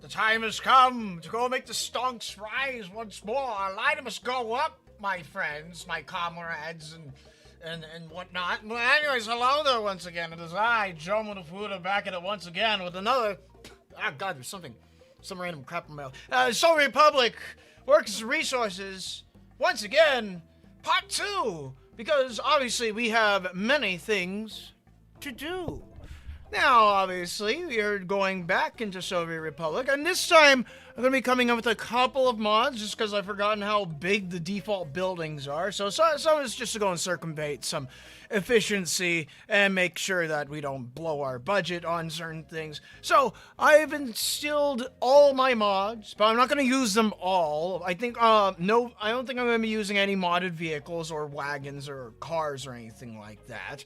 The time has come to go make the stonks rise once more. Our line must go up, my friends, my comrades, and whatnot. Well, anyways, hello there once again. It is I, Joe Monofuda, back at it once again with another... Ah, God, there's some random crap in my mouth. Soul Republic, Works Resources, once again, part 2. Because, obviously, we have many things to do. Now, obviously, we are going back into Soviet Republic, and this time I'm going to be coming up with a couple of mods, just because I've forgotten how big the default buildings are. So some is just to go and circumvent some efficiency and make sure that we don't blow our budget on certain things. So I've instilled all my mods, but I'm not going to use them all. I think, I don't think I'm going to be using any modded vehicles or wagons or cars or anything like that.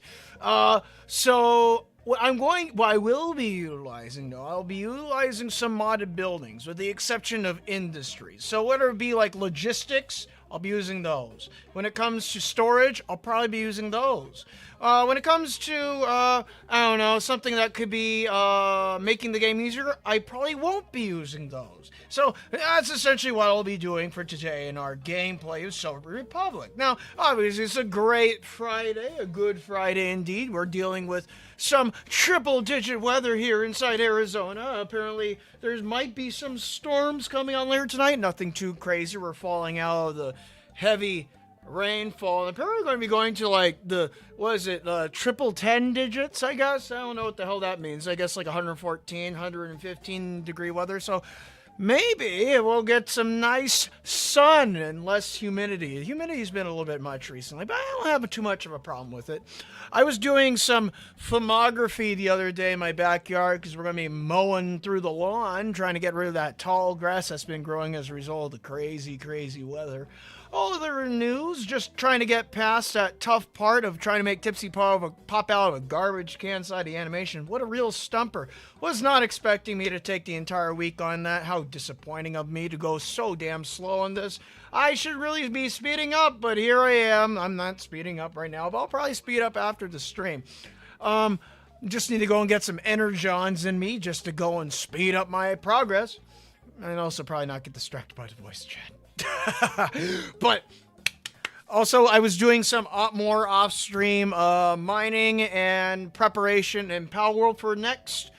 What I will be utilizing, though, I'll be utilizing some modded buildings, with the exception of industries. So whether it be like logistics, I'll be using those. When it comes to storage, I'll probably be using those. When it comes to, I don't know, something that could be making the game easier, I probably won't be using those. So that's essentially what I'll be doing for today in our gameplay of Soviet Republic. Now, obviously, it's a great Friday, a good Friday indeed. We're dealing with some triple-digit weather here inside Arizona. Apparently, there might be some storms coming on later tonight. Nothing too crazy. We're falling out of the heavy rainfall. And apparently, we're going to be going to like triple 10 digits, I guess. I don't know what the hell that means. I guess like 114, 115 degree weather. So maybe we'll get some nice sun and less humidity. The humidity's been a little bit much recently, but I don't have too much of a problem with it. I was doing some fumography the other day in my backyard because we're going to be mowing through the lawn, trying to get rid of that tall grass that's been growing as a result of the crazy, crazy weather. All other news, just trying to get past that tough part of trying to make Tipsy pop out of a garbage can side of the animation. What a real stumper. Was not expecting me to take the entire week on that. How disappointing of me to go so damn slow on this. I should really be speeding up, but here I am. I'm not speeding up right now, but I'll probably speed up after the stream. Just need to go and get some energons in me just to go and speed up my progress. And also probably not get distracted by the voice chat. But also I was doing some more off-stream mining and preparation in Pal World for next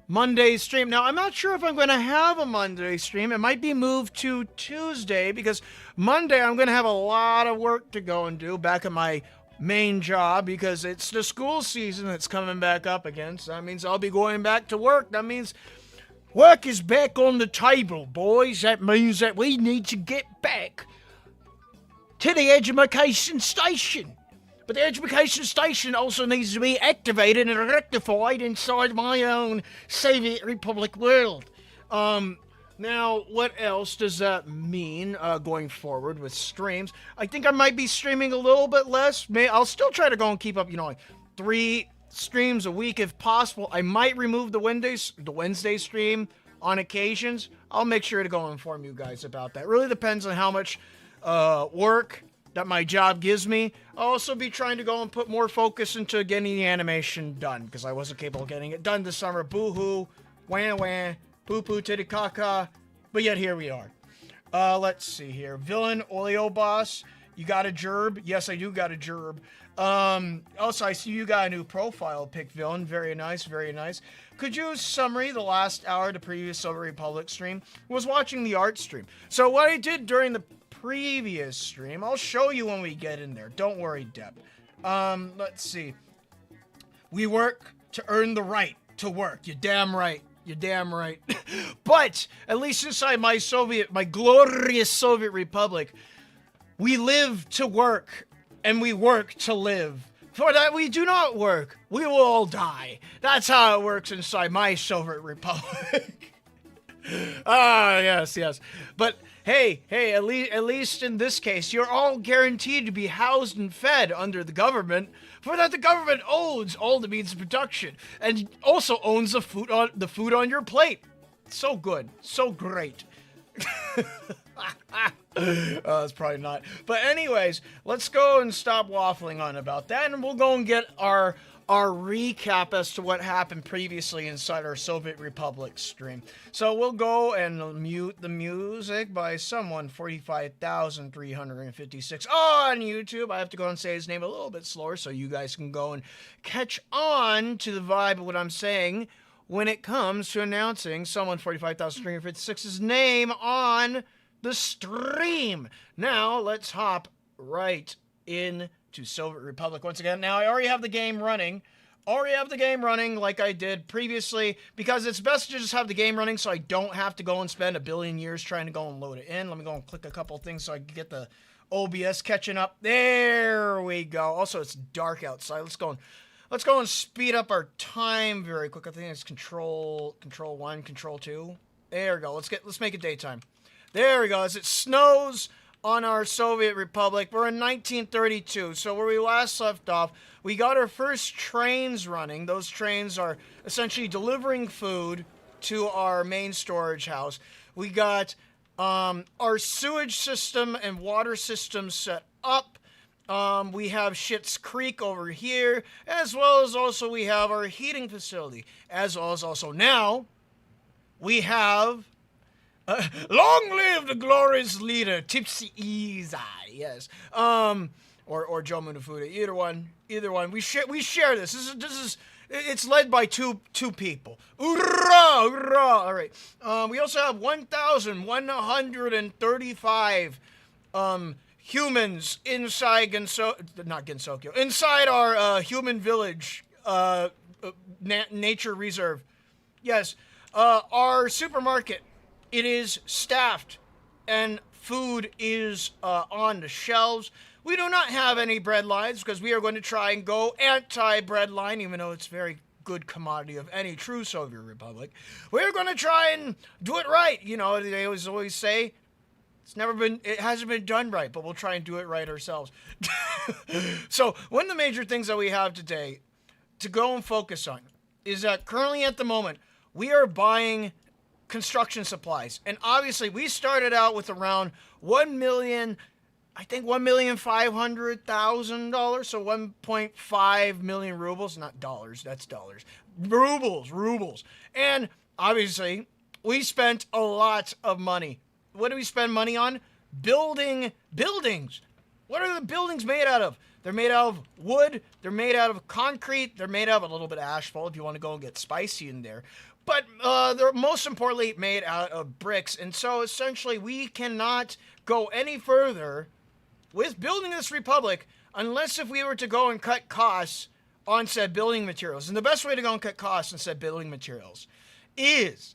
Monday's stream. Now, I'm not sure if I'm going to have a Monday stream. It might be moved to Tuesday because Monday I'm going to have a lot of work to go and do back at my main job because it's the school season that's coming back up again. So that means I'll be going back to work. That means work is back on the table, boys. That means that we need to get back to the education station. But the education station also needs to be activated and rectified inside my own Soviet Republic world. Now, what else does that mean going forward with streams? I think I might be streaming a little bit less. I'll still try to go and keep up, like 3 streams a week if possible. I might remove the Wednesday stream on occasions. I'll make sure to go and inform you guys about that. It really depends on how much work that my job gives me. I'll also be trying to go and put more focus into getting the animation done because I wasn't capable of getting it done this summer. Boo-hoo, wah-wah, poo-poo titty caca, but yet here we are. Let's see here. Villain, Oleo Boss, you got a gerb? Yes, I do got a gerb. Also, I see you got a new profile pic, Villain. Very nice, very nice. Could you summary the last hour of the previous Soviet Republic stream? Was watching the art stream. So what I did during the previous stream, I'll show you when we get in there. Don't worry, Deb. Let's see. We work to earn the right to work. You're damn right. You're damn right. But at least inside my glorious Soviet Republic, we live to work. And we work to live. For that we do not work, we will all die. That's how it works inside my Soviet Republic. Yes. But hey, at least in this case, you're all guaranteed to be housed and fed under the government. For that the government owns all the means of production and also owns the food on your plate. So good, so great. That's probably not. But anyways, let's go and stop waffling on about that, and we'll go and get our our recap as to what happened previously inside our Soviet Republic stream. So we'll go and mute the music by someone 45,356 on YouTube. I have to go and say his name a little bit slower so you guys can go and catch on to the vibe of what I'm saying when it comes to announcing someone 45,356's name on the stream. Now let's hop right in to Soviet Republic once again. Now, I already have the game running. Like I did previously, because it's best to just have the game running so I don't have to go and spend a billion years trying to go and load it in. Let me go and click a couple things so I can get the OBS catching up. There we go. Also, it's dark outside. Let's go and speed up our time very quick. I think it's control 1, control 2. There we go. Let's make it daytime. There we go. As it snows on our Soviet Republic. We're in 1932, so where we last left off, we got our first trains running. Those trains are essentially delivering food to our main storage house. We got our sewage system and water system set up. We have Schitt's Creek over here, as well as also we have our heating facility, as well as also now we have long live the glorious leader, Tipsy Easy, yes. Or Joe Munafuda, either one. We share this. It's led by two people. Hoorah, hoorah. All right. We also have 1,135 humans inside inside our human village, nature reserve. Yes. Our supermarket, it is staffed, and food is on the shelves. We do not have any bread lines because we are going to try and go anti-bread line, even though it's a very good commodity of any true Soviet Republic. We're going to try and do it right. You know, they always say it hasn't been done right, but we'll try and do it right ourselves. So one of the major things that we have today to go and focus on is that currently at the moment, we are buying construction supplies. And obviously we started out with around $1,500,000, so 1.5 million rubles, not dollars, that's dollars. Rubles. And obviously we spent a lot of money. What do we spend money on? Building buildings. What are the buildings made out of? They're made out of wood, they're made out of concrete, they're made out of a little bit of asphalt if you want to go and get spicy in there. But they're most importantly made out of bricks. And so essentially we cannot go any further with building this republic unless if we were to go and cut costs on said building materials. And the best way to go and cut costs on said building materials is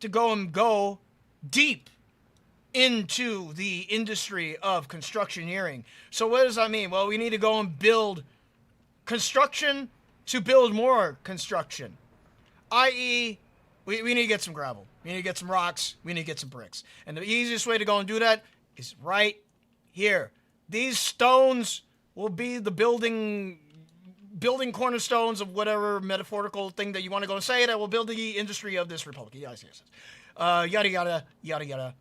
to go deep into the industry of constructioneering. So what does that mean? Well, we need to go and build construction to build more construction. I.e., we need to get some gravel. We need to get some rocks. We need to get some bricks. And the easiest way to go and do that is right here. These stones will be the building cornerstones of whatever metaphorical thing that you want to go and say that will build the industry of this republic. Yes. Yada, yada.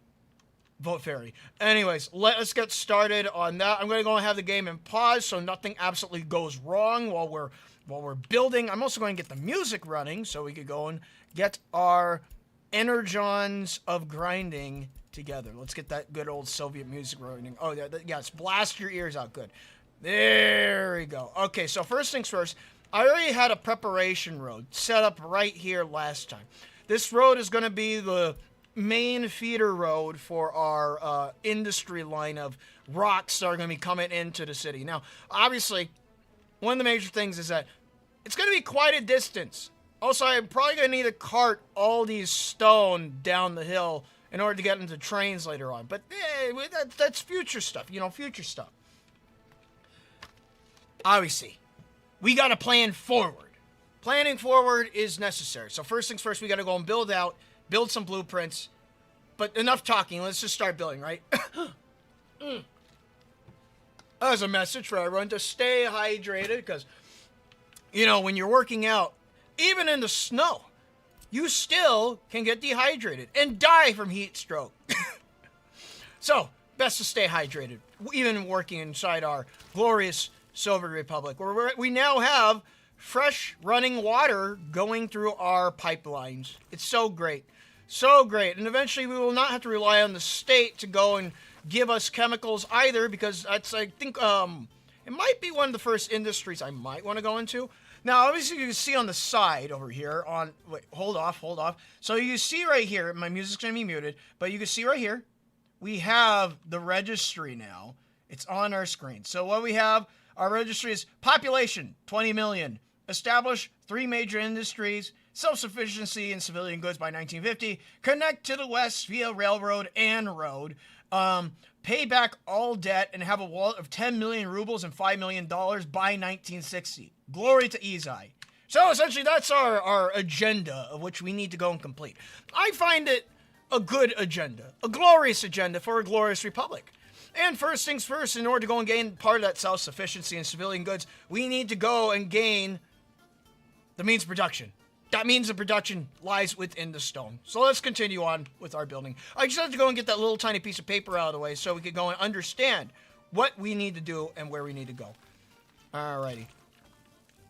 Vote fairy. Anyways, let us get started on that. I'm going to go and have the game in pause so nothing absolutely goes wrong while we're building. I'm also going to get the music running so we could go and get our energons of grinding together. Let's get that good old Soviet music running. Oh, yes, blast your ears out. Good. There we go. Okay, so first things first, I already had a preparation road set up right here last time. This road is going to be the main feeder road for our industry line of rocks that are going to be coming into the city. Now, obviously, one of the major things is that it's going to be quite a distance. Also, I'm probably going to need to cart all these stone down the hill in order to get into trains later on. But that's future stuff, future stuff. Obviously, we got to plan forward. Planning forward is necessary. So first things first, we got to go and build some blueprints. But enough talking. Let's just start building, right? As a message for everyone to stay hydrated because, when you're working out, even in the snow, you still can get dehydrated and die from heat stroke. So, best to stay hydrated, even working inside our glorious Soviet Republic, where we now have fresh running water going through our pipelines. It's so great. So great. And eventually we will not have to rely on the state to go and give us chemicals either, because that's, I think, it might be one of the first industries I might want to go into. Now, obviously, you can see on the side over here wait, hold off. So you see right here, my music's going to be muted, but you can see right here, we have the registry now. It's on our screen. So what we have, our registry is population, 20 million. Establish 3 major industries, self-sufficiency in civilian goods by 1950, connect to the West via railroad and road, pay back all debt and have a wallet of 10 million rubles and $5 million by 1960. Glory to Izai. So essentially that's our agenda of which we need to go and complete. I find it a good agenda, a glorious agenda for a glorious republic. And first things first, in order to go and gain part of that self-sufficiency in civilian goods, we need to go and gain the means of production. That means the production lies within the stone. So let's continue on with our building. I just have to go and get that little tiny piece of paper out of the way so we can go and understand what we need to do and where we need to go. Alrighty.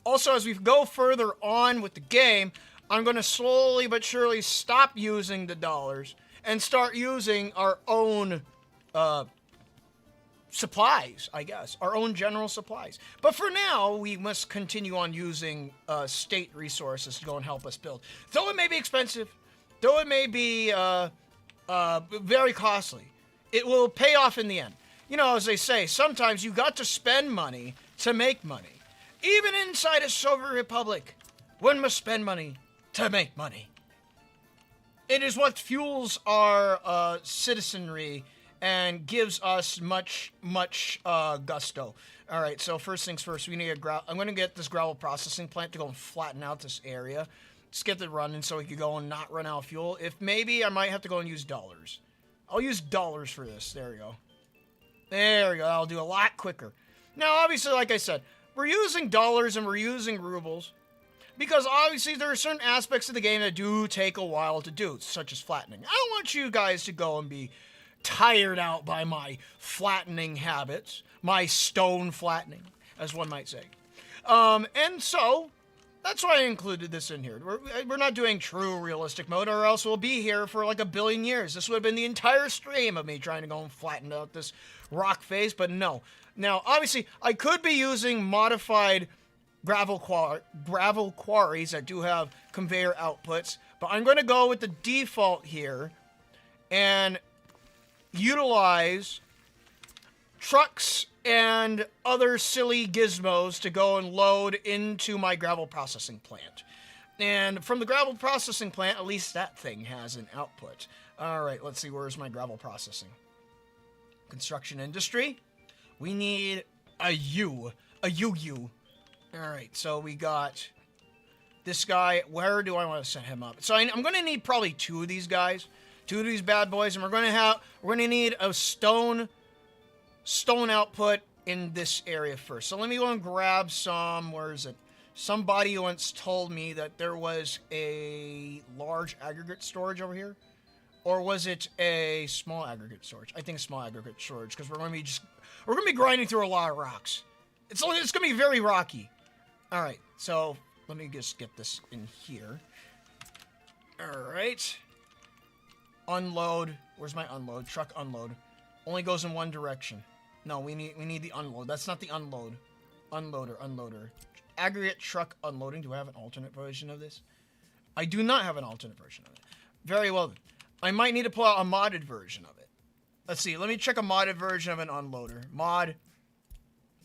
Also, as we go further on with the game, I'm going to slowly but surely stop using the dollars and start using our own supplies, I guess. Our own general supplies. But for now, we must continue on using state resources to go and help us build. Though it may be expensive, though it may be very costly, it will pay off in the end. You know, as they say, sometimes you got to spend money to make money. Even inside a Soviet Republic, one must spend money to make money. It is what fuels our citizenry and gives us much gusto. All right, so first things first, we need I'm going to get this gravel processing plant to go and flatten out this area. Just get it running so we can go and not run out of fuel. If maybe I might have to go and use dollars. I'll use dollars for this. There we go. There we go. I'll do a lot quicker. Now, obviously, like I said, we're using dollars and we're using rubles because obviously there are certain aspects of the game that do take a while to do, such as flattening. I don't want you guys to go and be tired out by my flattening habits, my stone flattening, as one might say. And so, that's why I included this in here. We're not doing true realistic mode, or else we'll be here for like 1 billion years. This would have been the entire stream of me trying to go and flatten out this rock face, but no. Now, obviously, I could be using modified gravel quarries that do have conveyor outputs, but I'm going to go with the default here and utilize trucks and other silly gizmos to go and load into my gravel processing plant. And from the gravel processing plant, at least that thing has an output. All right, let's see, where's my gravel processing? Construction industry. We need a UU. All right, so we got this guy. Where do I want to set him up? So I'm going to need probably 2 of these guys. 2 of these bad boys, and we're going to need a stone output in this area first. So let me go and grab some, where is it? Somebody once told me that there was a large aggregate storage over here. Or was it a small aggregate storage? I think small aggregate storage, because we're going to be grinding through a lot of rocks. It's going to be very rocky. All right, so let me just get this in here. All right. Unload. Where's my unload? Truck unload. Only goes in one direction. No, we need the unload. That's not the unload. Unloader. Aggregate truck unloading. Do I have an alternate version of this? I do not have an alternate version of it. Very well then. I might need to pull out a modded version of it. Let's see. Let me check a modded version of an unloader. Mod.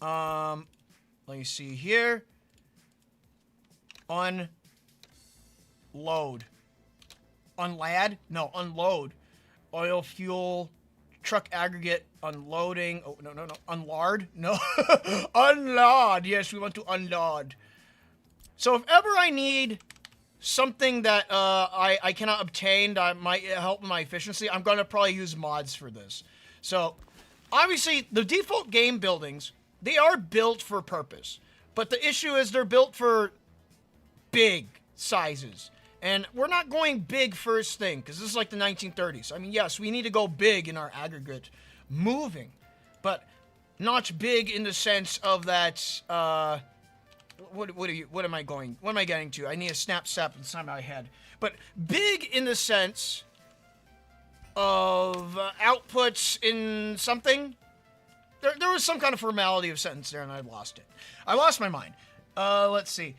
Let me see here. Unload. Unlad? No, unload. Oil, fuel, truck aggregate, unloading. Oh, no. Unlard? No. Unload. Yes, we want to unload. So if ever I need something that I cannot obtain that might help my efficiency, I'm going to probably use mods for this. So, obviously, the default game buildings, they are built for purpose. But the issue is they're built for big sizes. And we're not going big first thing, because this is like the 1930s. I mean, yes, we need to go big in our aggregate moving, but not big in the sense of that, what am I getting to? I need a snap inside my head. But big in the sense of outputs in something. There was some kind of formality of sentence there, and I lost it. I lost my mind. Let's see.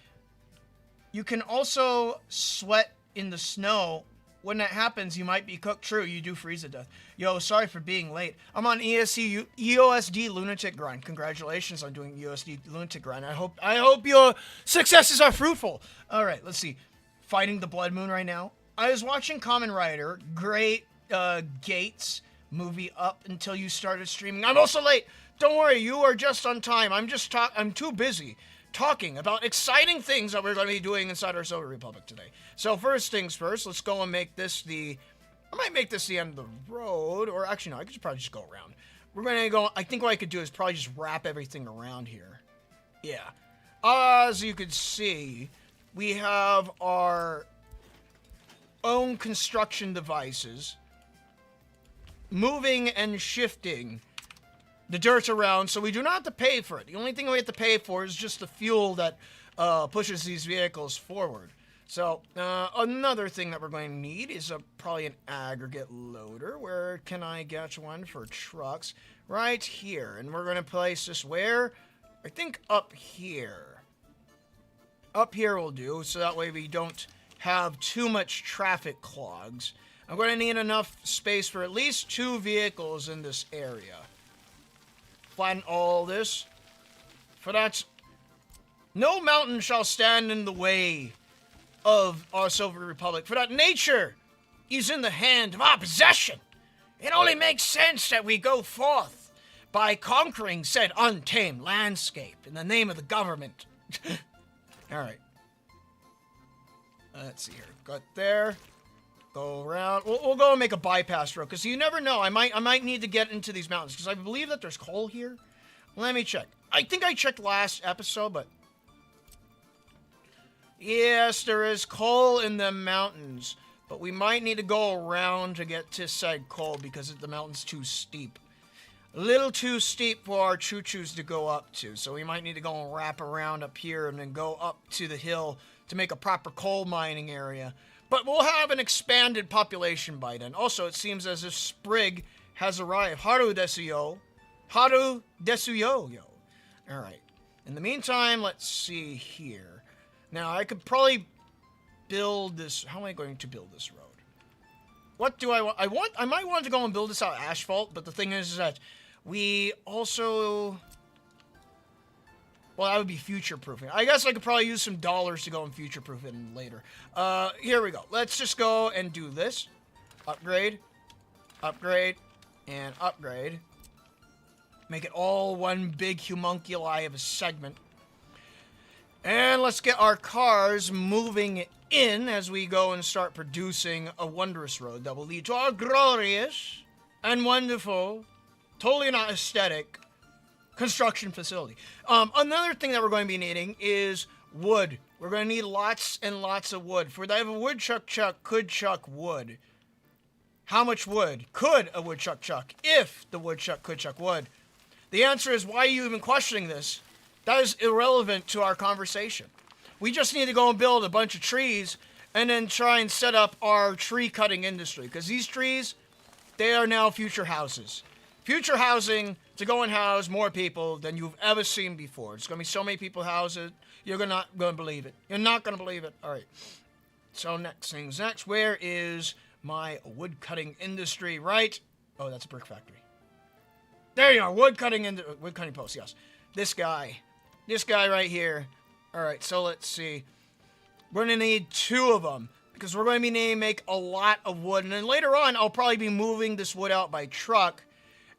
You can also sweat in the snow. When that happens, you might be cooked. True, you do freeze to death. Yo, sorry for being late. I'm on EOSD Lunatic Grind. Congratulations on doing EOSD Lunatic Grind. I hope your successes are fruitful. All right, let's see. Fighting the Blood Moon right now. I was watching Kamen Rider, Great Gates movie up until you started streaming. I'm also late. Don't worry, you are just on time. I'm too busy talking about exciting things that we're going to be doing inside our Soviet Republic today. So first things first, let's go and make this I might make this the end of the road, or actually no, I could probably just go around. We're going to go, I think what I could do is probably just wrap everything around here. Yeah. As you can see, we have our own construction devices moving and shifting the dirt around, so we do not have to pay for it. The only thing we have to pay for is just the fuel that pushes these vehicles forward. So, another thing that we're going to need is probably an aggregate loader. Where can I get one for trucks? Right here. And we're going to place this where? I think up here. Up here will do, so that way we don't have too much traffic clogs. I'm going to need enough space for at least 2 vehicles in this area. Flatten all this. For that, no mountain shall stand in the way of our Soviet Republic. For that nature is in the hand of our possession. It only makes sense that we go forth by conquering said untamed landscape in the name of the government. Alright. Let's see here. Got there. Go around. We'll go and make a bypass road, because you never know. I might need to get into these mountains, because I believe that there's coal here. Let me check. I think I checked last episode, but yes, there is coal in the mountains, but we might need to go around to get to said coal, because the mountain's too steep. A little too steep for our choo-choos to go up to, so we might need to go and wrap around up here and then go up to the hill to make a proper coal mining area. But we'll have an expanded population by then. Also, it seems as if Sprig has arrived. Haru desu yo. Haru desu yo. Alright. In the meantime, let's see here. Now, I could probably build this. How am I going to build this road? What do I want? I might want to go and build this out of asphalt, but the thing is that we also... Well, that would be future-proofing. I guess I could probably use some dollars to go and future-proof it later. Here we go. Let's just go and do this. Upgrade. Upgrade. And upgrade. Make it all one big homunculi of a segment. And let's get our cars moving in as we go and start producing a wondrous road that will lead to our glorious and wonderful, totally not aesthetic, construction facility. Another thing that we're going to be needing is wood. We're going to need lots and lots of wood. For if a woodchuck could chuck wood, how much wood could a woodchuck chuck if the woodchuck could chuck wood? The answer is, why are you even questioning this? That is irrelevant to our conversation. We just need to go and build a bunch of trees and then try and set up our tree cutting industry. Because these trees, they are now future houses. Future housing to go and house more people than you've ever seen before. It's going to be so many people housed. You're not going to believe it. You're not going to believe it. All right. So next things next. Where is my wood cutting industry? Right. Oh, that's a brick factory. There you are. Wood cutting post. Yes. This guy right here. All right. So let's see. We're going to need 2 of them because we're going to be needing to make a lot of wood. And then later on, I'll probably be moving this wood out by truck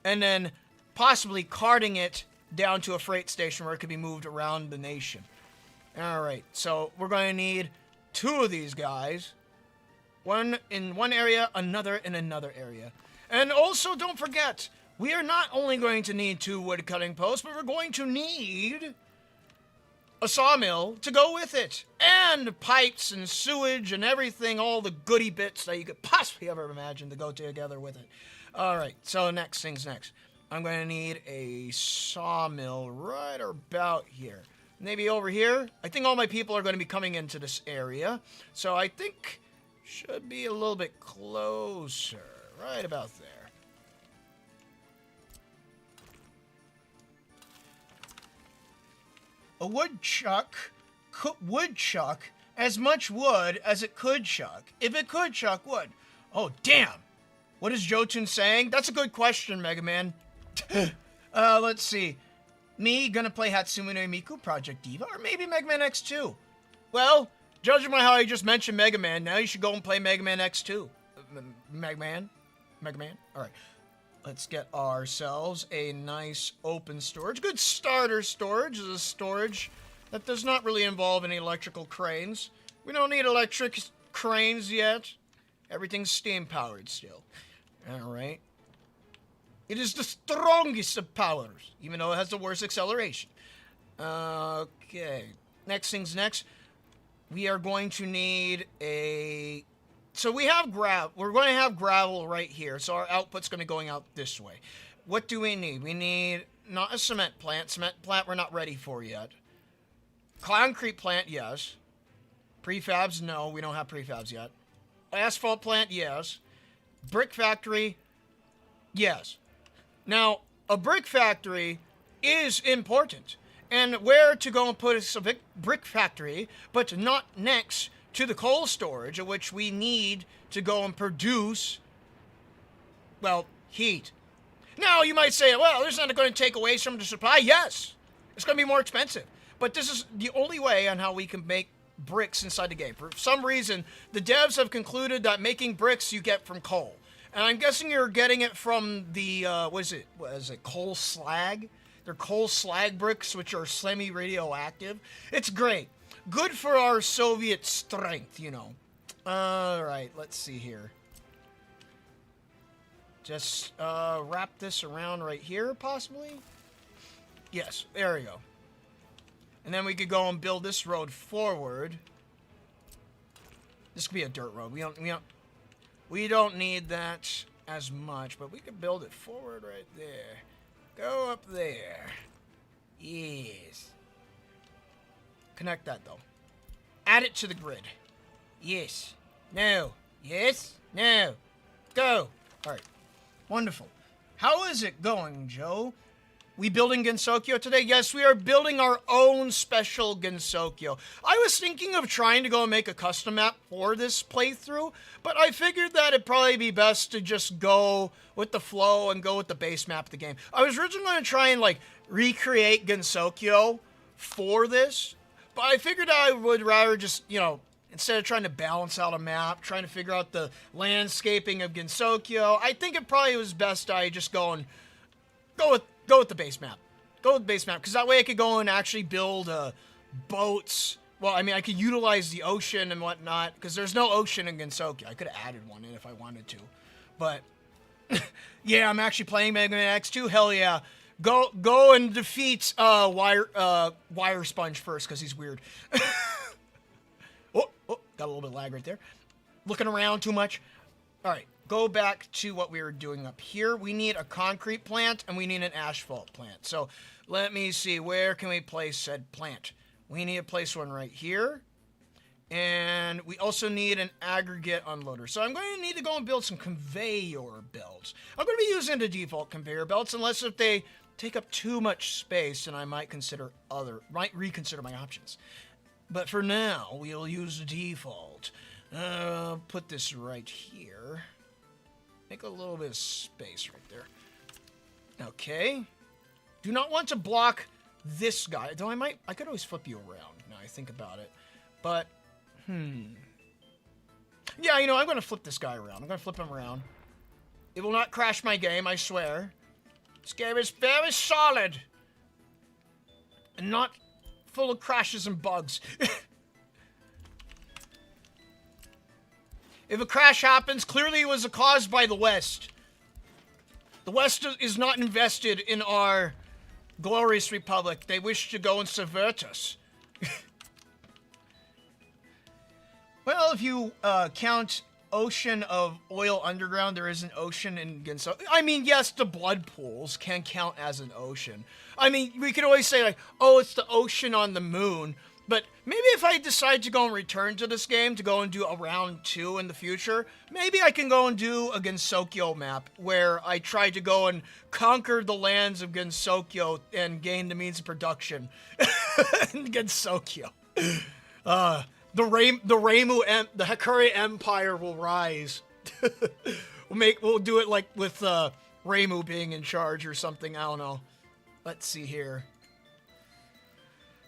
and then possibly carting it down to a freight station where it could be moved around the nation. All right, so we're going to need 2 of these guys. One in one area, another in another area. And also, don't forget, we are not only going to need 2 wood cutting posts, but we're going to need a sawmill to go with it. And pipes and sewage and everything, all the goody bits that you could possibly ever imagine to go together with it. All right, so next. I'm going to need a sawmill right about here. Maybe over here. I think all my people are going to be coming into this area. So I think should be a little bit closer. Right about there. A woodchuck would chuck as much wood as it could chuck, if it could chuck wood. Oh, damn. What is Jotun saying? That's a good question, Mega Man. Let's see. Me gonna play Hatsune no Miku, Project Diva, or maybe Mega Man X2? Well, judging by how I just mentioned Mega Man, now you should go and play Mega Man X2. Mega Man? Alright. Let's get ourselves a nice open storage. Good starter storage is a storage that does not really involve any electrical cranes. We don't need electric cranes yet. Everything's steam powered still. Alright. It is the strongest of powers, even though it has the worst acceleration. Okay. Next thing's next. We are going to need a... So we have gravel. We're going to have gravel right here. So our output's going to be going out this way. What do we need? We need not a cement plant. Cement plant we're not ready for yet. Concrete plant, yes. Prefabs, no. We don't have prefabs yet. Asphalt plant, yes. Brick factory, yes. Now, a brick factory is important. And where to go and put a brick factory, but not next to the coal storage, of which we need to go and produce, well, heat. Now, you might say, well, this is not going to take away some of the supply. Yes, it's going to be more expensive. But this is the only way on how we can make bricks inside the game. For some reason, the devs have concluded that making bricks you get from coal. And I'm guessing you're getting it from the, what is it, coal slag? They're coal slag bricks, which are semi-radioactive. It's great. Good for our Soviet strength, you know. Alright, let's see here. Just wrap this around right here, possibly? Yes, there we go. And then we could go and build this road forward. This could be a dirt road. We don't need that as much, but we could build it forward right there. Go up there. Yes. Connect that, though. Add it to the grid. Yes. No. Yes. No. Go. All right. Wonderful. How is it going, Joe? We building Gensokyo today? Yes, we are building our own special Gensokyo. I was thinking of trying to go and make a custom map for this playthrough, but I figured that it'd probably be best to just go with the flow and go with the base map of the game. I was originally going to try and, like, recreate Gensokyo for this, but I figured I would rather just, you know, instead of trying to balance out a map, trying to figure out the landscaping of Gensokyo, I think it probably was best I just go with the base map. Go with the base map, because that way I could go and actually build boats. Well, I mean, I could utilize the ocean and whatnot, because there's no ocean in Gensokyo. I could have added one in if I wanted to. But, yeah, I'm actually playing Mega Man X2. Hell yeah. Go and defeat Wire Sponge first, because he's weird. oh, got a little bit of lag right there. Looking around too much. All right. Go back to what we were doing up here. We need a concrete plant and we need an asphalt plant. So let me see, where can we place said plant? We need to place one right here. And we also need an aggregate unloader. So I'm going to need to go and build some conveyor belts. I'm going to be using the default conveyor belts unless if they take up too much space, and I might reconsider my options. But for now, we'll use the default. Put this right here. Make a little bit of space right there. Okay. Do not want to block this guy. Though I could always flip you around now I think about it. But, yeah, you know, I'm going to flip this guy around. I'm going to flip him around. It will not crash my game, I swear. This game is very solid. And not full of crashes and bugs. If a crash happens, clearly it was caused by the West. The West is not invested in our glorious republic. They wish to go and subvert us. Well, if you count ocean of oil underground, there is an ocean in Ginso. I mean, yes, the blood pools can count as an ocean. I mean, we could always say, like, oh, it's the ocean on the moon. But maybe if I decide to go and return to this game, to go and do a round 2 in the future, maybe I can go and do a Gensokyo map, where I try to go and conquer the lands of Gensokyo and gain the means of production in Gensokyo. The Hikari Empire will rise. We'll do it like with Reimu being in charge or something. I don't know. Let's see here.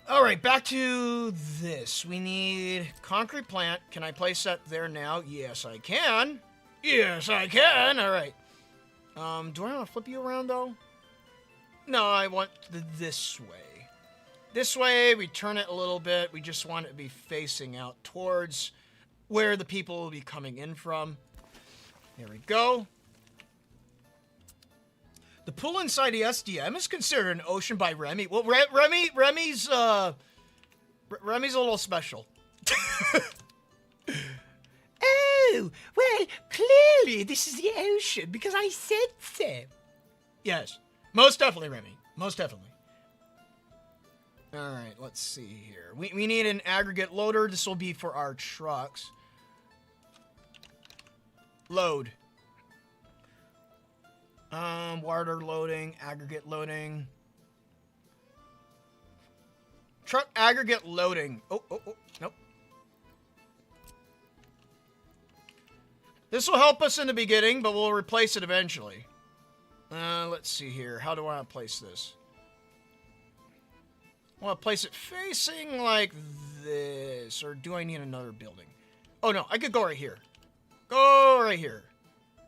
All right, back to this. We need concrete plant. Can I place that there now? Yes, I can. Yes, I can. All right. Do I want to flip you around though? No, I want this way. This way, we turn it a little bit. We just want it to be facing out towards where the people will be coming in from. There we go. The pool inside the SDM is considered an ocean by Remy. Well, Remy's a little special. Oh, well, clearly this is the ocean because I said so. Yes, most definitely, Remy. Most definitely. All right, let's see here. We need an aggregate loader. This will be for our trucks. Load. Water loading, aggregate loading. Truck aggregate loading. Oh, nope. This will help us in the beginning, but we'll replace it eventually. Let's see here. How do I want to place this? I want to place it facing like this, or do I need another building? Oh no, I could go right here. Go right here.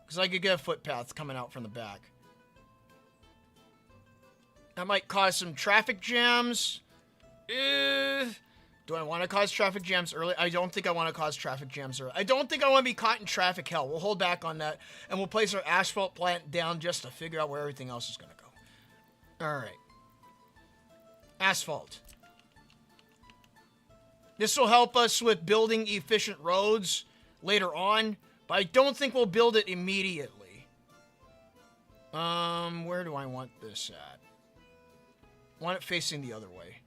Because I could get a footpath coming out from the back. That might cause some traffic jams. Do I want to cause traffic jams early? I don't think I want to cause traffic jams early. I don't think I want to be caught in traffic hell. We'll hold back on that. And we'll place our asphalt plant down just to figure out where everything else is going to go. Alright. Asphalt. This will help us with building efficient roads later on. But I don't think we'll build it immediately. Where do I want this at? I want it facing the other way.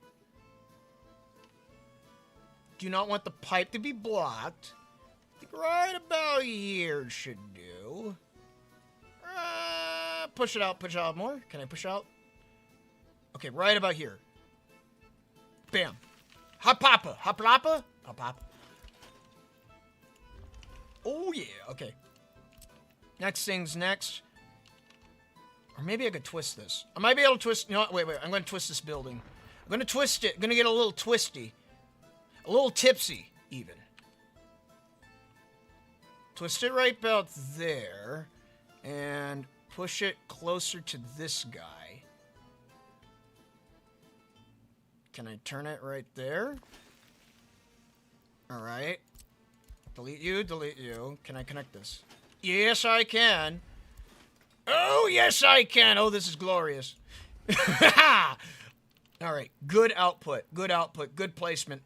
Do not want the pipe to be blocked. I think right about here should do. Push it out more. Can I push out? Okay, right about here. Bam. Hop-papa. Hop-lapa? Hop-papa. Oh, yeah. Okay. Next thing's next. Or maybe I could twist this. I might be able to twist... You know what? Wait. I'm going to twist this building. I'm going to twist it. I'm going to get a little twisty. A little tipsy, even. Twist it right about there. And push it closer to this guy. Can I turn it right there? Alright. Delete you. Can I connect this? Yes, I can. Oh, yes, I can. Oh, this is glorious. All right. Good output. Good placement.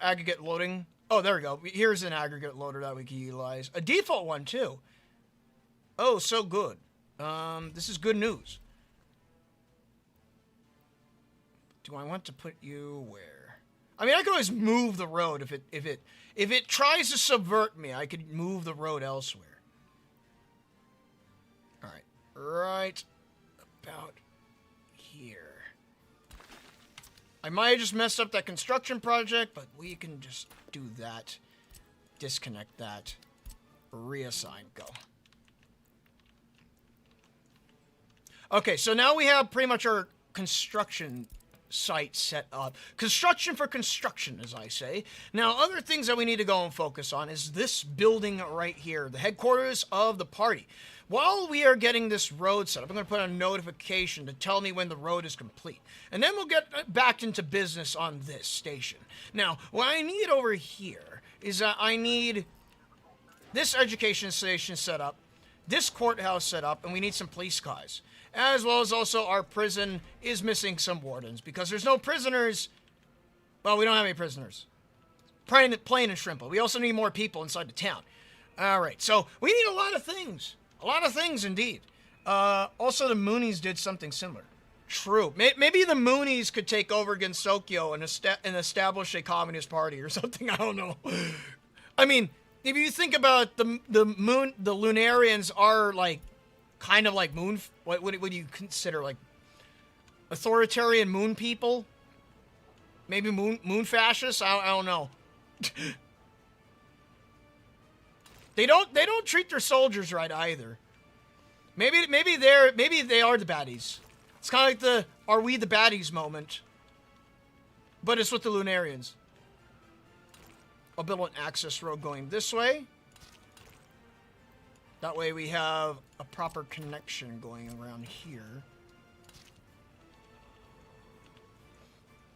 Aggregate loading. Oh, there we go. Here's an aggregate loader that we can utilize. A default one, too. Oh, so good. This is good news. Do I want to put you where? I mean, I could always move the road if it tries to subvert me. I could move the road elsewhere. All right, right about here. I might have just messed up that construction project, but we can just do that. Disconnect that. Reassign. Go. Okay, so now we have pretty much our construction site set up. Construction for construction, as I say. Now, other things that we need to go and focus on is this building right here, the headquarters of the party. While we are getting this road set up, I'm going to put a notification to tell me when the road is complete. And then we'll get back into business on this station. Now, what I need over here is that I need this education station set up, this courthouse set up, and we need some police cars. As well as also our prison is missing some wardens because there's no prisoners. Well, we don't have any prisoners. Plain and simple. We also need more people inside the town. All right, so we need a lot of things. A lot of things, indeed. Also, the Moonies did something similar. True. Maybe the Moonies could take over against Tokyo and establish a communist party or something. I don't know. I mean, if you think about the Lunarians are like kind of like moon. What would you consider like authoritarian moon people? Maybe moon fascists. I don't know. They don't treat their soldiers right either. Maybe they are the baddies. It's kind of like the "Are we the baddies" moment, but it's with the Lunarians. I'll build an access road going this way. That way we have a proper connection going around here.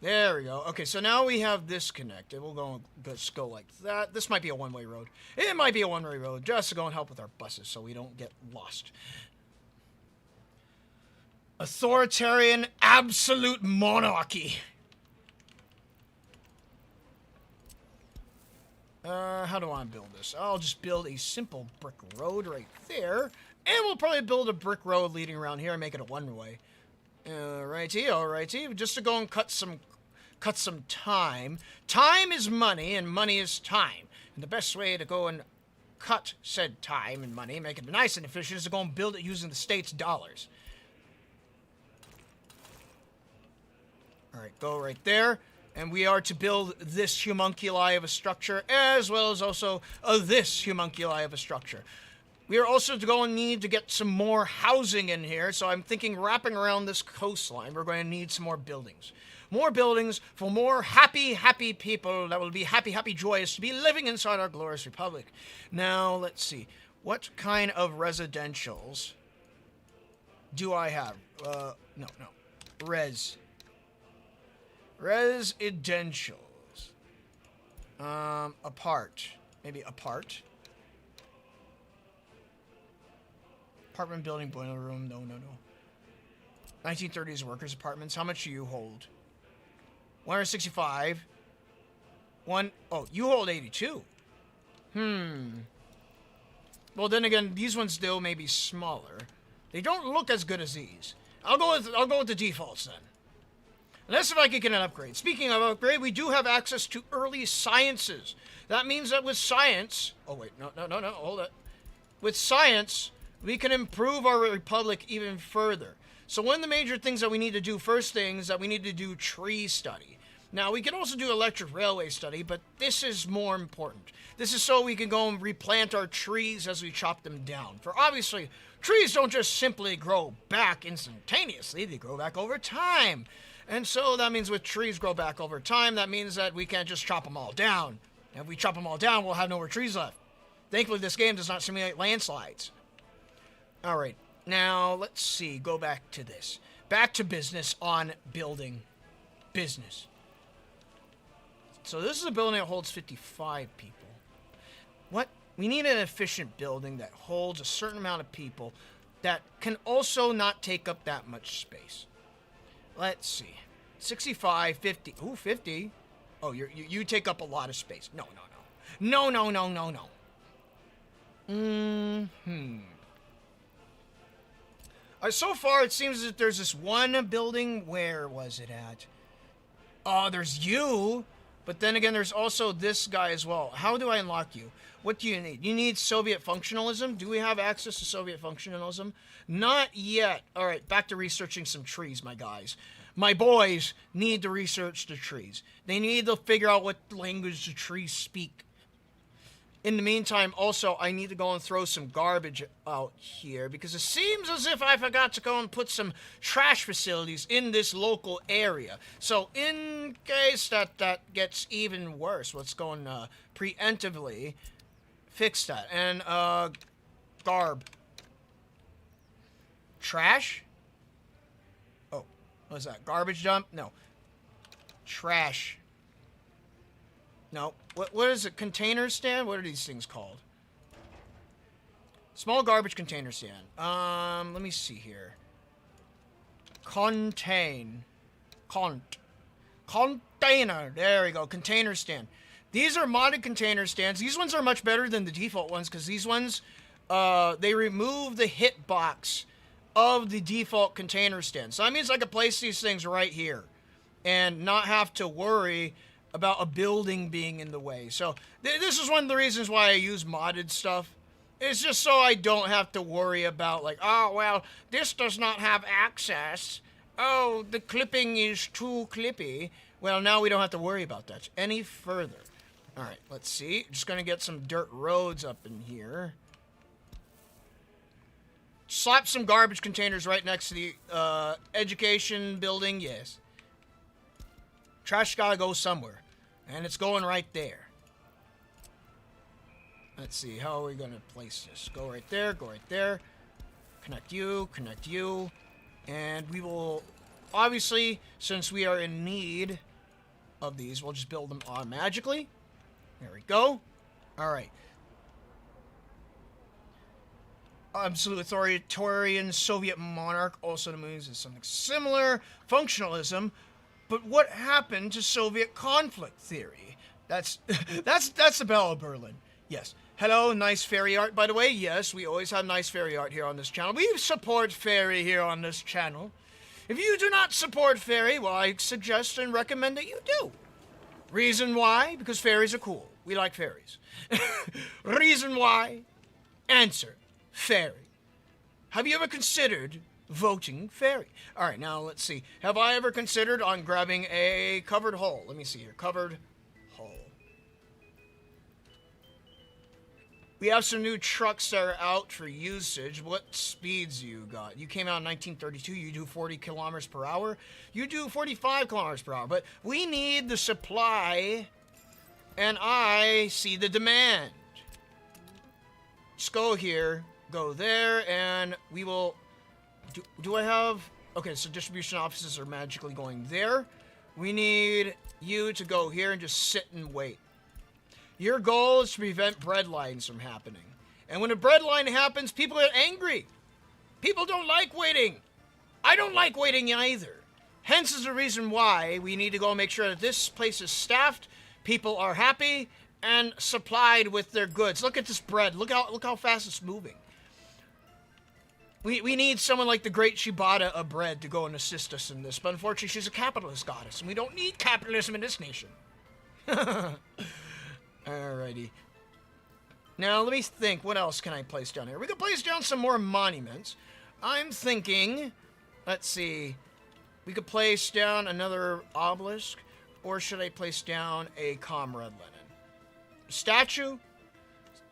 There we go. Okay, so now we have this connected. We'll just go like that. This might be a one-way road. It might be a one-way road just to go and help with our buses so we don't get lost. Authoritarian absolute monarchy. How do I build this? I'll just build a simple brick road right there. And we'll probably build a brick road leading around here and make it a one-way. Alrighty. Just to go and cut some time. Time is money, and money is time. And the best way to go and cut said time and money, make it nice and efficient, is to go and build it using the state's dollars. Alright, go right there. And we are to build this homunculi of a structure, as well as also this homunculi of a structure. We are also going to need to get some more housing in here, so I'm thinking wrapping around this coastline, we're going to need some more buildings. More buildings for more happy people that will be happy, joyous to be living inside our glorious republic. Now, let's see. What kind of residentials do I have? No. Residentials. Apart. Maybe apart. Apartment building, boiler room. No. 1930s workers' apartments. How much do you hold? 165. You hold 82. Well, then again, these ones still may be smaller. They don't look as good as these. I'll go with the defaults then. Let's see if I can get an upgrade. Speaking of upgrade, we do have access to early sciences. That means that with science... Oh, wait. No. Hold it. With science, we can improve our republic even further. So one of the major things that we need to do, first thing, is that we need to do tree study. Now, we can also do electric railway study, but this is more important. This is so we can go and replant our trees as we chop them down. For obviously, trees don't just simply grow back instantaneously. They grow back over time. And so that means with trees grow back over time, that means that we can't just chop them all down. And if we chop them all down, we'll have no more trees left. Thankfully, this game does not simulate landslides. All right. Now, let's see. Go back to this. Back to business on building business. So this is a building that holds 55 people. What? We need an efficient building that holds a certain amount of people that can also not take up that much space. Let's see. 65, 50. Ooh, 50. Oh, you take up a lot of space. No. So far, it seems that there's this one building. Where was it at? Oh, there's you. But then again, there's also this guy as well. How do I unlock you? What do you need? You need Soviet functionalism? Do we have access to Soviet functionalism? Not yet. All right, back to researching some trees, my guys. My boys need to research the trees. They need to figure out what language the trees speak. In the meantime, also, I need to go and throw some garbage out here because it seems as if I forgot to go and put some trash facilities in this local area. So in case that gets even worse, let's go and preemptively fix that. And, trash? Oh, what is that? Garbage dump? No. Trash. No. What is it? Container stand? What are these things called? Small garbage container stand. Let me see here. Container. There we go. Container stand. These are modded container stands. These ones are much better than the default ones because these ones, they remove the hitbox of the default container stand. So that means I can place these things right here and not have to worry about a building being in the way. So this is one of the reasons why I use modded stuff. It's just so I don't have to worry about like, oh, well, this does not have access. Oh, the clipping is too clippy. Well, now we don't have to worry about that any further. All right, let's see. Just going to get some dirt roads up in here. Slap some garbage containers right next to the education building. Yes. Trash gotta go somewhere. And it's going right there. Let's see. How are we going to place this? Go right there. Go right there. Connect you. Connect you. And we will... Obviously, since we are in need of these, we'll just build them automatically. There we go. All right. Absolute authoritarian Soviet monarch, also the moves is something similar. Functionalism. But what happened to Soviet conflict theory? That's the Belle of Berlin. Yes. Hello, nice fairy art, by the way. Yes, we always have nice fairy art here on this channel. We support fairy here on this channel. If you do not support fairy, well, I suggest and recommend that you do. Reason why? Because fairies are cool. We like fairies. Reason why? Answer. Fairy. Have you ever considered voting fairy? All right, now let's see. Have I ever considered on grabbing a covered hole? Let me see here. Covered hole. We have some new trucks that are out for usage. What speeds you got? You came out in 1932. You do 40 kilometers per hour. You do 45 kilometers per hour. But we need the supply, and I see the demand. Just go here, go there, and we will... Do I have... Okay, so distribution offices are magically going there. We need you to go here and just sit and wait. Your goal is to prevent bread lines from happening. And when a bread line happens, people get angry. People don't like waiting. I don't like waiting either. Hence is the reason why we need to go make sure that this place is staffed, people are happy, and supplied with their goods. Look at this bread. Look how fast it's moving. We need someone like the great Shibata of bread to go and assist us in this. But unfortunately, she's a capitalist goddess, and we don't need capitalism in this nation. Alrighty. Now, let me think. What else can I place down here? We can place down some more monuments. I'm thinking... Let's see. We could place down another obelisk. Or should I place down a Comrade Lenin? Statue?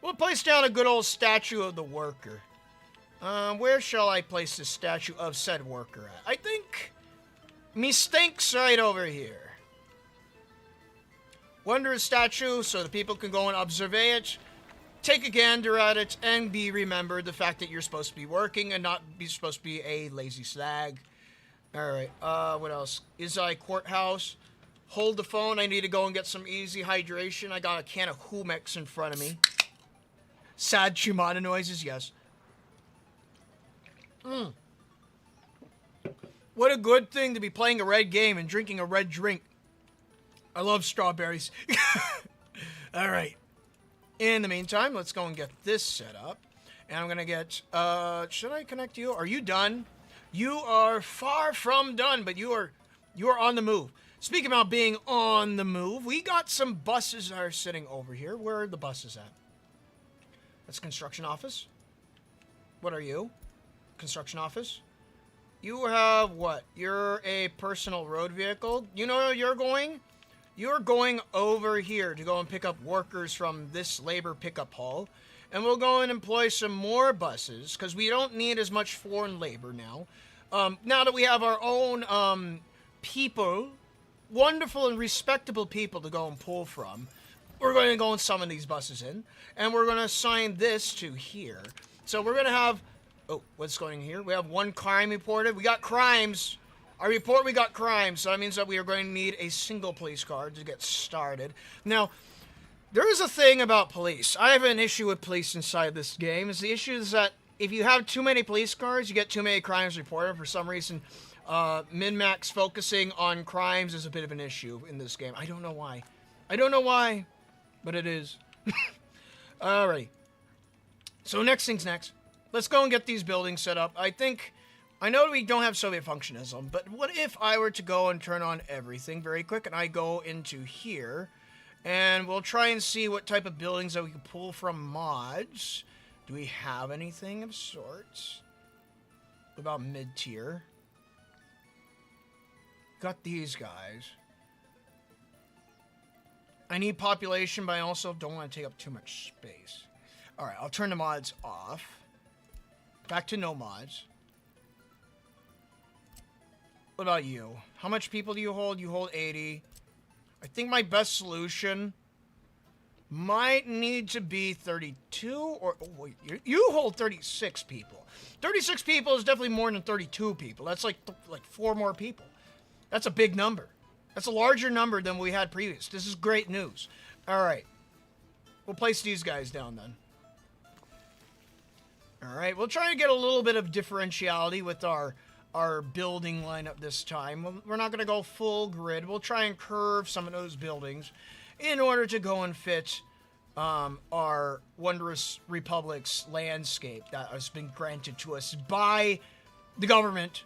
We'll place down a good old statue of the worker. Where shall I place the statue of said worker at? I think... me stinks right over here. Wondrous statue so the people can go and observe it, take a gander at it, and be remembered the fact that you're supposed to be working and not be supposed to be a lazy slag. Alright, what else? Izai Courthouse. Hold the phone. I need to go and get some easy hydration. I got a can of Humex in front of me. Sad Shimano noises, yes. What a good thing to be playing a red game and drinking a red drink. I love strawberries. Alright. In the meantime, let's go and get this set up. And I'm going to get... should I connect you? Are you done? You are far from done, but you are on the move. Speaking about being on the move, we got some buses that are sitting over here. Where are the buses at? That's construction office. What are you? Construction office. You have what? You're a personal road vehicle. You know where you're going? You're going over here to go and pick up workers from this labor pickup hall. And we'll go and employ some more buses, because we don't need as much foreign labor now. Now that we have our own people, wonderful and respectable people to go and pull from, we're going to go and summon these buses in. And we're going to assign this to here. So we're going to have... Oh, what's going here? We have one crime reported. We got crimes. Our report, we got crimes. So that means that we are going to need a single police car to get started. Now, there is a thing about police. I have an issue with police inside this game. The issue is that if you have too many police cars, you get too many crimes reported. For some reason, min-max focusing on crimes is a bit of an issue in this game. I don't know why. I don't know why. but it is. Alrighty. So next thing's next. Let's go and get these buildings set up. I know we don't have Soviet functionism, but what if I were to go and turn on everything very quick, and I go into here, and we'll try and see what type of buildings that we can pull from mods. Do we have anything of sorts? What about mid-tier? Got these guys. I need population, but I also don't want to take up too much space. Alright, I'll turn the mods off. Back to no mods. What about you? How much people do you hold? You hold 80. I think my best solution might need to be 32 or... Oh, wait, you hold 36 people. 36 people is definitely more than 32 people. That's like 4 more people. That's a big number. That's a larger number than we had previous. This is great news. Alright. We'll place these guys down then. Alright, we'll try to get a little bit of differentiality with our building lineup this time. We're not going to go full grid. We'll try and curve some of those buildings in order to go and fit our wondrous republic's landscape that has been granted to us by the government.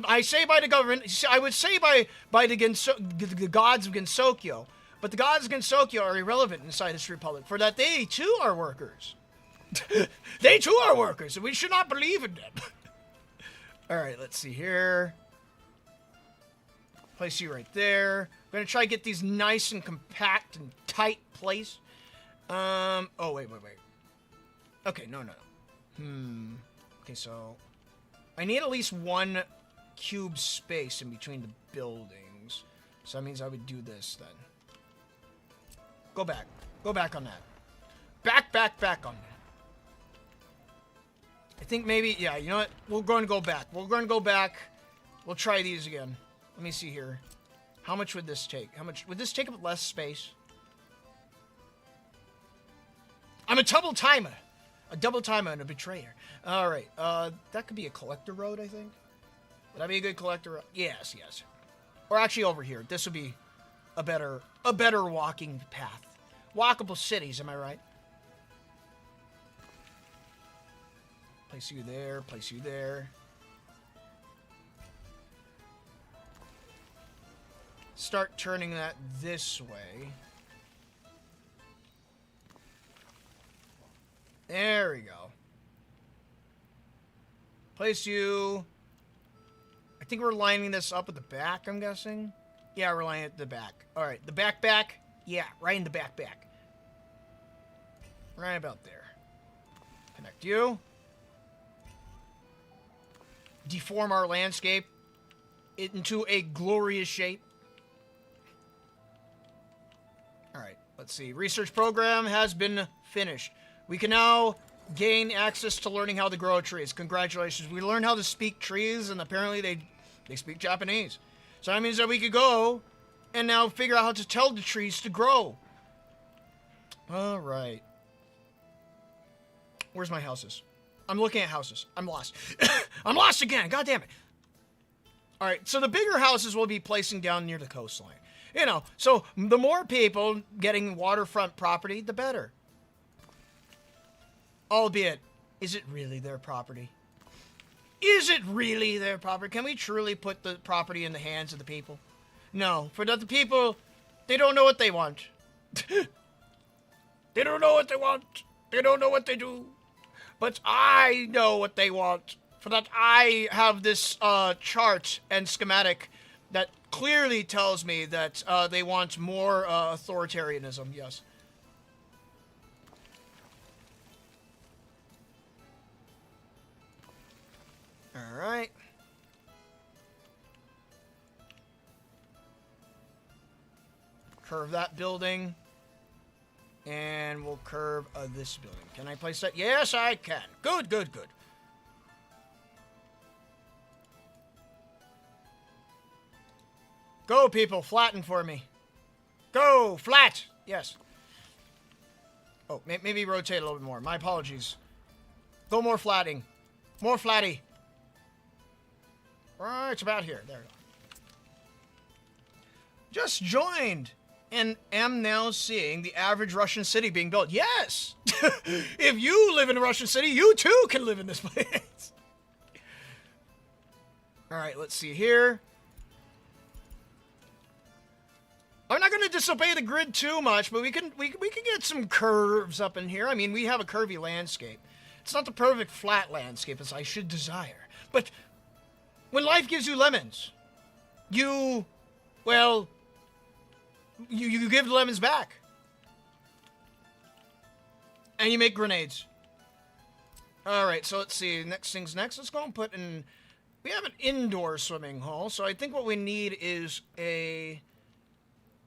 I say by the government. I would say by the gods of Gensokyo, but the gods of Gensokyo are irrelevant inside this republic, for that they too are workers. They too are workers, and we should not believe in them. Alright, let's see here. Place you right there. I'm going to try to get these nice and compact and tight placed. Oh, wait. Okay, no. Okay, so I need at least one cube space in between the buildings. So that means I would do this then. Go back. Go back on that. Back on that. I think maybe, yeah, you know what? We're going to go back. We'll try these again. Let me see here. How much would this take? Would this take up less space? I'm a double timer. A double timer and a betrayer. Alright, that could be a collector road, I think. Would that be a good collector road? Yes. Or actually over here. This would be a better walking path. Walkable cities, am I right? Place you there. Start turning that this way. There we go. Place you... I think we're lining this up at the back, I'm guessing. Yeah, we're lining it at the back. Alright, the back. Yeah, right in the back. Right about there. Connect you. Deform our landscape into a glorious shape. Alright, let's see. Research program has been finished. We can now gain access to learning how to grow trees. Congratulations. We learned how to speak trees, and apparently they speak Japanese. So that means that we could go and now figure out how to tell the trees to grow. Alright. Where's my houses? I'm looking at houses. I'm lost. I'm lost again. God damn it. All right, so the bigger houses will be placing down near the coastline. You know, so the more people getting waterfront property, the better. Albeit, is it really their property? Is it really their property? Can we truly put the property in the hands of the people? No, for the people, they don't know what they want. They don't know what they want. They don't know what they do. But I know what they want. For that, I have this chart and schematic that clearly tells me that they want more authoritarianism, yes. Alright. Curve that building. And we'll curve this building. Can I place that? Yes, I can. Good. Go, people. Flatten for me. Go. Flat. Yes. Oh, maybe rotate a little bit more. My apologies. Go more flatting. More flatty. Right, it's about here. There we go. Just joined. and am now seeing the average Russian city being built. Yes! If you live in a Russian city, you too can live in this place. Alright, let's see here. I'm not going to disobey the grid too much, but we can get some curves up in here. I mean, we have a curvy landscape. It's not the perfect flat landscape as I should desire. But when life gives you lemons, you give the lemons back. And you make grenades. Alright, so let's see. Next thing's next. Let's go and put in... We have an indoor swimming hall, so I think what we need is a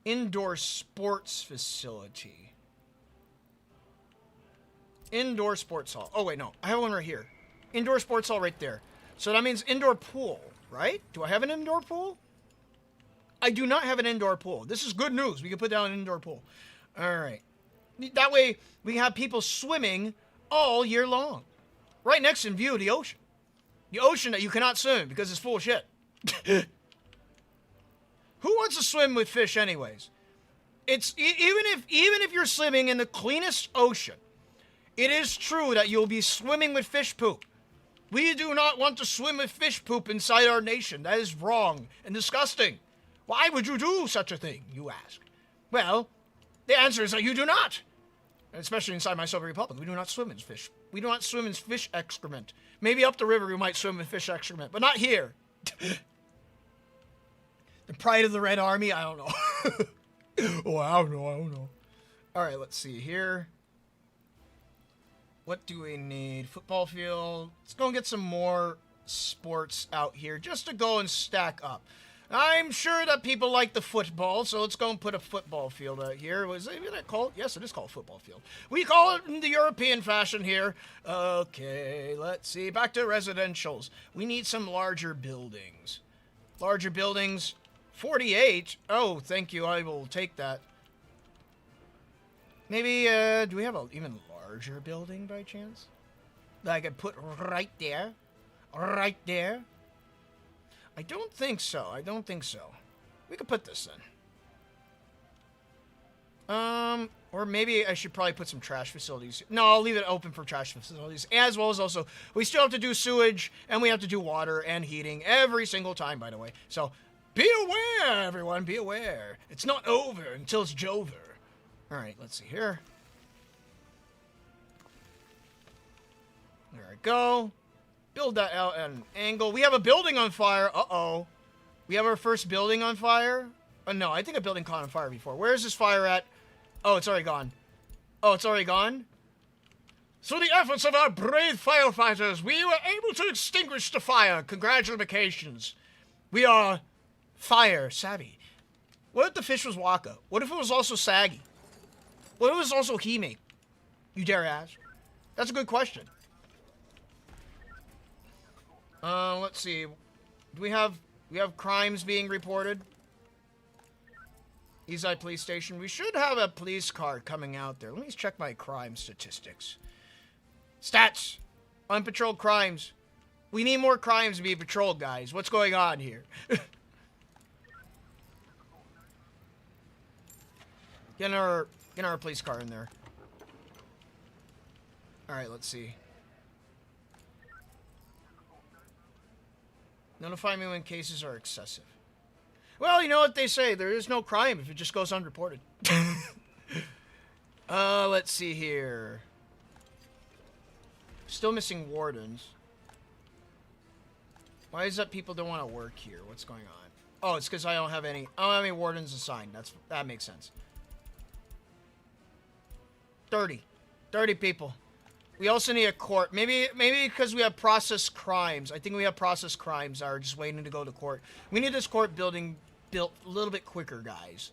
indoor sports facility. Indoor sports hall. Oh, wait, no. I have one right here. Indoor sports hall right there. So that means indoor pool, right? Do I have an indoor pool? I do not have an indoor pool. This is good news. We can put down an indoor pool. All right. That way, we have people swimming all year long. Right next in view, the ocean. The ocean that you cannot swim because it's full of shit. Who wants to swim with fish anyways? It's even if you're swimming in the cleanest ocean, it is true that you'll be swimming with fish poop. We do not want to swim with fish poop inside our nation. That is wrong and disgusting. Why would you do such a thing, you ask? Well, the answer is that you do not. Especially inside my Soviet Republic, we do not swim in fish. We do not swim in fish excrement. Maybe up the river we might swim in fish excrement, but not here. The pride of the Red Army? I don't know. Oh, I don't know. Alright, let's see here. What do we need? Football field. Let's go and get some more sports out here just to go and stack up. I'm sure that people like the football, so let's go and put a football field out here. Was that called? Yes, it is called football field. We call it in the European fashion here. Okay, let's see. Back to residentials. We need some larger buildings. Larger buildings. 48. Oh, thank you. I will take that. Maybe, do we have an even larger building by chance? That I could put right there? Right there? I don't think so. We could put this in. Or maybe I should probably put some trash facilities. No, I'll leave it open for trash facilities. As well as also, we still have to do sewage, and we have to do water and heating every single time, by the way. So, be aware, everyone, be aware. It's not over until it's Jover. Alright, let's see here. There I go. Build that out at an angle. We have a building on fire. Uh-oh. We have our first building on fire? Oh, no, I think a building caught on fire before. Where is this fire at? Oh, it's already gone. Oh, it's already gone? Through the efforts of our brave firefighters, we were able to extinguish the fire. Congratulations. We are fire savvy. What if the fish was Waka? What if it was also Saggy? What if it was also Hime? You dare ask? That's a good question. Let's see. Do we have crimes being reported? Eastside Police Station. We should have a police car coming out there. Let me check my crime statistics. Stats. Unpatrolled crimes. We need more crimes to be patrolled, guys. What's going on here? Get our police car in there. Alright, let's see. Notify me when cases are excessive. Well, you know what they say. There is no crime if it just goes unreported. Let's see here. Still missing wardens. Why is that people don't want to work here? What's going on? Oh, it's because I don't have any wardens assigned. That makes sense. 30 people. We also need a court. Maybe because we have processed crimes. I think we have processed crimes that are just waiting to go to court. We need this court building built a little bit quicker, guys.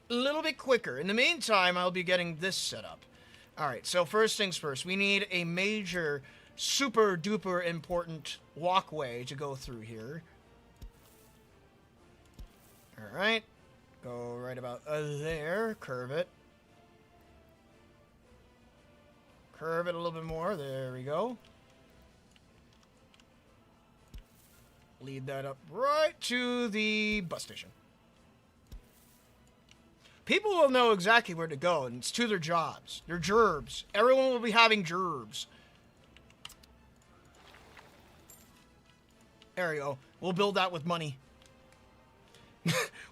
A little bit quicker. In the meantime, I'll be getting this set up. Alright, so first things first. We need a major, super duper important walkway to go through here. Alright. Go right about there. Curve it. Curve it a little bit more. There we go. Lead that up right to the bus station. People will know exactly where to go, and it's to their jobs. Their gerbs. Everyone will be having gerbs. There we go. We'll build that with money.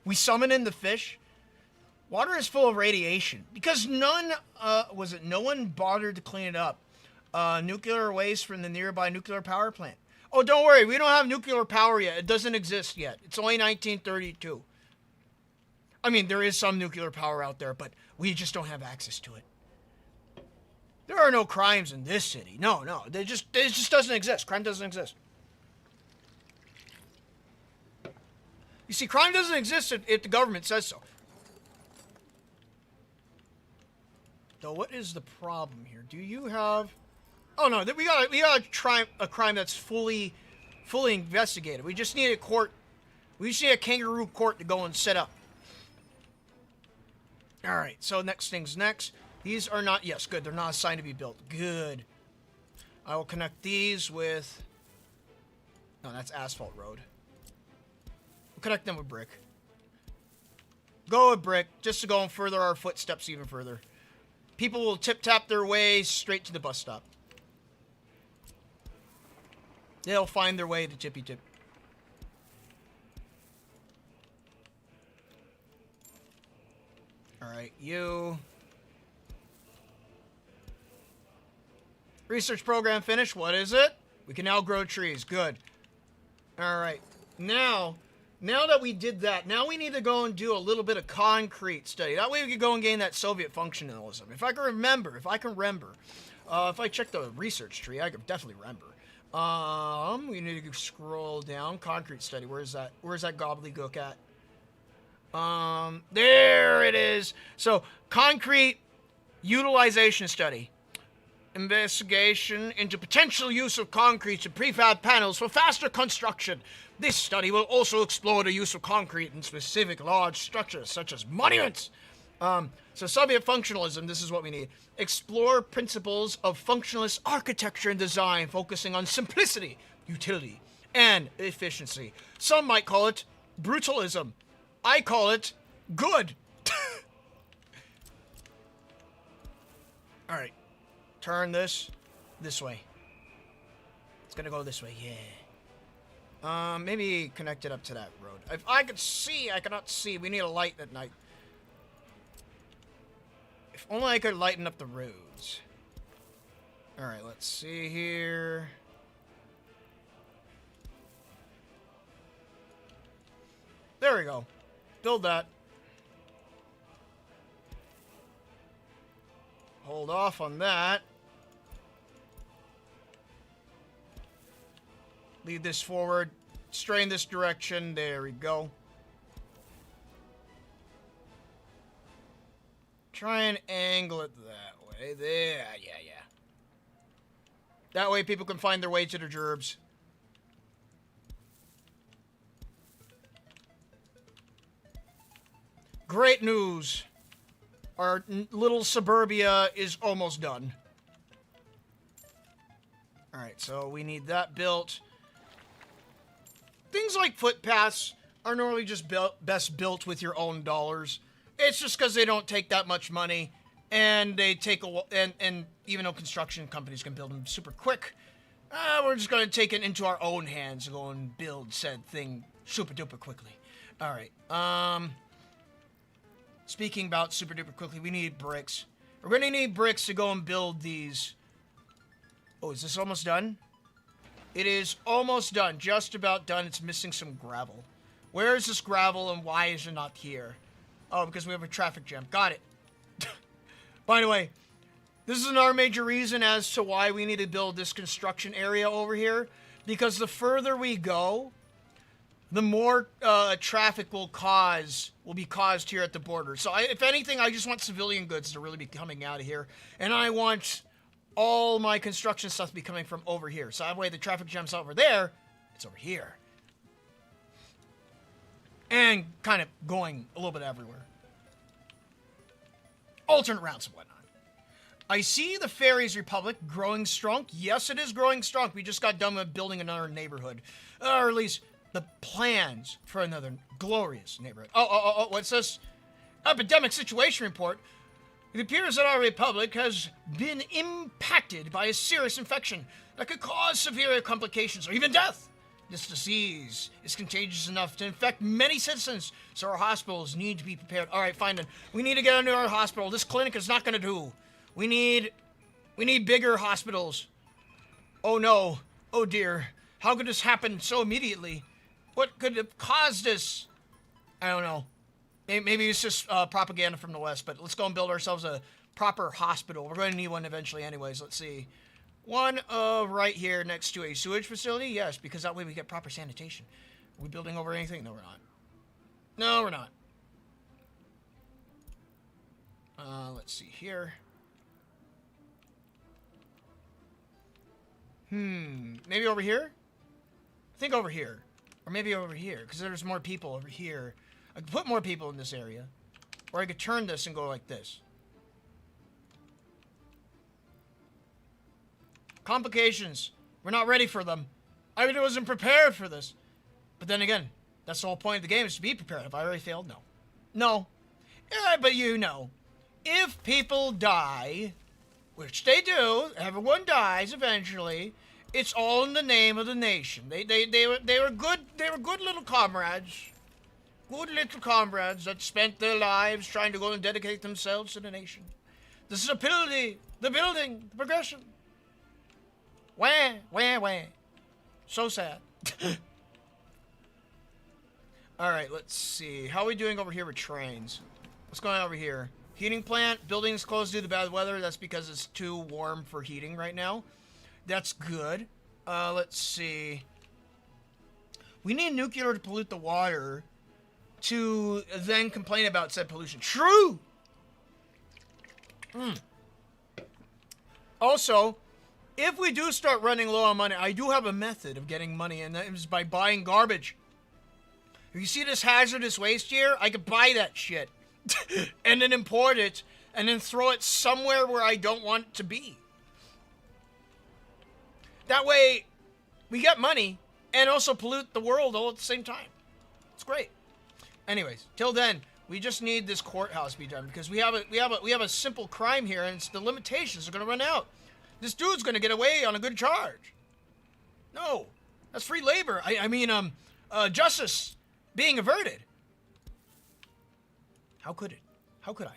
We summon in the fish. Water is full of radiation. Because no one bothered to clean it up. Nuclear waste from the nearby nuclear power plant. Oh, don't worry. We don't have nuclear power yet. It doesn't exist yet. It's only 1932. I mean, there is some nuclear power out there, but we just don't have access to it. There are no crimes in this city. No. It just doesn't exist. Crime doesn't exist. You see, crime doesn't exist if the government says so. Though, what is the problem here? Do you have... Oh, no, we got a crime that's fully investigated. We just need a court. We just need a kangaroo court to go and set up. All right, so next thing's next. These are not... Yes, good. They're not assigned to be built. Good. I will connect these with... No, that's asphalt road. We'll connect them with brick. Go with brick, just to go and further our footsteps even further. People will tip-tap their way straight to the bus stop. They'll find their way to Tippy-Tip. Alright, you... Research program finished. What is it? We can now grow trees. Good. Alright. Now that we did that, now we need to go and do a little bit of concrete study. That way we can go and gain that Soviet functionalism. If I can remember. If I check the research tree, I can definitely remember. We need to scroll down. Concrete study. Where's that gobbledygook at? There it is. So, concrete utilization study. Investigation into potential use of concrete and prefab panels for faster construction. This study will also explore the use of concrete in specific large structures, such as monuments. So Soviet functionalism, this is what we need. Explore principles of functionalist architecture and design, focusing on simplicity, utility, and efficiency. Some might call it brutalism. I call it good. All right. Turn this way. It's gonna go this way, yeah. Maybe connect it up to that road. If I could see, I cannot see. We need a light at night. If only I could lighten up the roads. Alright, let's see here. There we go. Build that. Hold off on that. Lead this forward. Strain this direction. There we go. Try and angle it that way. There. Yeah. That way people can find their way to their gerbs. Great news. Our little suburbia is almost done. Alright, so we need that built. Things like footpaths are normally just best built with your own dollars. It's just because they don't take that much money, and they take and even though construction companies can build them super quick, we're just going to take it into our own hands and go and build said thing super duper quickly. Alright, speaking about super duper quickly, we need bricks. We're going to need bricks to go and build these. Oh, is this almost done? It is almost done. Just about done. It's missing some gravel. Where is this gravel and why is it not here? Oh, because we have a traffic jam. Got it. By the way, this is another major reason as to why we need to build this construction area over here. Because the further we go, the more traffic will be caused here at the border. So if anything, I just want civilian goods to really be coming out of here. And I want all my construction stuff to be coming from over here. So that way the traffic jam's over there, it's over here. And kind of going a little bit everywhere. Alternate routes and whatnot. I see the Fairies Republic growing strong. Yes, it is growing strong. We just got done with building another neighborhood. Or at least the plans for another glorious neighborhood. Oh, what's this? Epidemic situation report. It appears that our republic has been impacted by a serious infection that could cause severe complications or even death. This disease is contagious enough to infect many citizens, so our hospitals need to be prepared. All right, fine then. We need to get into our hospital. This clinic is not going to do. We need bigger hospitals. Oh no. Oh dear. How could this happen so immediately? What could have caused this? I don't know. Maybe it's just propaganda from the West, but let's go and build ourselves a proper hospital. We're going to need one eventually anyways. Let's see. One right here next to a sewage facility? Yes, because that way we get proper sanitation. Are we building over anything? No, we're not. No, we're not. Let's see here. Maybe over here? I think over here. Or maybe over here, because there's more people over here. I could put more people in this area. Or I could turn this and go like this. Complications. We're not ready for them. I wasn't prepared for this. But then again, that's the whole point of the game, is to be prepared. Have I already failed? No. No. Yeah, but you know. If people die, which they do, everyone dies eventually, it's all in the name of the nation. They were good little comrades. Good little comrades that spent their lives trying to go and dedicate themselves to the nation. The stability, the building, the progression. Wah, wah, wah. So sad. Alright, let's see. How are we doing over here with trains? What's going on over here? Heating plant. Buildings closed due to bad weather. That's because it's too warm for heating right now. That's good. Let's see. We need nuclear to pollute the water to then complain about said pollution. True! Also, if we do start running low on money, I do have a method of getting money, and that is by buying garbage. If you see this hazardous waste here, I could buy that shit. And then import it, and then throw it somewhere where I don't want it to be. That way, we get money, and also pollute the world all at the same time. It's great. Anyways, till then, we just need this courthouse to be done, because we have a simple crime here, and it's the limitations are going to run out. This dude's going to get away on a good charge. No, that's free labor. I mean, justice being averted. How could it? How could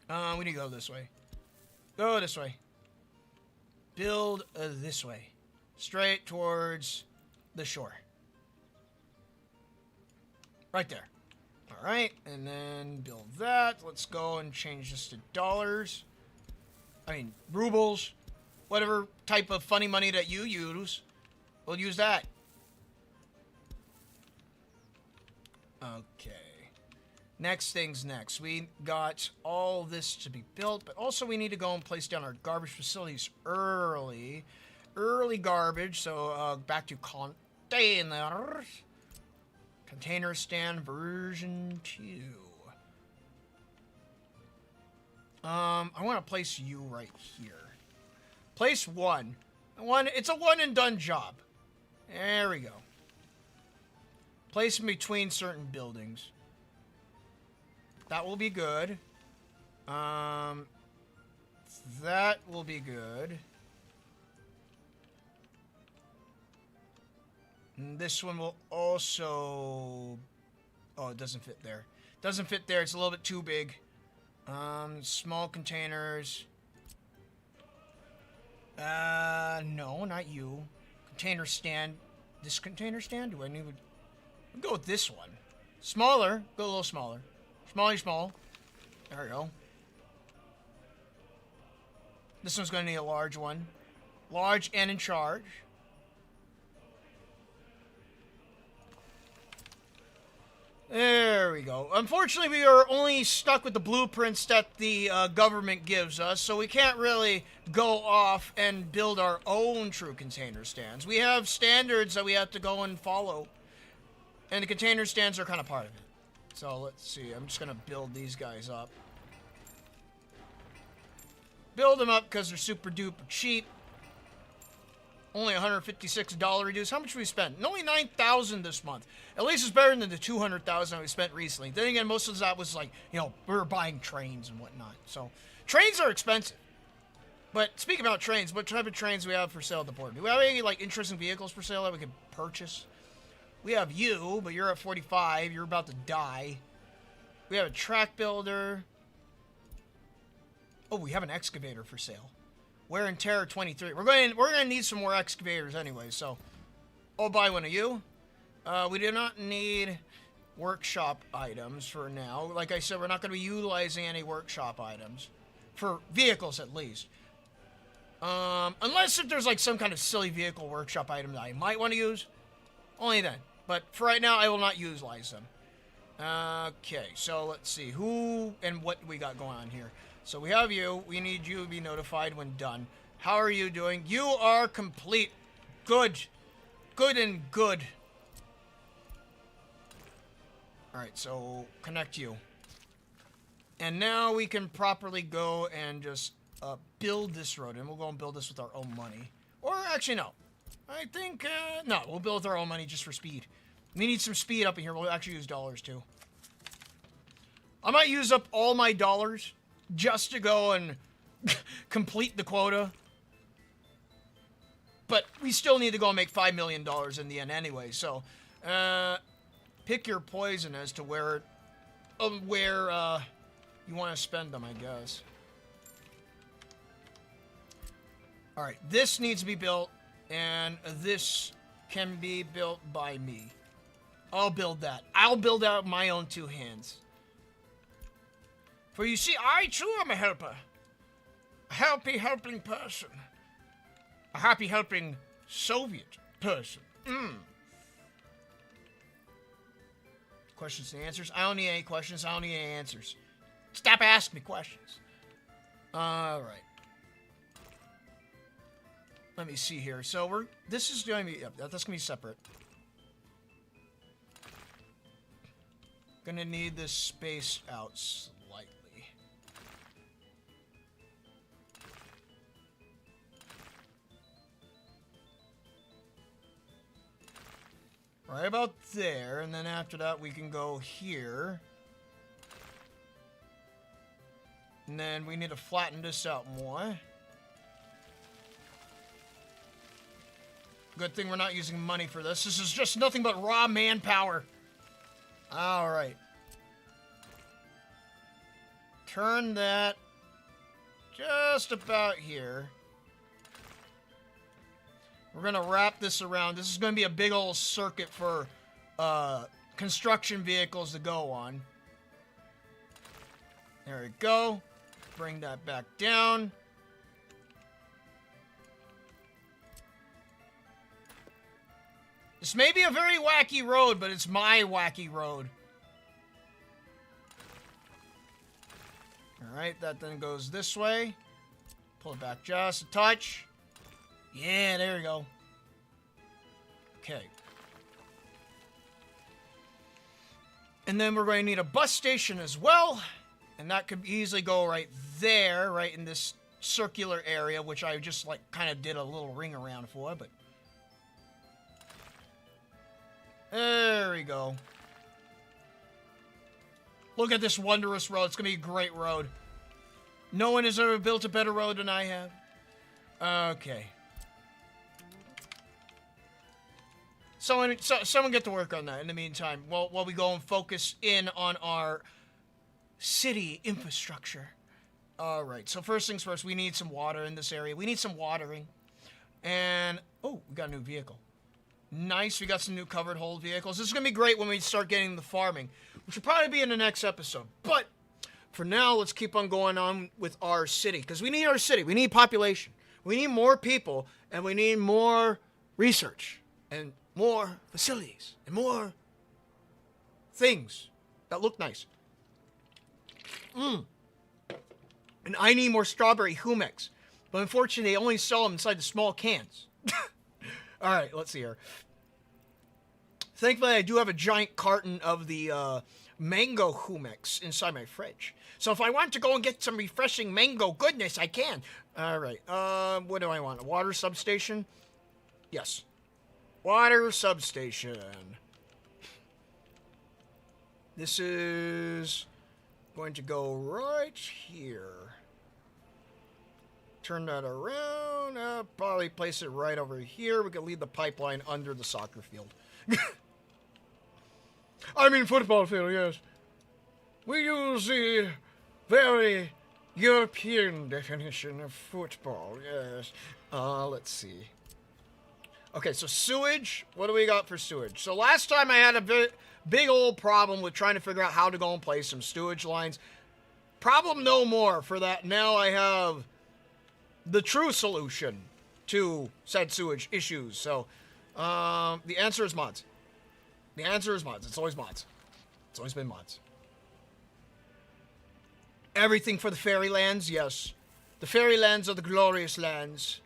I? We need to go this way. Go this way. Build this way. Straight towards the shore. Right there. Alright, and then build that. Let's go and change this to dollars. I mean, rubles. Whatever type of funny money that you use. We'll use that. Okay. Next thing's next. We got all this to be built, but also we need to go and place down our garbage facilities early. Early garbage, so back to containers. Container stand version 2. I want to place you right here. Place 1. It's a one and done job. There we go. Place in between certain buildings. That will be good. That will be good. And this one will also... Oh, it doesn't fit there. Doesn't fit there. It's a little bit too big. Small containers. No, not you. Container stand. This container stand? Do I need to... I'll go with this one. Smaller. Go a little smaller. Smally small. There we go. This one's going to need a large one. Large and in charge. There we go. Unfortunately, we are only stuck with the blueprints that the government gives us, so we can't really go off and build our own true container stands. We have standards that we have to go and follow, and the container stands are kind of part of it. So let's see. I'm just going to build these guys up. Build them up because they're super duper cheap. Only $156 reduced. How much we spent? Only $9,000 this month. At least it's better than the $200,000 we spent recently. Then again, most of that was like, you know, we were buying trains and whatnot. So, trains are expensive. But speaking about trains, what type of trains do we have for sale at the board? Do we have any like interesting vehicles for sale that we could purchase? We have you, but you're at 45. You're about to die. We have a track builder. Oh, we have an excavator for sale. Wear and tear 23. We're gonna need some more excavators anyway, so I'll buy one of you. We do not need workshop items for now. Like I said, we're not gonna be utilizing any workshop items. For vehicles at least. Unless if there's like some kind of silly vehicle workshop item that I might want to use. Only then. But for right now, I will not utilize them. Okay, so let's see. Who and what we got going on here. So we have you. We need you to be notified when done. How are you doing? You are complete. Good. Good and good. Alright, so connect you. And now we can properly go and just build this road. And we'll go and build this with our own money. Or actually, no. I think, no, we'll build with our own money just for speed. We need some speed up in here. We'll actually use dollars too. I might use up all my dollars just to go and complete the quota. But we still need to go and make $5 million in the end anyway. So, pick your poison as to where you want to spend them, I guess. Alright, this needs to be built, and this can be built by me. I'll build that. I'll build out my own two hands. For you see, I too am a helper. A helping person. A happy helping Soviet person. Questions and answers? I don't need any questions. I don't need any answers. Stop asking me questions. Alright. Let me see here. So this is going to be, yep, that's going to be separate. Gonna need this spaced out slightly. Right about there, and then after that we can go here. And then we need to flatten this out more. Good thing we're not using money for this. This is just nothing but raw manpower. Alright. Turn that just about here. We're going to wrap this around. This is going to be a big old circuit for construction vehicles to go on. There we go. Bring that back down. This may be a very wacky road, but it's my wacky road. Alright, that then goes this way. Pull it back just a touch. Yeah, there we go. Okay. And then we're going to need a bus station as well. And that could easily go right there, right in this circular area, which I just like kind of did a little ring around for, but there we go. Look at this wondrous road. It's going to be a great road. No one has ever built a better road than I have. Okay. Someone get to work on that in the meantime while we go and focus in on our city infrastructure. Alright, so first things first, we need some water in this area. We need some watering. And, oh, we got a new vehicle. Nice, we got some new covered hold vehicles. This is going to be great when we start getting the farming, which will probably be in the next episode. But, for now, let's keep on going on with our city, because we need our city. We need population. We need more people, and we need more research, and more facilities, and more things that look nice. And I need more strawberry humex, but unfortunately, they only sell them inside the small cans. Alright, let's see here. Thankfully, I do have a giant carton of the mango humex inside my fridge. So if I want to go and get some refreshing mango goodness, I can. Alright, what do I want? A water substation? Yes. Water substation. This is going to go right here. Turn that around. Probably place it right over here. We can leave the pipeline under the soccer field. I mean football field, yes. We use the very European definition of football, yes. Let's see. Okay, so sewage. What do we got for sewage? So last time I had a big old problem with trying to figure out how to go and place some sewage lines. Problem no more for that. Now I have the true solution to said sewage issues. So, the answer is mods. The answer is mods. It's always mods. It's always been mods. Everything for the fairy lands, yes. The fairy lands are the glorious lands.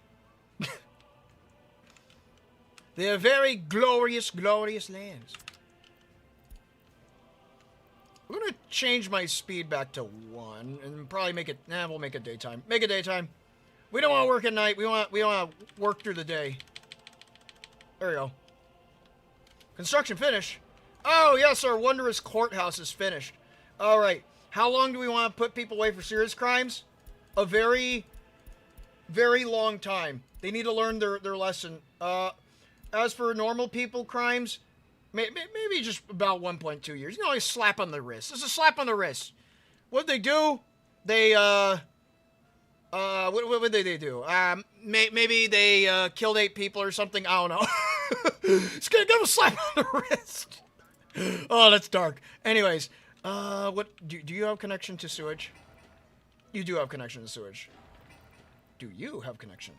They are very glorious, glorious lands. I'm gonna change my speed back to 1 and probably make it. We'll make it daytime. Make it daytime. We don't want to work at night. We want to work through the day. There we go. Construction finish. Oh yes, our wondrous courthouse is finished. All right. How long do we want to put people away for serious crimes? A very, very long time. They need to learn their lesson. As for normal people crimes, maybe just about 1.2 years. You know, a slap on the wrist. It's a slap on the wrist. What'd they do? They, what did they do? Maybe they, killed 8 people or something. I don't know. Just gonna give a slap on the wrist. Oh, that's dark. Anyways, what, do you have connection to sewage? You do have connection to sewage. Do you have connection?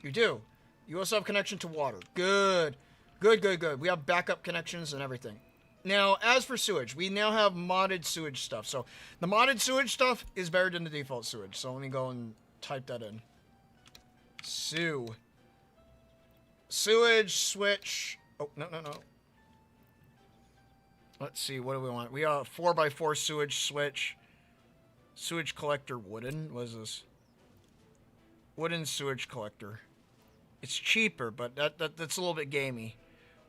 You do. You also have connection to water. Good. Good, good, good. We have backup connections and everything. Now, as for sewage, we now have modded sewage stuff. So, the modded sewage stuff is better than the default sewage. So, let me go and type that in. Sewage, switch. Oh, no. Let's see, what do we want? We got a 4x4 sewage switch. Sewage collector wooden. What is this? Wooden sewage collector. It's cheaper, but that's a little bit gamey.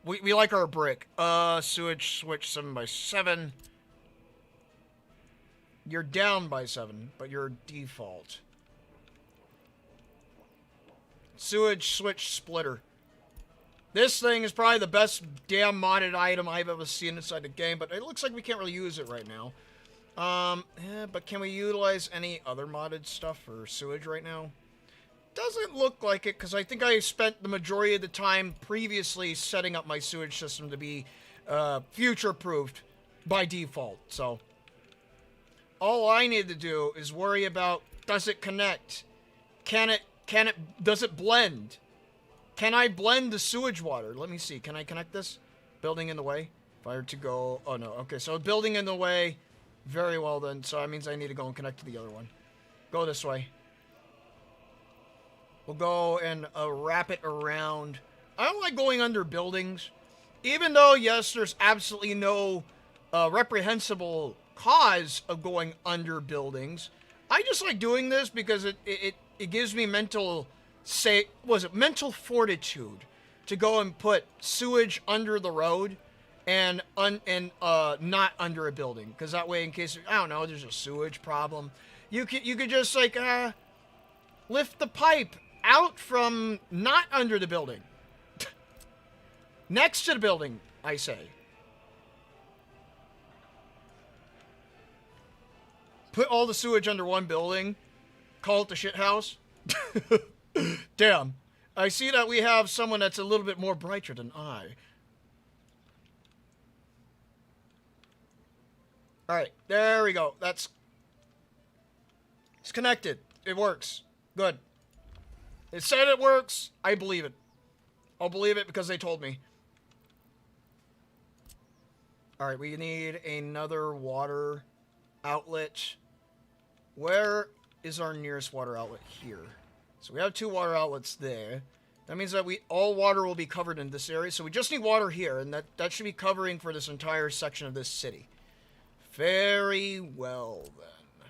We like our brick. Sewage switch 7x7. You're down by 7, but you're default. Sewage switch splitter. This thing is probably the best damn modded item I've ever seen inside the game, but it looks like we can't really use it right now. But can we utilize any other modded stuff for sewage right now? Doesn't look like it, because I think I spent the majority of the time previously setting up my sewage system to be future-proofed by default. So, all I need to do is worry about, does it connect? Does it blend? Can I blend the sewage water? Let me see. Can I connect this? Building in the way? If I were to go... Oh, no. Okay, so building in the way. Very well, then. So that means I need to go and connect to the other one. Go this way. We'll go and wrap it around. I don't like going under buildings. Even though, yes, there's absolutely no reprehensible cause of going under buildings. I just like doing this because it gives me mental fortitude to go and put sewage under the road and not under a building, because that way, in case, I don't know, there's a sewage problem, you could just like lift the pipe out from not under the building. Next to the building, I say. Put all the sewage under one building. Call it the shit house. Damn. I see that we have someone that's a little bit more brighter than I. Alright, there we go. It's connected. It works. Good. It said it works. I believe it. I'll believe it because they told me. Alright, we need another water outlet. Where is our nearest water outlet? Here. So we have 2 water outlets there. That means that all water will be covered in this area. So we just need water here, and that should be covering for this entire section of this city. Very well, then.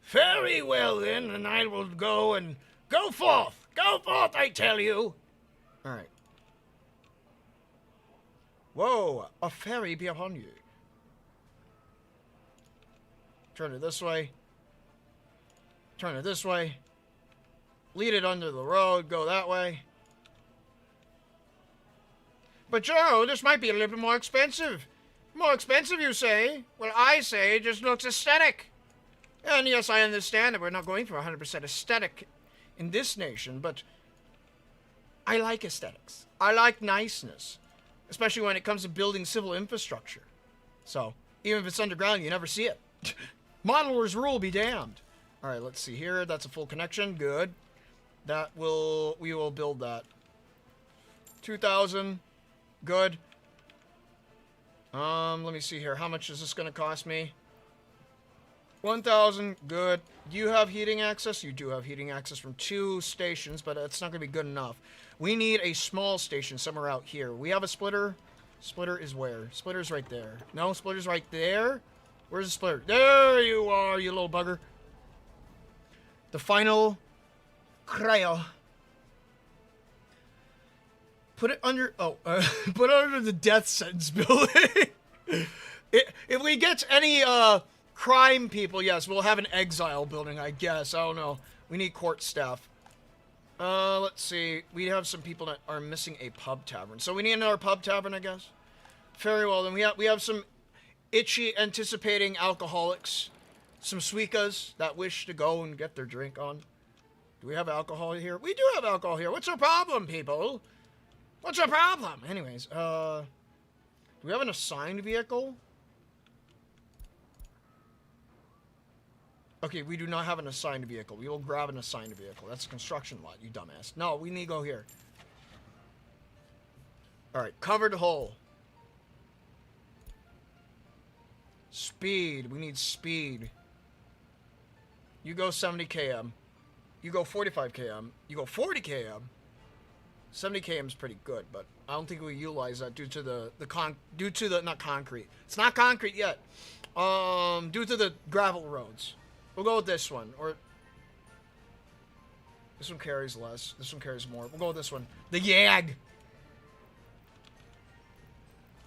Very well, then, and I will go and go forth. Go forth, I tell you! Alright. Whoa, a ferry behind you. Turn it this way. Turn it this way. Lead it under the road, go that way. But Joe, this might be a little bit more expensive. More expensive, you say? Well, I say it just looks aesthetic. And yes, I understand that we're not going for 100% aesthetic in this nation, but I like aesthetics. I like niceness, especially when it comes to building civil infrastructure. So, even if it's underground, you never see it. Modeler's rule be damned. All right, let's see here. That's a full connection. Good. We will build that. 2,000. Good. Let me see here. How much is this going to cost me? 1,000. Good. Do you have heating access? You do have heating access from 2 stations, but it's not going to be good enough. We need a small station somewhere out here. We have a splitter. Splitter is where? Splitter's right there. No, splitter's right there. Where's the splitter? There you are, you little bugger. The final cryo. Put it under, put it under the death sentence building. If we get any, crime people, yes, we'll have an exile building, I guess. I don't know. We need court staff. Let's see. We have some people that are missing a pub tavern. So we need another pub tavern, I guess. Very well, then we have some itchy, anticipating alcoholics. Some suikas that wish to go and get their drink on. Do we have alcohol here? We do have alcohol here. What's our problem, people? What's our problem? Anyways, do we have an assigned vehicle? Okay, we do not have an assigned vehicle. We will grab an assigned vehicle. That's a construction lot, you dumbass. No, we need to go here. Alright, covered hull. Speed. We need speed. You go 70 km. You go 45 km. You go 40 km. 70 km is pretty good, but I don't think we utilize that due to the not concrete. It's not concrete yet. Due to the gravel roads. We'll go with this one, or this one carries less. This one carries more. We'll go with this one. The YAG.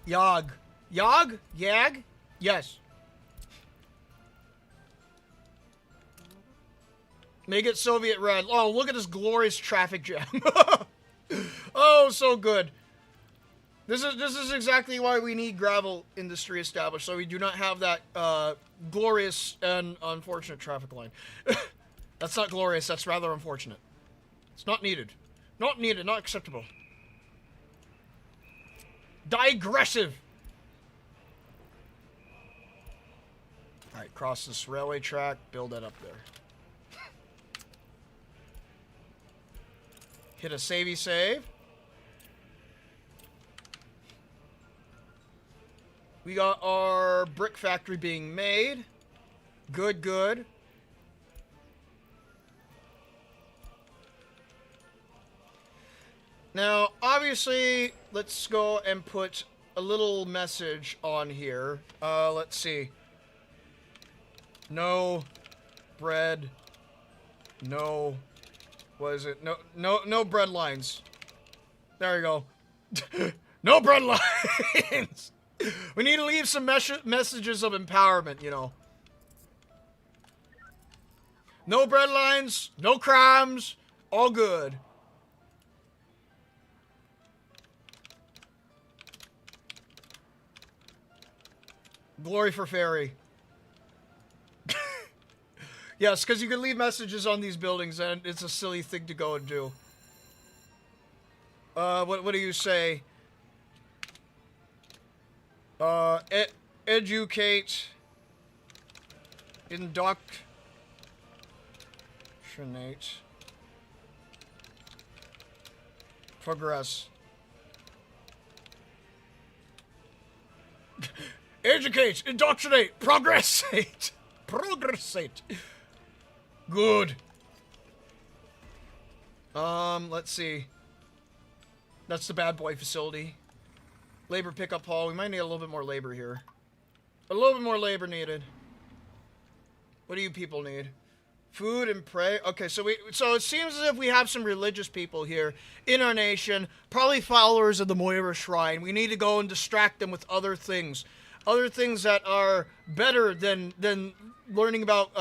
YAG. YAG? YAG? Yes. Make it Soviet red. Oh, look at this glorious traffic jam. Oh, so good. This is exactly why we need gravel industry established, so we do not have that glorious and unfortunate traffic line. That's not glorious, that's rather unfortunate. It's not needed. Not needed, not acceptable. Digressive! Alright, cross this railway track, build that up there. Hit a savey save. We got our brick factory being made. Good, good. Now, obviously, let's go and put a little message on here. Let's see. No bread. No. What is it? No bread lines. There you go. No bread lines. We need to leave some messages of empowerment, you know. No bread lines, no crimes, all good. Glory for Fairy. Yes, because you can leave messages on these buildings, and it's a silly thing to go and do. What do you say? Educate. Indoctrinate. Progress. Educate. Indoctrinate. Progressate. Progressate. Good. Let's see. That's the bad boy facility. Labor pickup hall. We might need a little bit more labor here. A little bit more labor needed. What do you people need? Food and pray. Okay, so it seems as if we have some religious people here in our nation, probably followers of the Moira Shrine. We need to go and distract them with other things that are better than learning about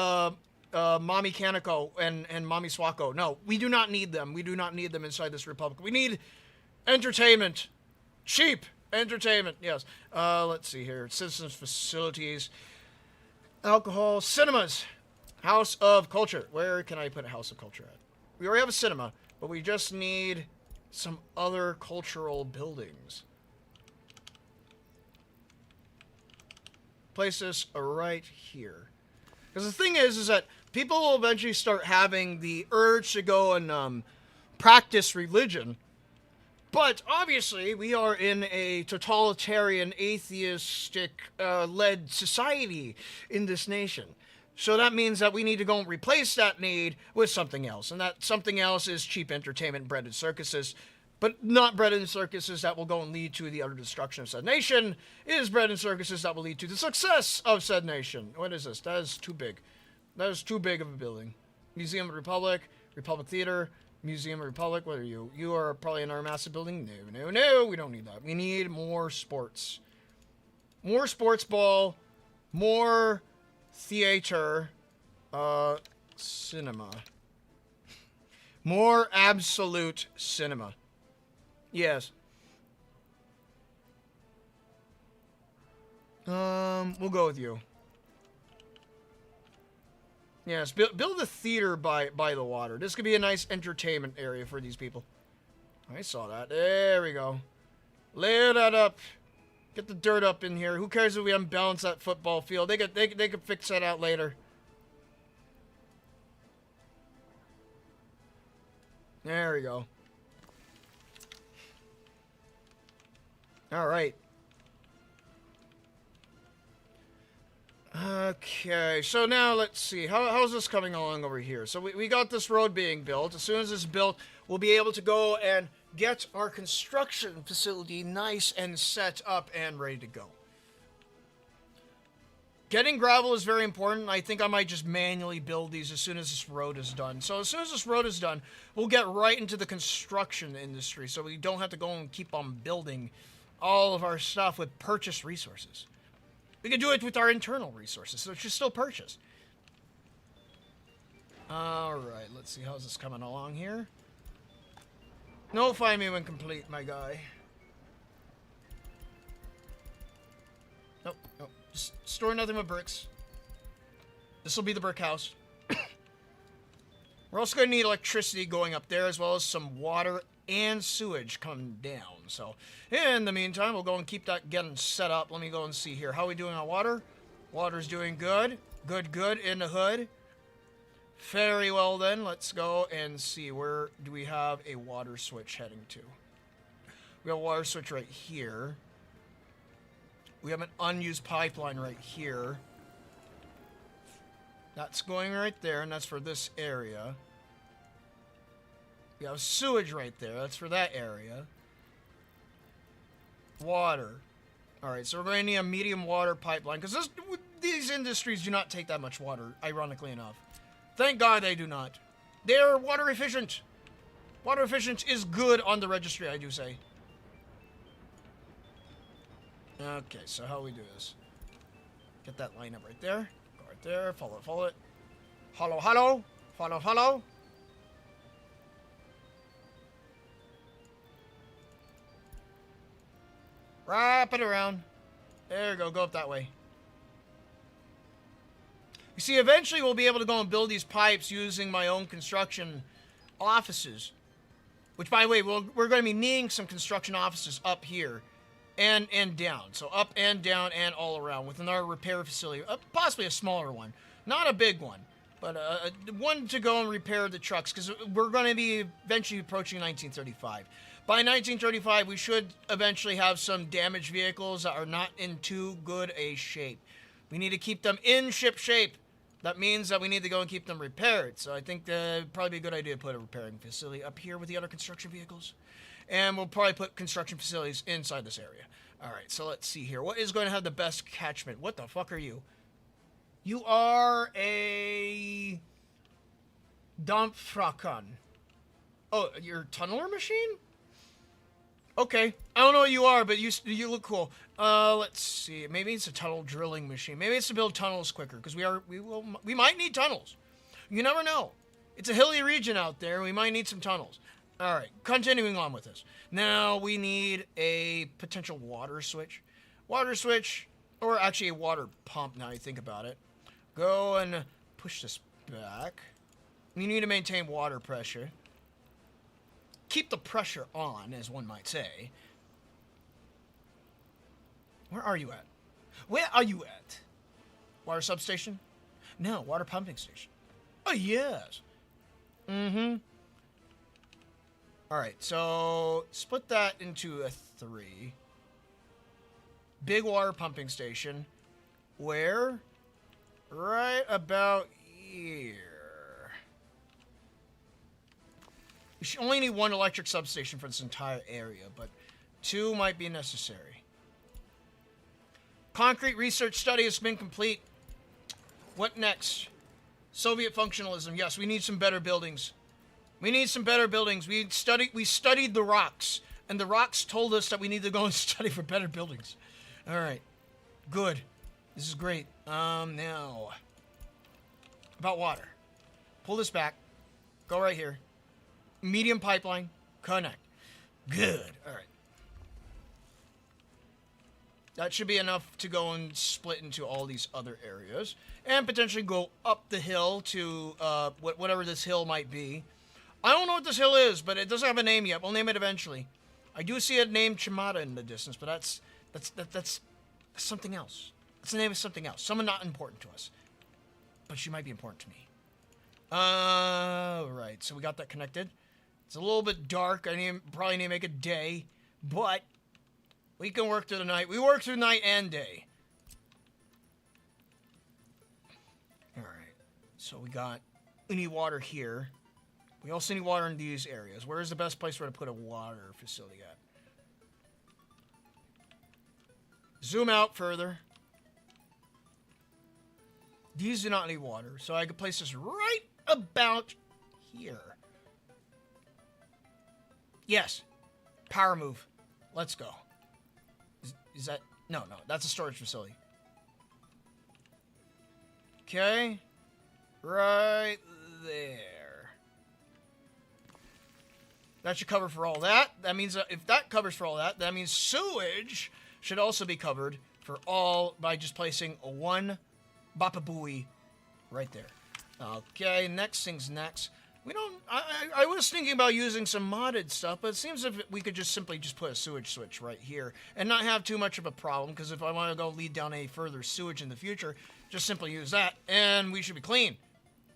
Mommy Kaneko and Mommy Swako. No, we do not need them. We do not need them inside this republic. We need entertainment, cheap entertainment. Yes. Let's see here. Citizens facilities, alcohol, cinemas. House of Culture. Where can I put a House of Culture at? We already have a cinema, but we just need some other cultural buildings. Place this right here. Because the thing is that people will eventually start having the urge to go and practice religion. But obviously, we are in a totalitarian, atheistic led society in this nation. So that means that we need to go and replace that need with something else. And that something else is cheap entertainment, bread and circuses. But not bread and circuses that will go and lead to the utter destruction of said nation. It is bread and circuses that will lead to the success of said nation. What is this? That is too big. That is too big of a building. Museum of the Republic, Republic Theater, Museum of the Republic. What are you? You are probably in our massive building. No. We don't need that. We need more sports. More sports ball. More theater, cinema. More absolute cinema. Yes. We'll go with you. Yes, build a theater by the water. This could be a nice entertainment area for these people. I saw that. There we go. Lay that up. Get the dirt up in here. Who cares if we unbalance that football field? They could fix that out later. There we go. All right. Okay, so now let's see. How's this coming along over here? So we got this road being built. As soon as it's built, we'll be able to go and get our construction facility nice and set up and ready to go. Getting gravel is very important. I think I might just manually build these as soon as this road is done. So as soon as this road is done, we'll get right into the construction industry so we don't have to go and keep on building all of our stuff with purchased resources. We can do it with our internal resources, so it's just still purchased. Alright, let's see. How's this coming along here? Notify me when complete, my guy. Nope. Just store nothing but bricks. This will be the brick house. We're also going to need electricity going up there, as well as some water and sewage coming down. So, in the meantime, we'll go and keep that getting set up. Let me go and see here. How are we doing on water? Water's doing good. Good in the hood. Very well then. Let's go and see. Where do we have a water switch heading to? We have a water switch right here. We have an unused pipeline right here. That's going right there, and that's for this area. We have sewage right there. That's for that area. Water. Alright, so we're going to need a medium water pipeline, because these industries do not take that much water, ironically enough. Thank God they do not. They're water efficient. Water efficient is good on the registry, I do say. Okay, so how do we do this? Get that line up right there. Go right there. Follow it. Follow. Wrap it around. There we go. Go up that way. You see, eventually we'll be able to go and build these pipes using my own construction offices. Which, by the way, we're going to be needing some construction offices up here and down. So up and down and all around within our repair facility. Possibly a smaller one. Not a big one. But one to go and repair the trucks. Because we're going to be eventually approaching 1935. By 1935, we should eventually have some damaged vehicles that are not in too good a shape. We need to keep them in ship shape. That means that we need to go and keep them repaired. So I think it'd probably be a good idea to put a repairing facility up here with the other construction vehicles. And we'll probably put construction facilities inside this area. Alright, so let's see here. What is going to have the best catchment? What the fuck are you? You are a Dampfrakan. Oh, your tunneler machine? Okay. I don't know what you are, but you look cool. Let's see. Maybe it's a tunnel drilling machine. Maybe it's to build tunnels quicker, because we might need tunnels. You never know. It's a hilly region out there. We might need some tunnels. All right. Continuing on with this. Now we need a potential water switch. Water switch, or actually a water pump. Now you think about it. Go and push this back. You need to maintain water pressure. Keep the pressure on, as one might say. Where are you at? Where are you at? Water substation? No, water pumping station. Oh, yes. Mm-hmm. Alright, so split that into a 3. Big water pumping station. Where? Right about here. You should only need 1 electric substation for this entire area, but 2 might be necessary. Concrete research study has been complete. What next? Soviet functionalism. Yes, we need some better buildings. We need some better buildings. We studied the rocks, and the rocks told us that we need to go and study for better buildings. All right. Good. This is great. Now. About water. Pull this back. Go right here. Medium pipeline. Connect. Good. All right. That should be enough to go and split into all these other areas. And potentially go up the hill to whatever this hill might be. I don't know what this hill is, but it doesn't have a name yet. We'll name it eventually. I do see it named Chimata in the distance, but that's something else. That's the name of something else. Someone not important to us. But she might be important to me. Right. So we got that connected. It's a little bit dark. Probably need to make a day. But we can work through the night. We work through night and day. Alright. So we need water here. We also need water in these areas. Where is the best place for to put a water facility at? Zoom out further. These do not need water, so I could place this right about here. Yes. Power move. Let's go. Is that... No, that's a storage facility. Okay. Right there. That should cover for all that. That means if that covers for all that, that means sewage should also be covered for all by just placing a 1 Bapabooey right there. Okay, next thing's next. We don't... I was thinking about using some modded stuff, but it seems if we could just simply just put a sewage switch right here and not have too much of a problem, because if I want to go lead down any further sewage in the future, just simply use that, and we should be clean.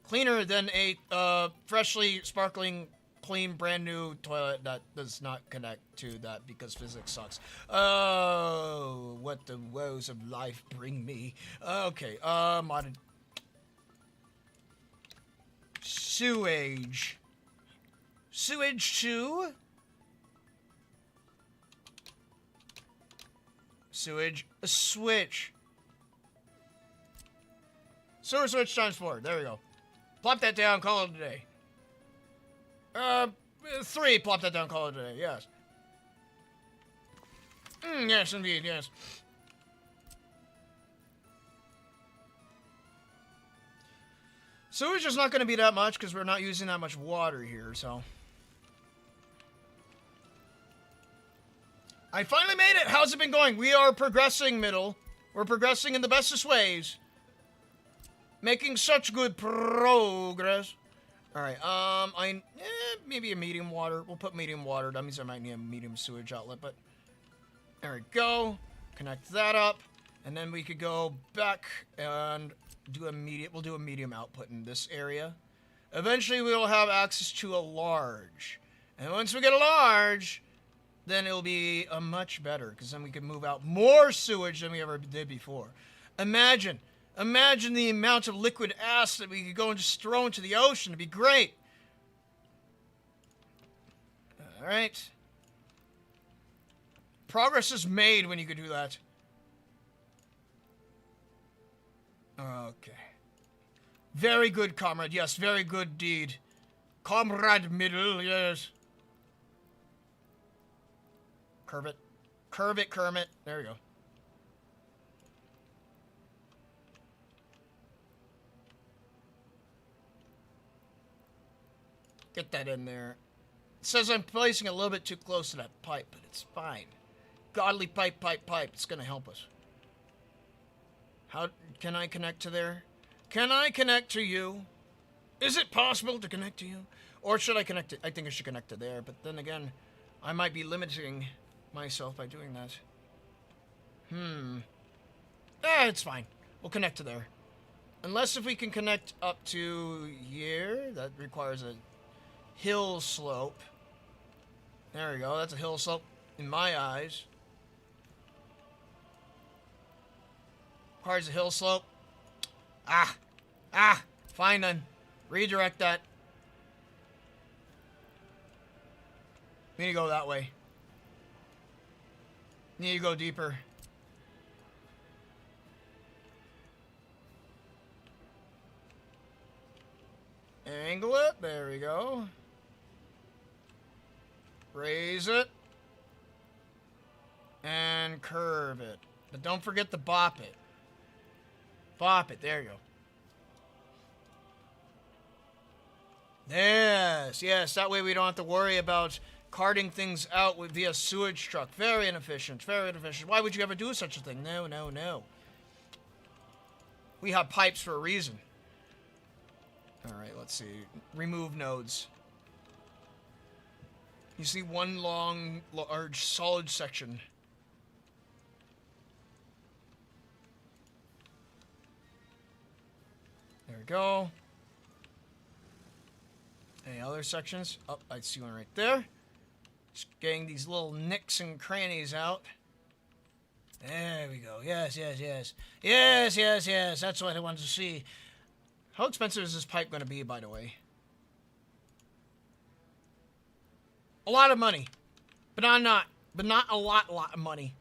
Cleaner than a freshly sparkling, clean, brand new toilet that does not connect to that because physics sucks. Oh, what the woes of life bring me. Okay, modded... Sewage. Sewage 2. Sewage. A switch. Sewer switch times 4. There we go. Plop that down, call it a day. 3. Plop that down, call it a day. Yes. Yes, indeed, yes. Sewage is not going to be that much because we're not using that much water here, so. I finally made it! How's it been going? We are progressing, middle. We're progressing in the bestest ways. Making such good progress. Alright, maybe a medium water. We'll put medium water. That means I might need a medium sewage outlet, but... There we go. Connect that up. And then we could go back and... We'll do a medium output in this area. Eventually we will have access to a large. And once we get a large, then it'll be a much better, because then we can move out more sewage than we ever did before. Imagine the amount of liquid ass that we could go and just throw into the ocean. It'd be great. Alright. Progress is made when you can do that. Okay. Very good, comrade. Yes, very good deed. Comrade middle, yes. Curve it. Curve it, Kermit. There we go. Get that in there. It says I'm placing a little bit too close to that pipe, but it's fine. Godly pipe, pipe, pipe. It's going to help us. How can I connect to there? Can I connect to you? Is it possible to connect to you? Or should I connect it? I think I should connect to there, but then again, I might be limiting myself by doing that. It's fine. We'll connect to there. Unless if we can connect up to here, that requires a hill slope. There we go. That's a hill slope in my eyes. Requires a hill slope. Fine then. Redirect that. Need to go that way. Need to go deeper. Angle it. There we go. Raise it. And curve it. But don't forget to bop it. Bop it. There you go. Yes, yes. That way we don't have to worry about carting things out via sewage truck. Very inefficient. Very inefficient. Why would you ever do such a thing? No, no, no. We have pipes for a reason. Alright, let's see. Remove nodes. You see one long, large, solid section. There we go. Any other sections? Oh, I see one right there. Just getting these little nicks and crannies out. There we go. Yes, yes, yes. Yes, yes, yes. That's what I wanted to see. How expensive is this pipe going to be, by the way? A lot of money. But not a lot of money.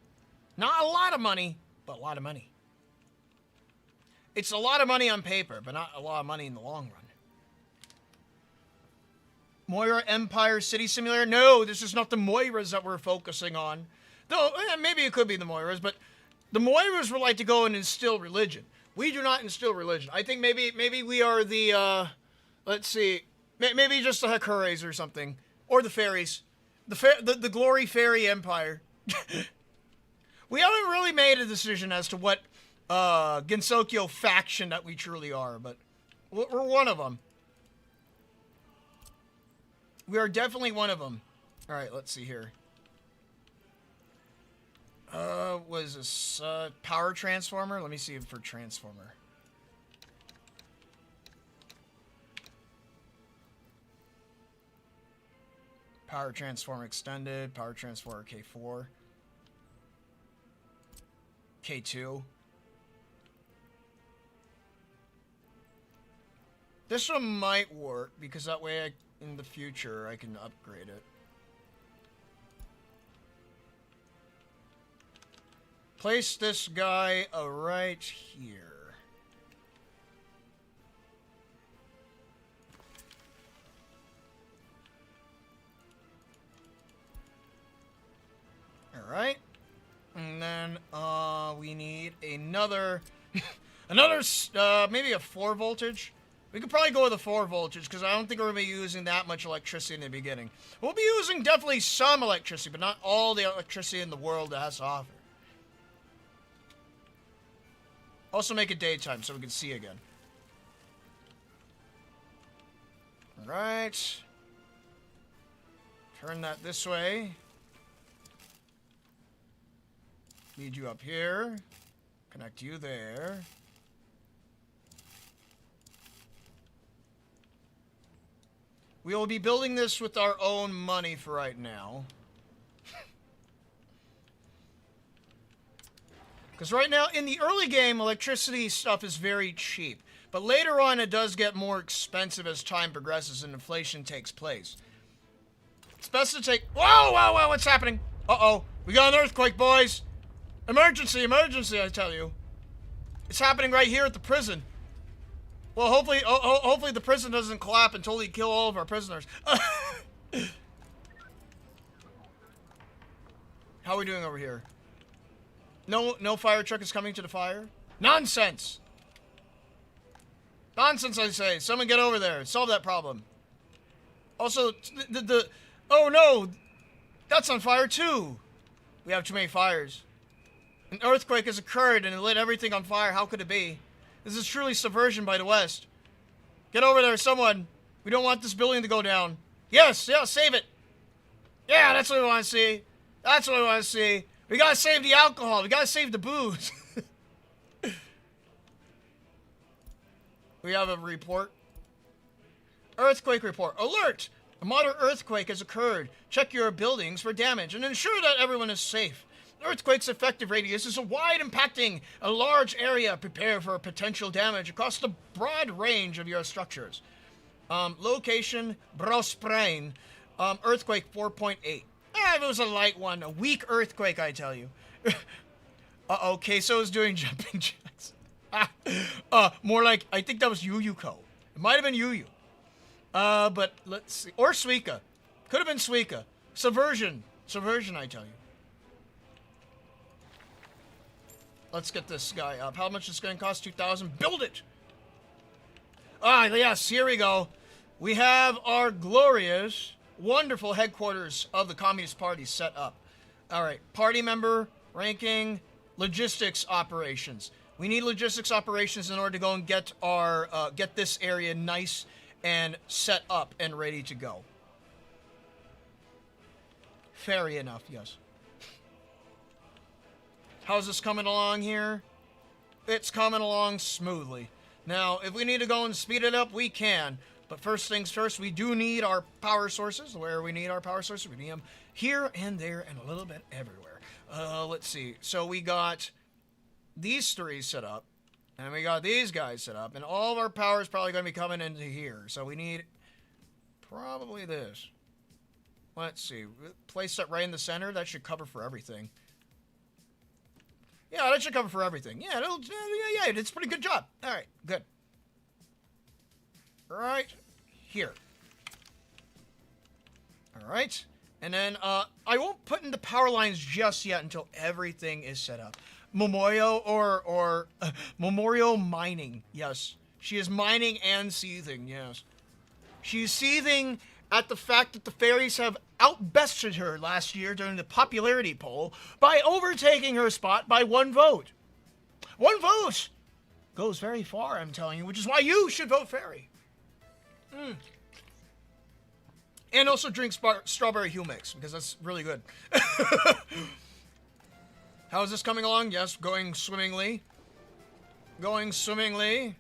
Not a lot of money, but a lot of money. It's a lot of money on paper, but not a lot of money in the long run. Moira Empire City Simulator? No, this is not the Moiras that we're focusing on. Though, maybe it could be the Moiras, but the Moiras would like to go and instill religion. We do not instill religion. I think maybe we are the, let's see, maybe just the Hakure's or something. Or the fairies. The Glory Fairy Empire. We haven't really made a decision as to what Gensokyo faction that we truly are, but we're one of them. We are definitely one of them. Alright, let's see here. Was this power transformer? Let me see for transformer. Power transformer extended, power transformer K4. K2. This one might work because that way in the future I can upgrade it. Place this guy right here. Alright. And then, we need another, maybe a 4 voltage. We could probably go with a 4 voltage, because I don't think we're going to be using that much electricity in the beginning. We'll be using definitely some electricity, but not all the electricity in the world that has to offer. Also make it daytime, so we can see again. Alright. Turn that this way. Need you up here. Connect you there. We will be building this with our own money for right now. Because right now, in the early game, electricity stuff is very cheap. But later on, it does get more expensive as time progresses and inflation takes place. It's best to take... Whoa, whoa, whoa, what's happening? Uh-oh. We got an earthquake, boys. Emergency, emergency, I tell you. It's happening right here at the prison. Well, hopefully, hopefully the prison doesn't collapse and totally kill all of our prisoners. How are we doing over here? No fire truck is coming to the fire? Nonsense! Nonsense, I say. Someone get over there. Solve that problem. Also, oh no! That's on fire too! We have too many fires. An earthquake has occurred and it lit everything on fire. How could it be? This is truly subversion by the West. Get over there, someone. We don't want this building to go down. Yes, yeah, save it. Yeah, that's what we want to see. That's what we want to see. We gotta save the alcohol. We gotta save the booze. We have a report. Earthquake report. Alert! A moderate earthquake has occurred. Check your buildings for damage and ensure that everyone is safe. The earthquake's effective radius is a wide impacting a large area. Prepare for potential damage across the broad range of your structures. Location, Brosprain. Earthquake 4.8. If it was a light one, a weak earthquake, I tell you. Uh-oh, Queso is doing jumping jacks. More like, I think that was Yuyuko. It might have been Yuyu. But let's see. Or Suika. Could have been Suika. Subversion. Subversion, I tell you. Let's get this guy up. How much is it going to cost? 2,000. Build it! Ah, yes, here we go. We have our glorious, wonderful headquarters of the Communist Party set up. All right, party member, ranking, logistics operations. We need logistics operations in order to go and get our, get this area nice and set up and ready to go. Fair enough, yes. How's this coming along here? It's coming along smoothly. Now, if we need to go and speed it up, we can. But first things first, we do need our power sources. Where we need our power sources, we need them here and there and a little bit everywhere. Let's see. So we got these three set up. And we got these guys set up. And all of our power is probably going to be coming into here. So we need probably this. Let's see. Place that right in the center. That should cover for everything. Yeah, that should cover for everything. Yeah, yeah, it's a pretty good job. All right, good. Right here. All right. And then I won't put in the power lines just yet until everything is set up. Memorial or Memorial mining. Yes. She is mining and seething. Yes. She's seething at the fact that the fairies have outbested her last year during the popularity poll by overtaking her spot by 1 vote. 1 vote goes very far, I'm telling you, which is why you should vote fairy. And also drink strawberry Hue Mix, because that's really good. How is this coming along? Yes, going swimmingly. Going swimmingly.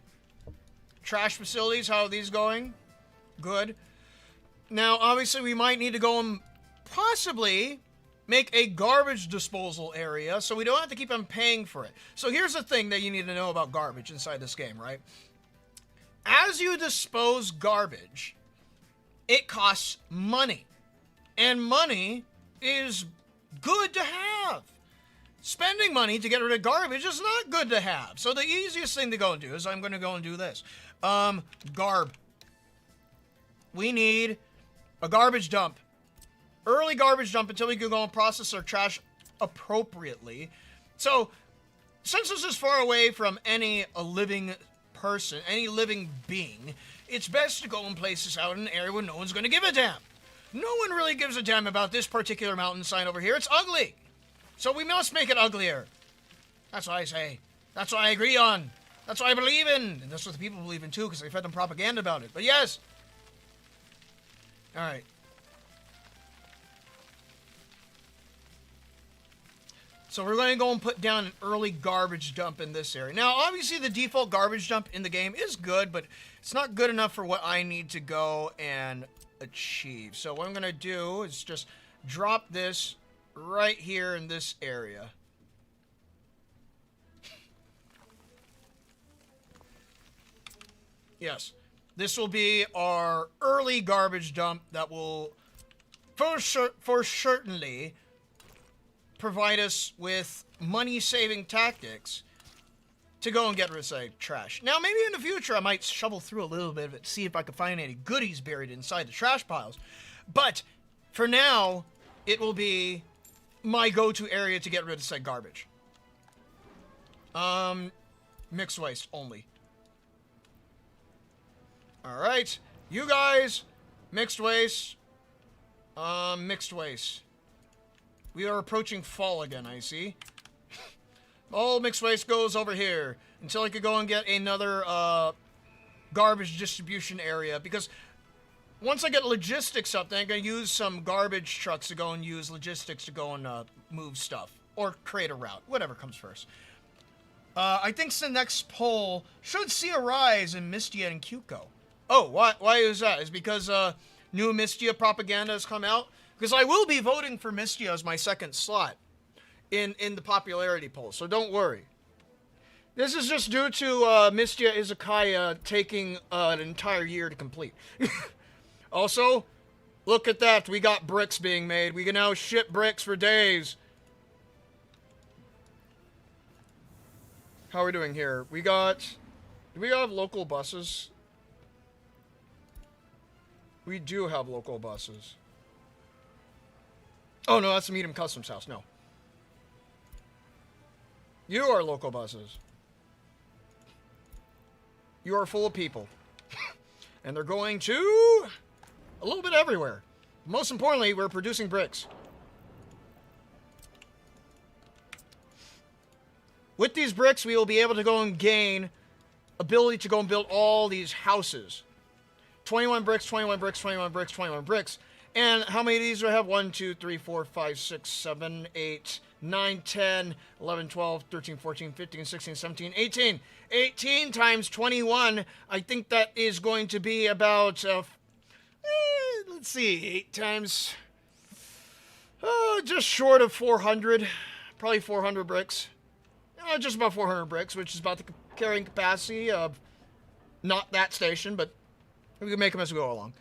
Trash facilities, how are these going? Good. Now, obviously, we might need to go and possibly make a garbage disposal area so we don't have to keep on paying for it. So here's the thing that you need to know about garbage inside this game, right? As you dispose garbage, it costs money. And money is good to have. Spending money to get rid of garbage is not good to have. So the easiest thing to go and do is I'm going to go and do this. Garb. We need a garbage dump. Early garbage dump until we can go and process our trash appropriately. So, since this is far away from any living person, any living being, it's best to go and place this out in an area where no one's going to give a damn. No one really gives a damn about this particular mountain sign over here. It's ugly. So we must make it uglier. That's what I say. That's what I agree on. That's what I believe in. And that's what the people believe in too, because they fed them propaganda about it. But yes. Alright. So we're going to go and put down an early garbage dump in this area. Now, obviously, the default garbage dump in the game is good, but it's not good enough for what I need to go and achieve. So what I'm going to do is just drop this right here in this area. Yes. This will be our early garbage dump that will for certainly provide us with money-saving tactics to go and get rid of, say, trash. Now, maybe in the future, I might shovel through a little bit of it, see if I can find any goodies buried inside the trash piles. But for now, it will be my go-to area to get rid of, say, garbage. Mixed waste only. Alright, you guys, mixed waste. Mixed waste. We are approaching fall again, I see. All mixed waste goes over here until I could go and get another garbage distribution area, because once I get logistics up there, I'm going to use some garbage trucks to go and use logistics to go and move stuff or create a route, whatever comes first. I think the next poll should see a rise in Mistia and Cuco. Oh, why is that? Is because new Mistia propaganda has come out? Because I will be voting for Mistia as my second slot in the popularity poll, so don't worry. This is just due to Mistia Izakaya taking an entire year to complete. Also, look at that. We got bricks being made. We can now ship bricks for days. How are we doing here? Do we have local buses? We do have local buses. Oh, no, that's the Medium Customs House. No. You are local buses. You are full of people. And they're going to a little bit everywhere. Most importantly, we're producing bricks. With these bricks, we will be able to go and gain ability to go and build all these houses. 21 bricks, 21 bricks, 21 bricks, 21 bricks. And how many of these do I have? 1, 2, 3, 4, 5, 6, 7, 8, 9, 10, 11, 12, 13, 14, 15, 16, 17, 18. 18 times 21, I think that is going to be about, let's see, 8 times, just short of 400. Probably 400 bricks. Just about 400 bricks, which is about the carrying capacity of not that station, but we can make them as we go along.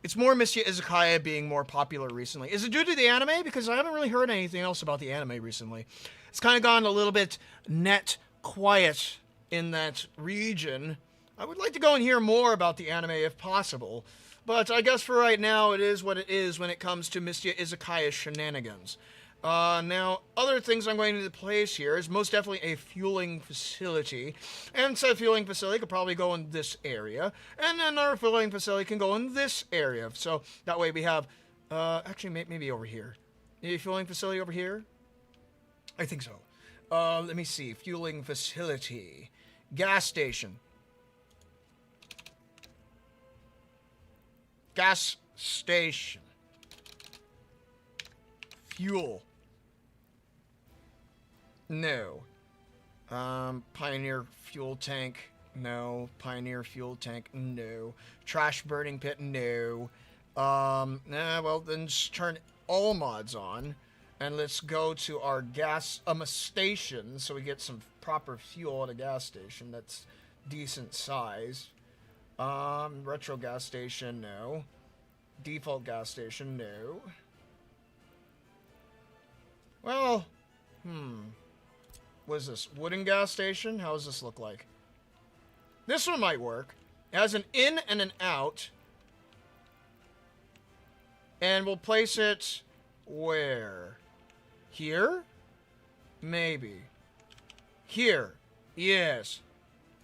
It's more Mistia Izakaya being more popular recently. Is it due to the anime? Because I haven't really heard anything else about the anime recently. It's kind of gone a little bit net quiet in that region. I would like to go and hear more about the anime if possible. But I guess for right now, it is what it is when it comes to Mistia Izakaya's shenanigans. Now, other things I'm going to place here is most definitely a fueling facility. And said fueling facility could probably go in this area. And then our fueling facility can go in this area. So that way we have, actually maybe over here. Maybe a fueling facility over here? I think so. Let me see. Fueling facility. Gas station. Gas station. Fuel. No. Pioneer fuel tank. No. Pioneer fuel tank. No. Trash burning pit. No. Well, then just turn all mods on. And let's go to our gas, station, so we get some proper fuel at a gas station that's decent size. Retro gas station. No. Default gas station. No. Well, what is this? Wooden gas station? How does this look like? This one might work. It has an in and an out. And we'll place it where? Here? Maybe. Here. Yes.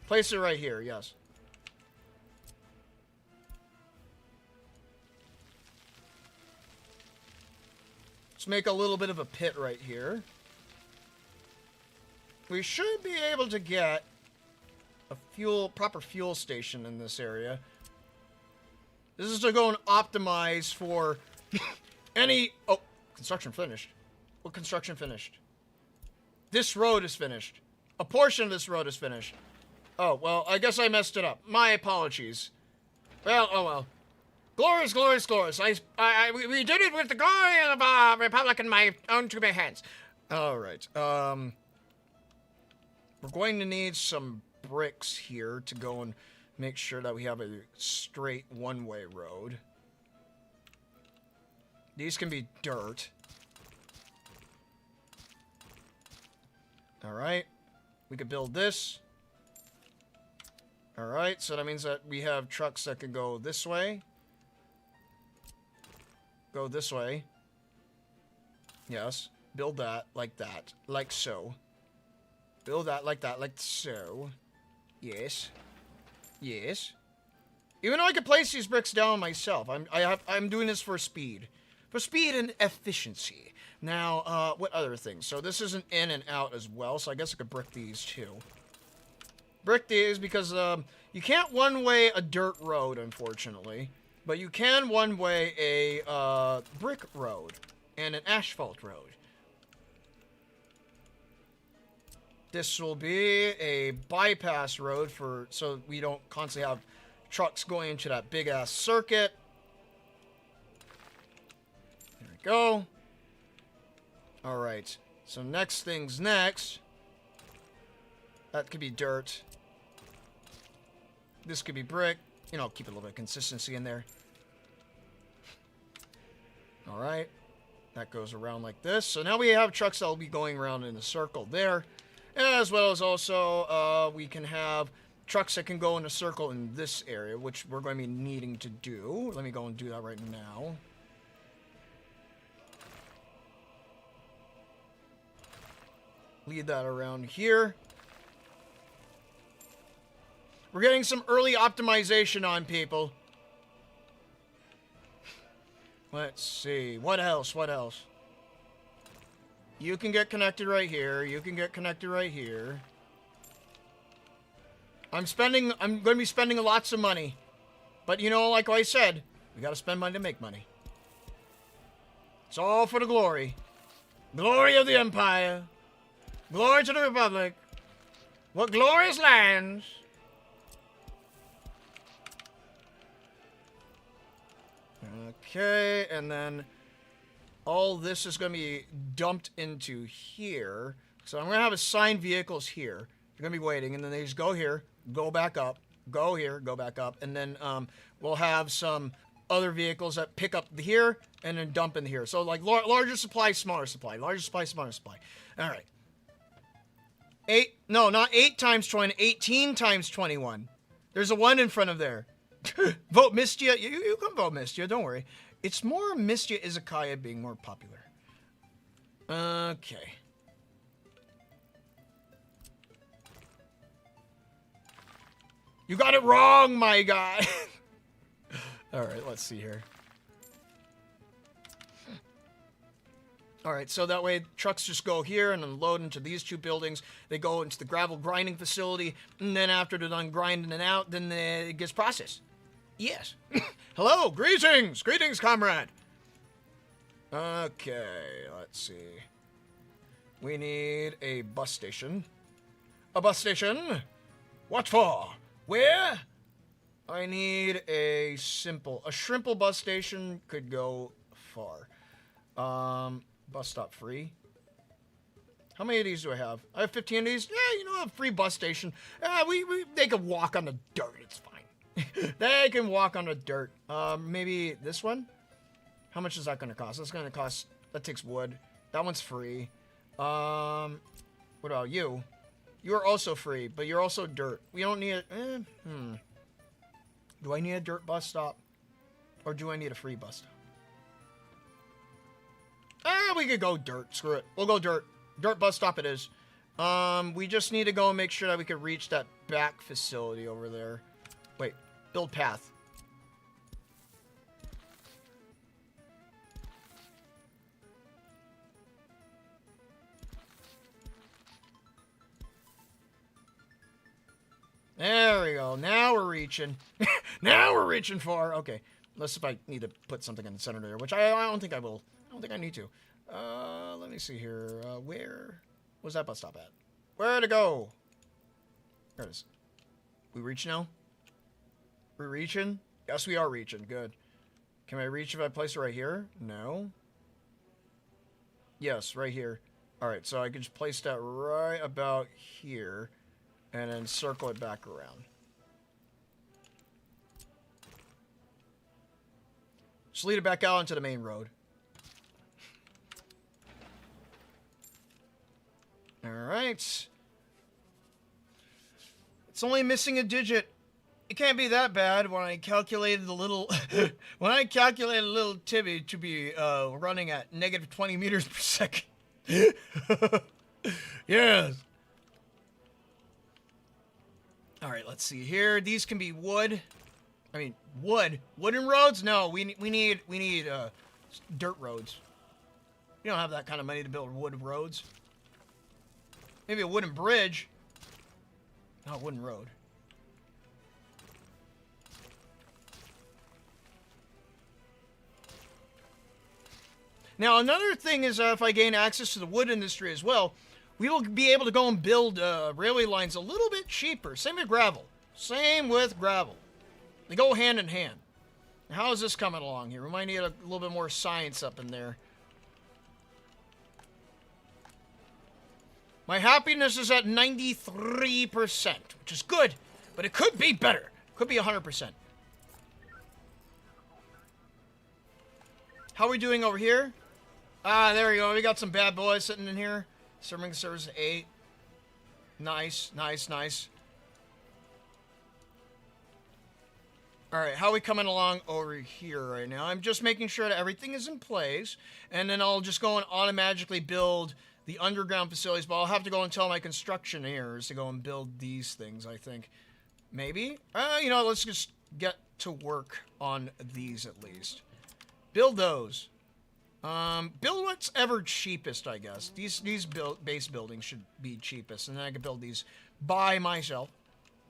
Place it right here, yes. Let's make a little bit of a pit right here. We should be able to get a proper fuel station in this area. This is to go and optimize for any... Oh, construction finished. What construction finished? This road is finished. A portion of this road is finished. Oh, well, I guess I messed it up. My apologies. Well, oh well. Glorious, glorious, glorious. We did it with the glory of the Republic in my own two bare hands. All right. We're going to need some bricks here to go and make sure that we have a straight one-way road. These can be dirt. All right. We could build this. Alright, so that means that we have trucks that can go this way. Go this way. Yes. Build that, like that. Like so. Build that, like so. Yes. Yes. Even though I could place these bricks down myself, I'm doing this for speed. For speed and efficiency. Now, what other things? So this is an in and out as well, so I guess I could brick these too. Brick these because, you can't one-way a dirt road, unfortunately. But you can one-way a, brick road and an asphalt road. This will be a bypass road so we don't constantly have trucks going into that big-ass circuit. There we go. Alright, so next thing's next. That could be dirt. This could be brick. You know, keep a little bit of consistency in there. Alright. That goes around like this. So now we have trucks that will be going around in a circle there. As well as also, we can have trucks that can go in a circle in this area, which we're going to be needing to do. Let me go and do that right now. Lead that around here. We're getting some early optimization on, people. Let's see. What else? What else? You can get connected right here. You can get connected right here. I'm going to be spending lots of money. But, you know, like I said, we got to spend money to make money. It's all for the glory. Glory of the Empire. Glory to the Republic. What glorious lands. Okay, and then all this is going to be dumped into here. So I'm going to have assigned vehicles here. They're going to be waiting, and then they just go here, go back up, go here, go back up, and then we'll have some other vehicles that pick up here and then dump in here. So like larger supply, smaller supply, larger supply, smaller supply. All right. Not 8 times 20, 18 times 21. There's a 1 in front of there. Vote Mistia. You can vote Mistia, don't worry. It's more Mistia Izakaya being more popular. Okay. You got it wrong, my guy. Alright, let's see here. Alright, so that way trucks just go here and unload into these 2 buildings. They go into the gravel grinding facility, and then after they're done grinding it out, then it gets processed. Yes. Hello, greetings! Greetings, comrade! Okay, let's see. We need a bus station. A bus station? What for? Where? I need a shrimple bus station could go far. Bus stop free. How many of these do I have? I have 15 of these. Yeah, you know, a free bus station. They can walk on the dirt. It's fine. They can walk on the dirt. Maybe this one? How much is that going to cost? That's going to cost... That takes wood. That one's free. What about you? You are also free, but you're also dirt. We don't need a... Do I need a dirt bus stop? Or do I need a free bus stop? We could go dirt. Screw it. We'll go dirt. Dirt bus stop it is. We just need to go and make sure that we can reach that back facility over there. Wait. Build path. There we go. Now we're reaching. Now we're reaching far. Okay. Unless if I need to put something in the center there, which I don't think I will. I don't think I need to. Let me see here. Where was that bus stop at? Where to go? There it is. We reach now? We're reaching? Yes, we are reaching. Good. Can I reach if I place it right here? No. Yes, right here. Alright, so I can just place that right about here. And then circle it back around. Just lead it back out into the main road. Alright. It's only missing a digit. It can't be that bad when I calculated the little when I calculated little Tibby to be running at negative 20 meters per second. Yes. All right, let's see here. These can be wood. I mean, wooden roads? No, we need dirt roads. You don't have that kind of money to build wooden roads. Maybe a wooden bridge. Not a wooden road. Now, another thing is if I gain access to the wood industry as well, we will be able to go and build railway lines a little bit cheaper. Same with gravel. Same with gravel. They go hand in hand. How is this coming along here? We might need a little bit more science up in there. My happiness is at 93%, which is good, but it could be better. Could be 100%. How are we doing over here? Ah, there we go. We got some bad boys sitting in here. Serving service 8. Nice, nice, nice. Alright, how are we coming along over here right now? I'm just making sure that everything is in place. And then I'll just go and automatically build the underground facilities. But I'll have to go and tell my constructioneers to go and build these things, I think. Maybe? You know, let's just get to work on these at least. Build those. Build what's ever cheapest, I guess. These base buildings should be cheapest, and then I can build these by myself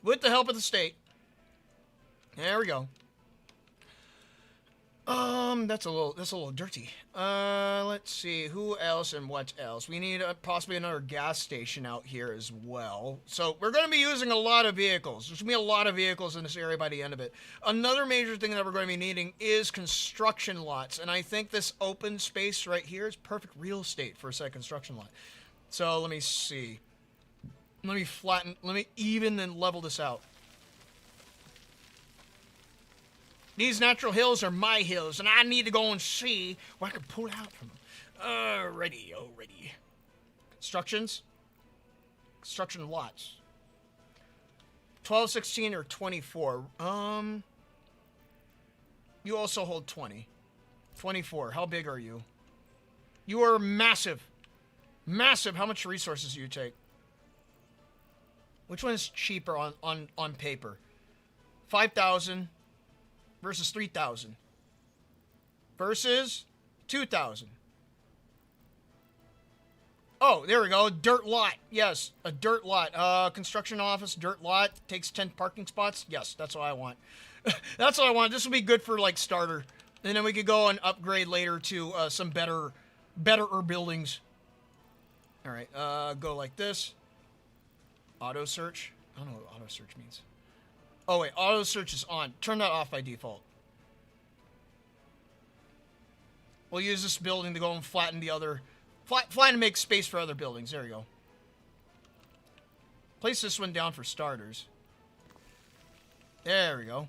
with the help of the state. There we go. That's a little dirty. Let's see, who else and what else? We need possibly another gas station out here as well. So we're going to be using a lot of vehicles. There's going to be a lot of vehicles in this area by the end of it. Another major thing that we're going to be needing is construction lots. And I think this open space right here is perfect real estate for a set construction lot. So let me see. Let me even and level this out. These natural hills are my hills, and I need to go and see what I can pull out from them. Alrighty. Construction lots. 12, 16, or 24. You also hold 20. 24. How big are you? You are massive. Massive. How much resources do you take? Which one is cheaper on paper? 5,000. Versus 3,000. Versus 2,000. Oh, there we go. Dirt lot. Yes, a dirt lot. Construction office, dirt lot. Takes 10 parking spots. Yes, that's what I want. That's what I want. This will be good for, like, starter. And then we could go and upgrade later to some betterer buildings. All right, go like this. Auto search. I don't know what auto search means. Oh, wait, auto search is on. Turn that off by default. We'll use this building to go and flatten the other... Flatten to make space for other buildings. There we go. Place this one down for starters. There we go.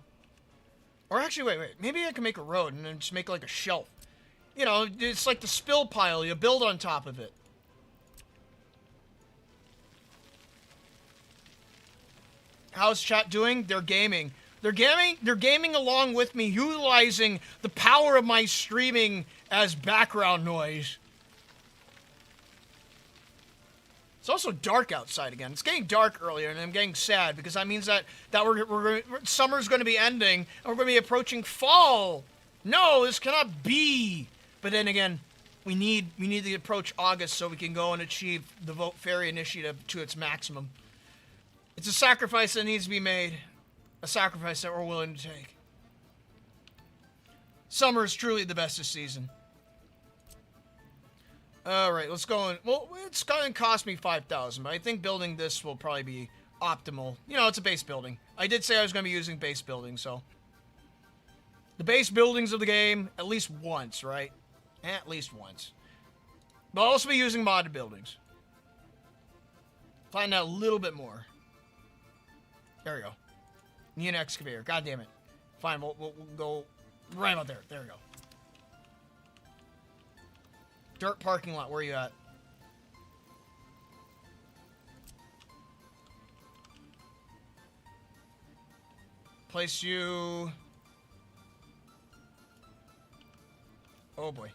Or actually, wait. Maybe I can make a road and then just make like a shelf. You know, it's like the spill pile. You build on top of it. How's chat doing? They're gaming. They're gaming along with me, utilizing the power of my streaming as background noise. It's also dark outside again. It's getting dark earlier, and I'm getting sad because that means that summer's going to be ending, and we're going to be approaching fall. No, this cannot be. But then again, we need to approach August so we can go and achieve the Vote Fairy initiative to its maximum. It's a sacrifice that needs to be made. A sacrifice that we're willing to take. Summer is truly the bestest season. Alright, let's go in. Well, it's going to cost me 5,000, but I think building this will probably be optimal. You know, it's a base building. I did say I was going to be using base buildings, so. The base buildings of the game, at least once, right? At least once. But I'll also be using modded buildings. Find out a little bit more. There we go. Need an excavator. God damn it. Fine, we'll go right about there. There we go. Dirt parking lot. Where are you at? Place you... Oh boy.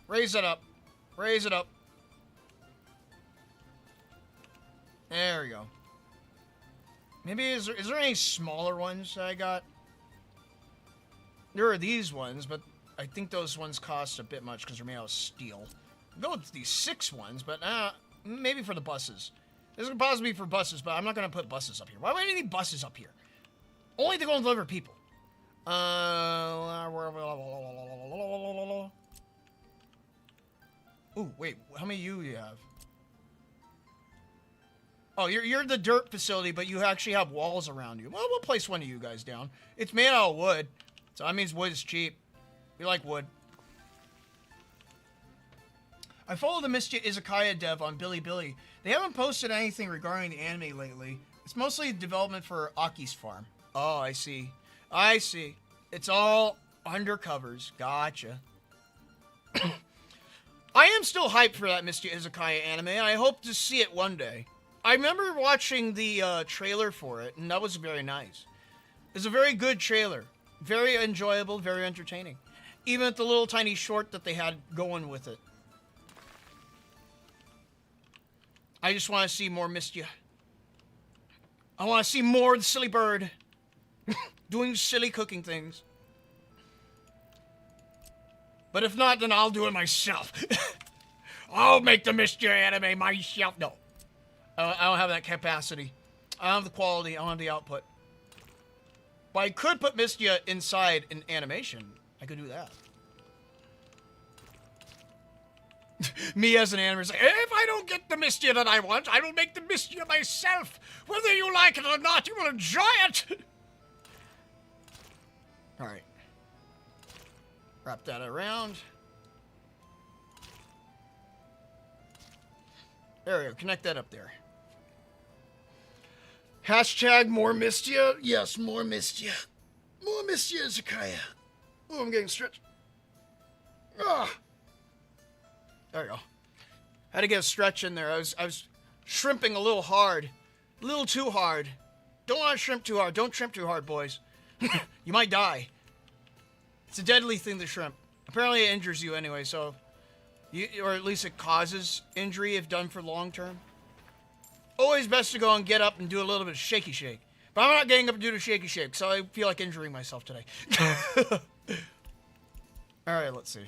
Raise it up. Raise it up. There we go. Maybe is there any smaller ones that I got? There are these ones, but I think those ones cost a bit much because they're made out of steel. I'll go with these 6 ones, but maybe for the buses. This could possibly be for buses, but I'm not going to put buses up here. Why would I need buses up here? Only to go and deliver people. Ooh, wait. How many you have? Oh, you're the dirt facility, but you actually have walls around you. Well, we'll place one of you guys down. It's made out of wood, so that means wood is cheap. We like wood. I follow the Mischief Izakaya dev on Bilibili. They haven't posted anything regarding the anime lately. It's mostly development for Aki's farm. Oh, I see. I see. It's all undercovers. Gotcha. I am still hyped for that Mischief Izakaya anime, and I hope to see it one day. I remember watching the trailer for it, and that was very nice. It's a very good trailer. Very enjoyable, very entertaining. Even at the little tiny short that they had going with it. I just want to see more Mistia. I want to see more of the silly bird. Doing silly cooking things. But if not, then I'll do it myself. I'll make the Mistia anime myself. No. I don't have that capacity. I don't have the quality. I don't have the output. But I could put Mistia inside an animation. I could do that. Me as an animator, like, if I don't get the Mistia that I want, I will make the Mistia myself. Whether you like it or not, you will enjoy it. Alright. Wrap that around. There we go. Connect that up there. Hashtag more Mistia. Yes, more Mistia. More Mistia Izakaya. Oh, I'm getting stretched. Ah. There we go. Had to get a stretch in there. I was shrimping a little hard. A little too hard. Don't want to shrimp too hard. Don't shrimp too hard, boys. You might die. It's a deadly thing to shrimp. Apparently it injures you anyway, so... or at least it causes injury if done for long term. Always best to go and get up and do a little bit of shaky shake. But I'm not getting up to do the shaky shake, so I feel like injuring myself today. Alright, let's see.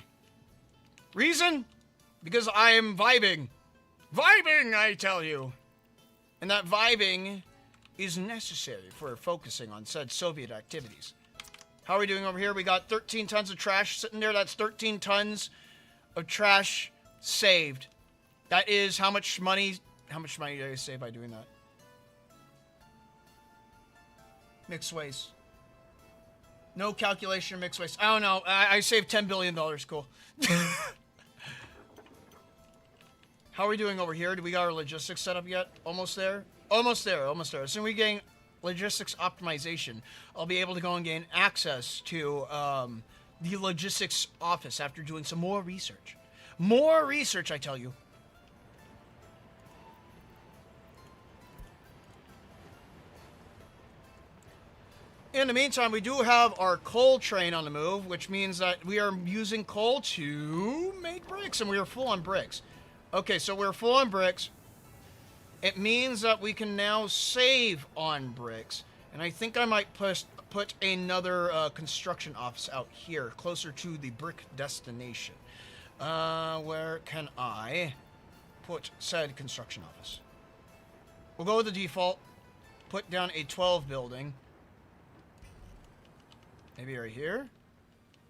Reason? Because I am vibing. Vibing, I tell you. And that vibing is necessary for focusing on said Soviet activities. How are we doing over here? We got 13 tons of trash sitting there. That's 13 tons of trash saved. That is how much money did I save by doing that? Mixed waste. No calculation of mixed waste. I don't know. I saved $10 billion. Cool. How are we doing over here? Do we got our logistics set up yet? Almost there? Almost there, almost there. As soon as we gain logistics optimization, I'll be able to go and gain access to the logistics office after doing some more research. More research, I tell you. In the meantime, we do have our coal train on the move, which means that we are using coal to make bricks, and we are full on bricks. Okay, so we're full on bricks. It means that we can now save on bricks. And I think I might put another construction office out here, closer to the brick destination. Where can I put said construction office? We'll go with the default. Put down a 12 building. Maybe right here.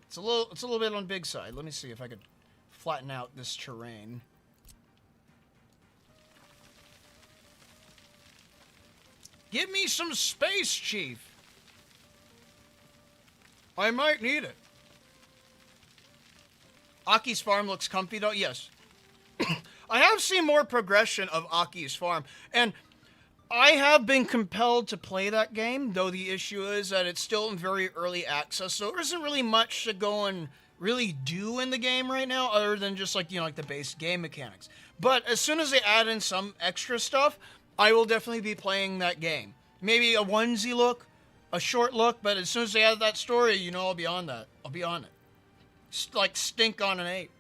It's a little bit on the big side. Let me see if I could flatten out this terrain. Give me some space, Chief. I might need it. Aki's farm looks comfy, though. Yes. I have seen more progression of Aki's farm, and I have been compelled to play that game, though the issue is that it's still in very early access, so there isn't really much to go and really do in the game right now, other than just, like, you know, like the base game mechanics. But as soon as they add in some extra stuff, I will definitely be playing that game. Maybe a onesie look, a short look, but as soon as they add that story, you know I'll be on that. I'll be on it. Like stink on an 8.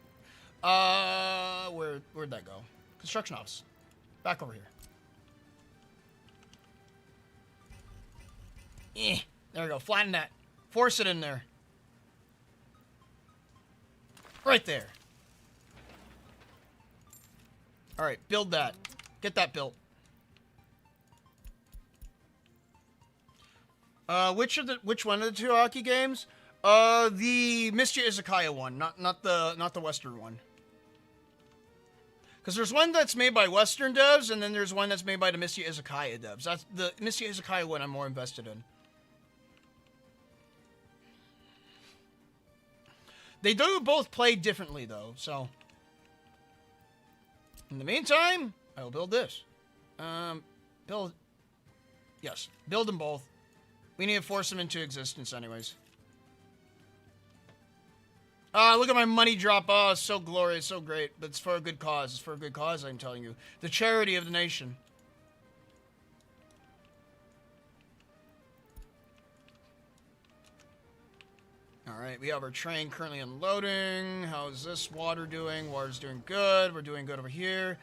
Where'd that go? Construction office. Back over here. There we go. Flatten that. Force it in there. Right there. Alright, build that. Get that built. Which one of the two hockey games? The Misty Izakaya one, not the Western one. Because there's one that's made by Western devs, and then there's one that's made by the Misty Izakaya devs. That's the Misty Izakaya one I'm more invested in. They do both play differently, though, so... In the meantime, I will build this. Yes, build them both. We need to force them into existence anyways. Look at my money drop. Oh, it's so glorious, so great. But it's for a good cause. It's for a good cause, I'm telling you. The charity of the nation. Alright, we have our train currently unloading. How's this water doing? Water's doing good. We're doing good over here.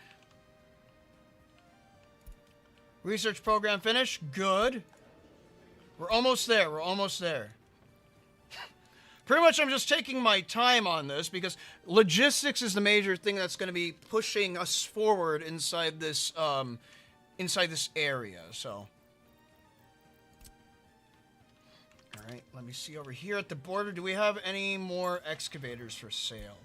Research program finished. Good. We're almost there. We're almost there. Pretty much I'm just taking my time on this because logistics is the major thing that's going to be pushing us forward inside this area, so. Alright, let me see over here at the border. Do we have any more excavators for sale?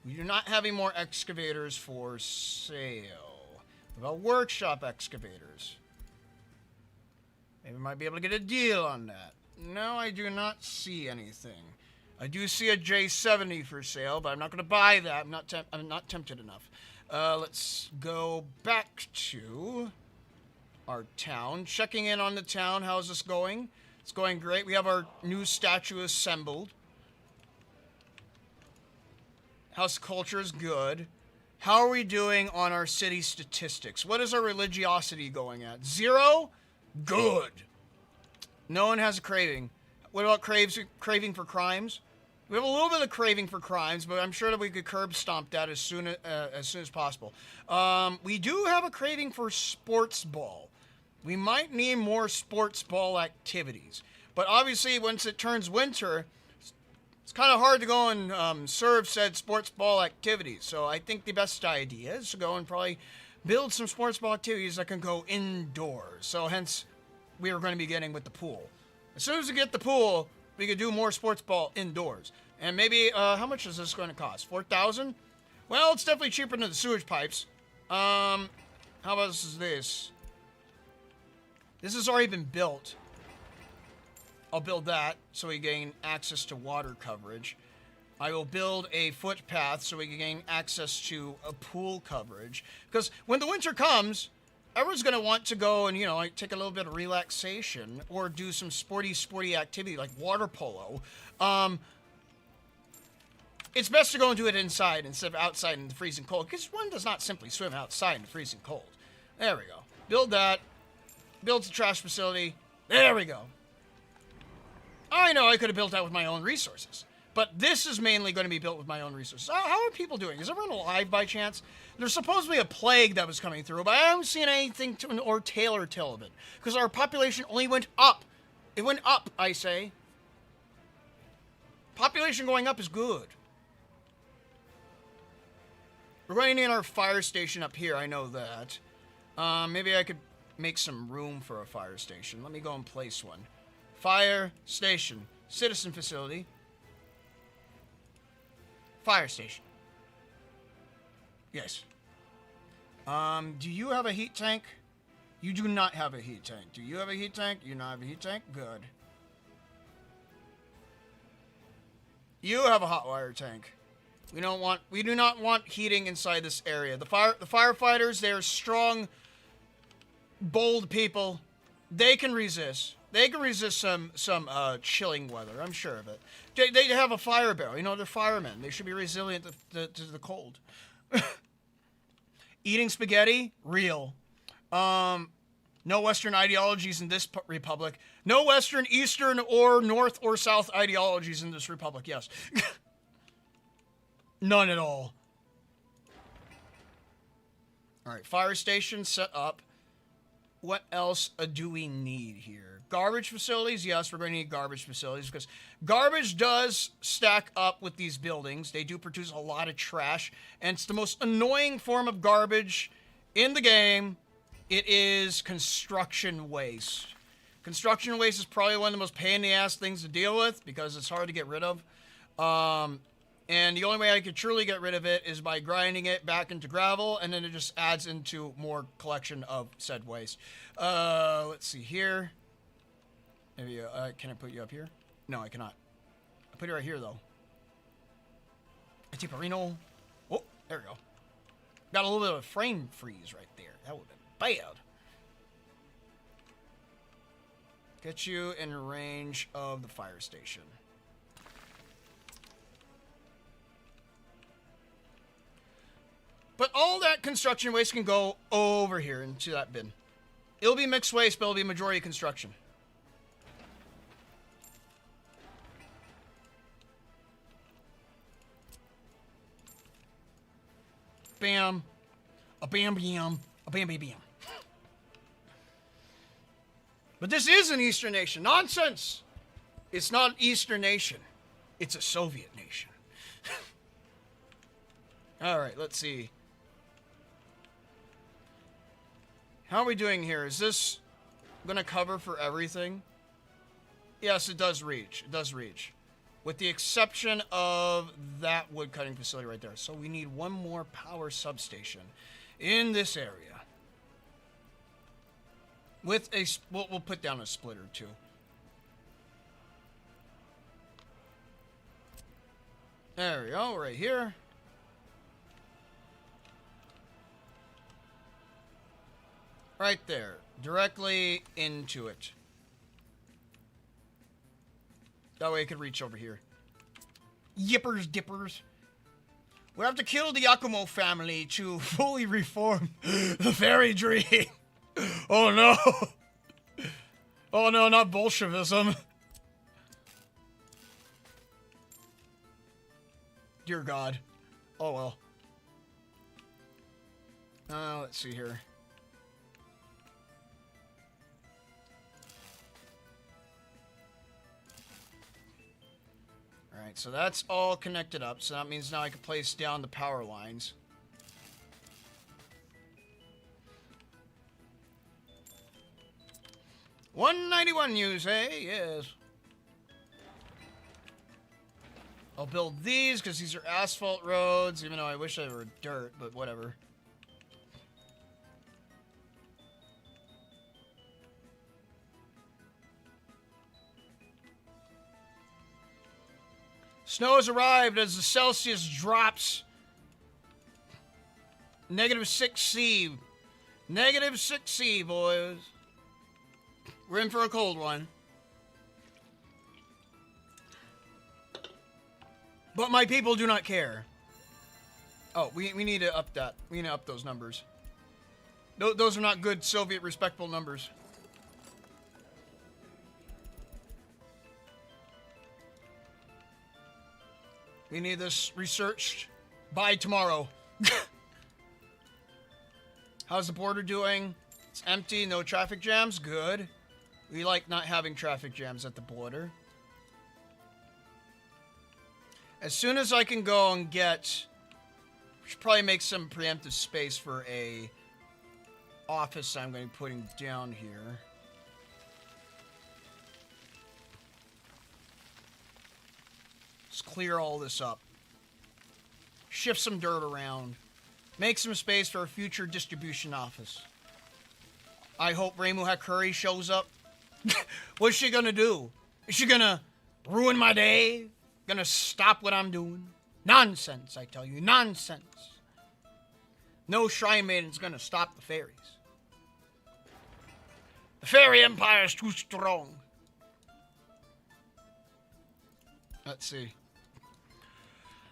We do not have any more excavators for sale. What about workshop excavators? Maybe we might be able to get a deal on that. No, I do not see anything. I do see a J70 for sale, but I'm not going to buy that. I'm not tempted enough. Let's go back to our town. Checking in on the town. How's this going? It's going great. We have our new statue assembled. House culture is good. How are we doing on our city statistics? What is our religiosity going at? 0? Good. No one has a craving. What about craving for crimes? We have a little bit of craving for crimes, but I'm sure that we could curb stomp that as soon as possible. We do have a craving for sports ball. We might need more sports ball activities. But obviously, once it turns winter, it's kind of hard to go and serve said sports ball activities. So I think the best idea is to go and probably build some sports ball activities that can go indoors. So hence, we are going to be getting with the pool. As soon as we get the pool, we could do more sports ball indoors. And maybe, how much is this going to cost? 4,000? Well, it's definitely cheaper than the sewage pipes. How about this? This has already been built. I'll build that so we gain access to water coverage. I will build a footpath so we can gain access to a pool coverage. Because when the winter comes, everyone's going to want to go and, like, take a little bit of relaxation or do some sporty activity like water polo. It's best to go and do it inside instead of outside in the freezing cold, because one does not simply swim outside in the freezing cold. There we go. Build that. Build the trash facility. There we go. I know I could have built that with my own resources, but this is mainly going to be built with my own resources. How are people doing? Is everyone alive by chance? There's supposedly a plague that was coming through, but I haven't seen anything or tale or tell of it, because our population only went up. It went up, I say. Population going up is good. We're going to need our fire station up here, I know that. Maybe I could make some room for a fire station. Let me go and place one. Fire station. Citizen facility. Fire station. Yes. Do you have a heat tank? You do not have a heat tank. Do you have a heat tank? You not have a heat tank? Good. You have a hot water tank. We do not want heating inside this area. The firefighters, they're strong, bold people. They can resist. They can resist some chilling weather. I'm sure of it. They have a fire barrel. They're firemen. They should be resilient to the cold. Eating spaghetti, real. No Western ideologies in this republic. No Western, Eastern, or North or South ideologies in this republic, yes. None at all. Alright, fire station set up. What else do we need here? Garbage facilities? Yes, we're going to need garbage facilities because garbage does stack up with these buildings. They do produce a lot of trash, and it's the most annoying form of garbage in the game. It is construction waste. Construction waste is probably one of the most pain-in-the-ass things to deal with because it's hard to get rid of. And the only way I could truly get rid of it is by grinding it back into gravel, and then it just adds into more collection of said waste. Let's see here. Maybe, can I put you up here? No, I cannot. I'll put you right here, though. Tiparino. Oh, there we go. Got a little bit of a frame freeze right there. That would have been bad. Get you in range of the fire station. But all that construction waste can go over here into that bin. It'll be mixed waste, but it'll be majority construction. Bam. A bam bam. A bam bam bam. But this is an Eastern nation. Nonsense! It's not an Eastern nation. It's a Soviet nation. Alright, let's see. How are we doing here? Is this going to cover for everything? Yes, it does reach. It does reach. With the exception of that wood cutting facility right there. So we need one more power substation in this area. With a... We'll put down a splitter too. There we go, right here. Right there. Directly into it. That way it could reach over here. Yippers dippers. We have to kill the Yakumo family to fully reform the fairy dream. Oh no. Oh no, not Bolshevism. Dear God. Oh well. Let's see here. Alright, so that's all connected up, so that means now I can place down the power lines. $191 use, hey? Yes. I'll build these, because these are asphalt roads, even though I wish they were dirt, but whatever. Snow has arrived as the Celsius drops. -6C. -6C, boys. We're in for a cold one. But my people do not care. Oh, we need to up that. We need to up those numbers. Those are not good Soviet respectable numbers. We need this researched by tomorrow. How's the border doing? It's empty, no traffic jams. Good. We like not having traffic jams at the border. As soon as I can go and get... We should probably make some preemptive space for a office I'm going to be putting down here. Clear all this up. Shift some dirt around. Make some space for a future distribution office. I hope Reimu Hakuri shows up. What's she gonna do? Is she gonna ruin my day? Gonna stop what I'm doing? Nonsense, I tell you. Nonsense. No Shrine Maiden's gonna stop the fairies. The fairy empire is too strong. Let's see.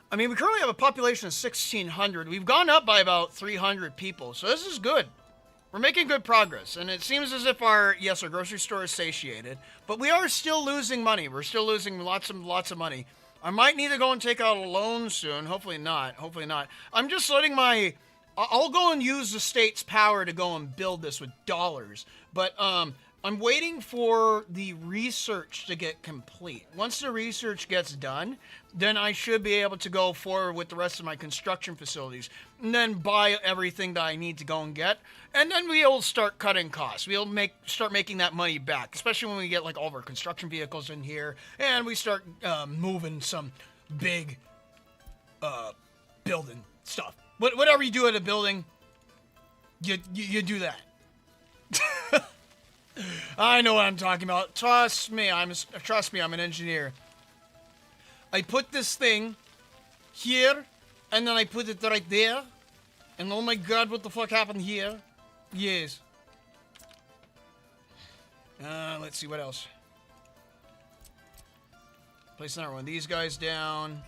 I mean, we currently have a population of 1,600. We've gone up by about 300 people, so this is good. We're making good progress, and it seems as if our grocery store is satiated, but we are still losing money. We're still losing lots of money. I might need to go and take out a loan soon. Hopefully not. I'm just letting I'll go and use the state's power to go and build this with dollars, but I'm waiting for the research to get complete. Once the research gets done, then I should be able to go forward with the rest of my construction facilities and then buy everything that I need to go and get. And then we'll start cutting costs. We'll start making that money back, especially when we get like all of our construction vehicles in here and we start moving some big building stuff. Whatever you do at a building, you do that. I know what I'm talking about. Trust me, I'm an engineer. I put this thing here, and then I put it right there. And oh my god, what the fuck happened here? Yes. Let's see what else. Place another one of these guys down.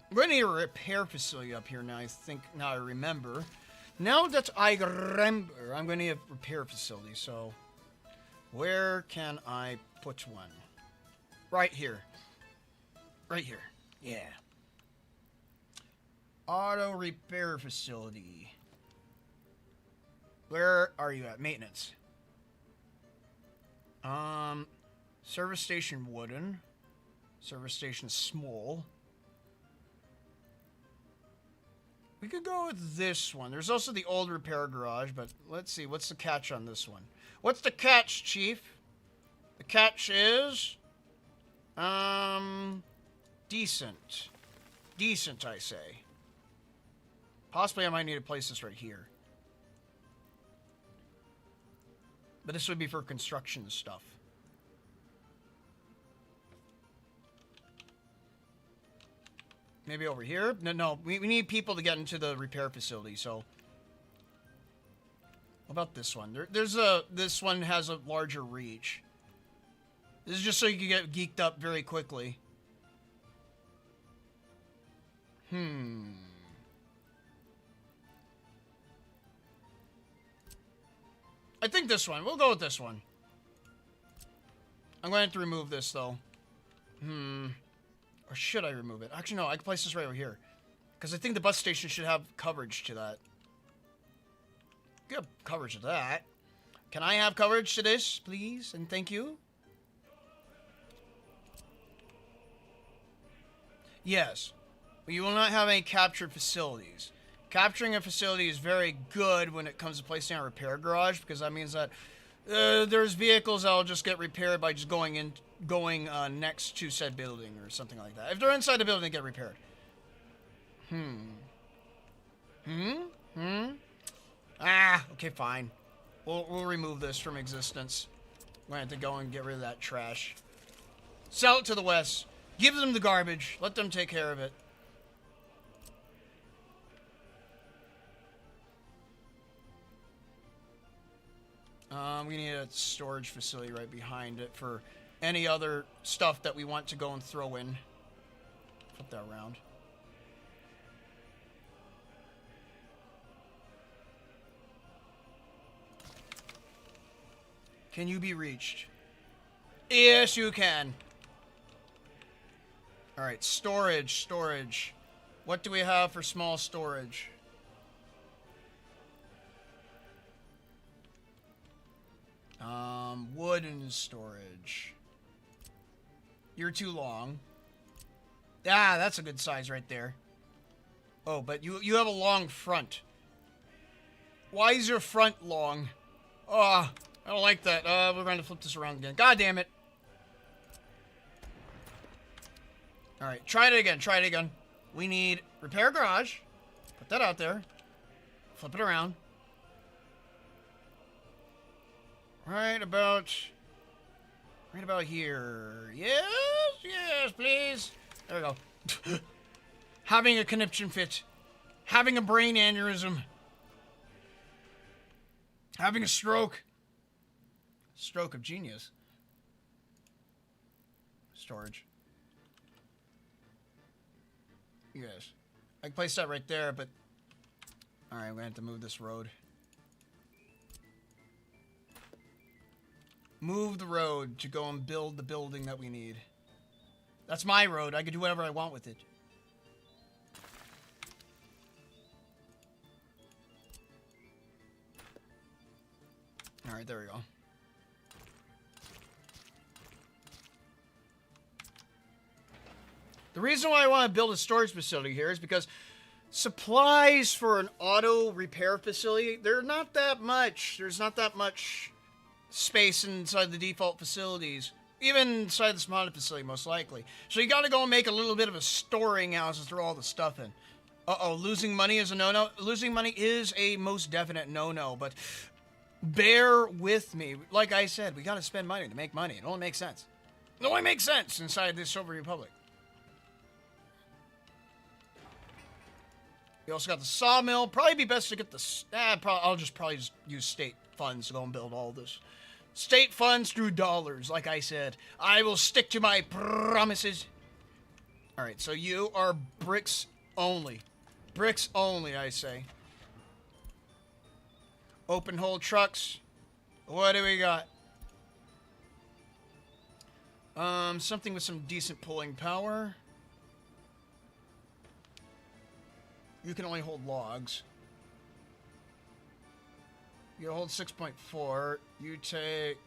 I'm going to need a repair facility up here now, I remember. Now that I remember, I'm going to need a repair facility, so where can I put one? Right here. Right here. Yeah. Auto repair facility. Where are you at? Maintenance. Service station wooden. Service station small. We could go with this one. There's also the old repair garage, but let's see. What's the catch on this one? What's the catch, Chief? The catch is... decent. Decent, I say. Possibly I might need to place this right here. But this would be for construction stuff. Maybe over here? No, we need people to get into the repair facility, so... What about this one? This one has a larger reach. This is just so you can get geeked up very quickly. I think this one. We'll go with this one. I'm going to have to remove this, though. Or should I remove it? Actually, no. I can place this right over here. Because I think the bus station should have coverage to that. Good coverage to that. Can I have coverage to this, please? And thank you. Yes. But you will not have any captured facilities. Capturing a facility is very good when it comes to placing a repair garage, because that means that there's vehicles that will just get repaired by just going next to said building or something like that. If they're inside the building, they get repaired. Okay, fine. We'll remove this from existence. We're going to have to go and get rid of that trash. Sell it to the West. Give them the garbage. Let them take care of it. We need a storage facility right behind it for any other stuff that we want to go and throw in. Flip that around. Can you be reached? Yes, you can. Alright, storage. What do we have for small storage? Wooden storage. You're too long. Ah, that's a good size right there. Oh, but you have a long front. Why is your front long? Oh, I don't like that. We're going to flip this around again. God damn it. Alright, try it again. We need repair garage. Put that out there. Flip it around. Right about here. Yes, please. There we go. Having a conniption fit. Having a brain aneurysm. Having a stroke. Stroke of genius. Storage. Yes. I can place that right there, but Alright, we're gonna have to move this road. Move the road to go and build the building that we need. That's my road. I can do whatever I want with it. Alright, there we go. The reason why I want to build a storage facility here is because supplies for an auto repair facility, they're not that much. There's not that much space inside the default facilities. Even inside this modded facility, most likely. So you gotta go and make a little bit of a storing house to throw all the stuff in. Uh-oh, losing money is a no-no. Losing money is a most definite no-no, but bear with me. Like I said, we gotta spend money to make money. It only makes sense. It only makes sense inside this Silver Republic. We also got the sawmill. Probably be best to get the... I'll probably just use state funds to go and build all this. State funds through dollars, like I said. I will stick to my promises. Alright, so you are bricks only. Bricks only, I say. Open hole trucks. What do we got? Something with some decent pulling power. You can only hold logs. You hold 6.4. You take...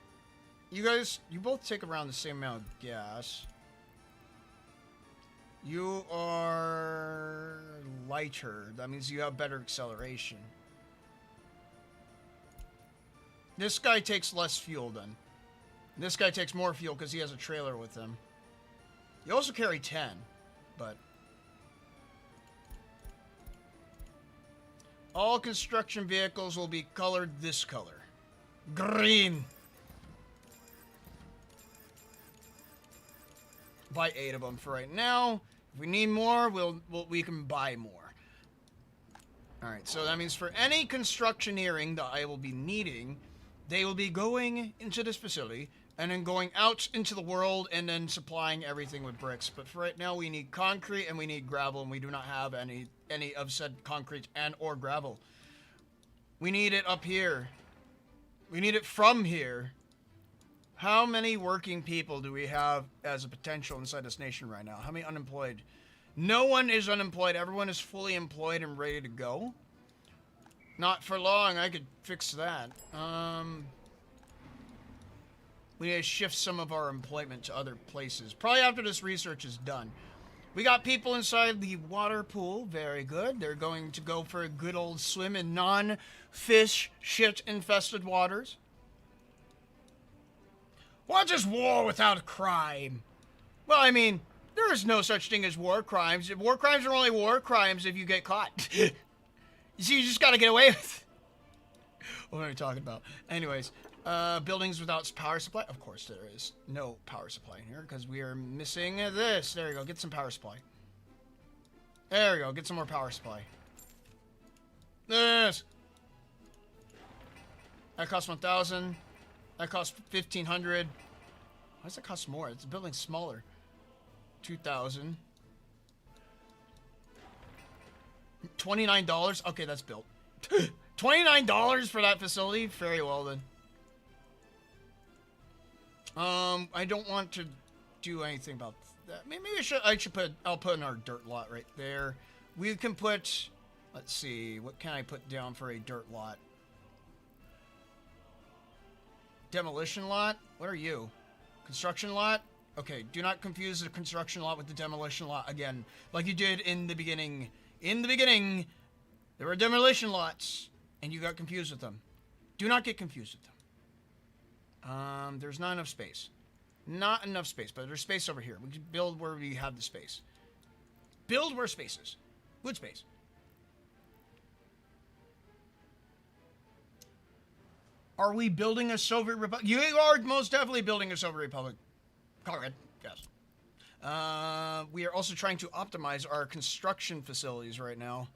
You both take around the same amount of gas. You are lighter. That means you have better acceleration. This guy takes less fuel then. This guy takes more fuel because he has a trailer with him. You also carry 10, but... All construction vehicles will be colored this color. Green. Buy 8 of them for right now. If we need more, we can buy more. Alright, so that means for any constructioneering that I will be needing, they will be going into this facility, and then going out into the world, and then supplying everything with bricks. But for right now, we need concrete, and we need gravel, and we do not have any of said concrete and or gravel. We need it up here. We need it from here. How many working people do we have as a potential inside this nation right now? How many unemployed? No one is unemployed. Everyone is fully employed and ready to go. Not for long. I could fix that. We need to shift some of our employment to other places. Probably after this research is done. We got people inside the water pool. Very good. They're going to go for a good old swim in non-fish shit-infested waters. What is war without crime? Well, I mean, there is no such thing as war crimes. War crimes are only war crimes if you get caught. You see, you just gotta get away with it. What are we talking about? Anyways, buildings without power supply? Of course there is no power supply in here because we are missing this. There you go. Get some power supply. There we go. Get some more power supply. This. That costs 1,000. That costs 1,500. Why does that cost more? It's a building smaller. 2,000. $29. Okay, that's built. $29 for that facility? Very well then. I don't want to do anything about that. Maybe I'll put in our dirt lot right there. We can put, let's see, what can I put down for a dirt lot? Demolition lot? What are you? Construction lot? Okay, do not confuse the construction lot with the demolition lot again, like you did in the beginning. In the beginning, there were demolition lots, and you got confused with them. Do not get confused with them. There's not enough space. Not enough space, but there's space over here. We can build where we have the space. Build where space is. Wood space. Are we building a Soviet Republic? You are most definitely building a Soviet Republic. Correct. Yes. We are also trying to optimize our construction facilities right now.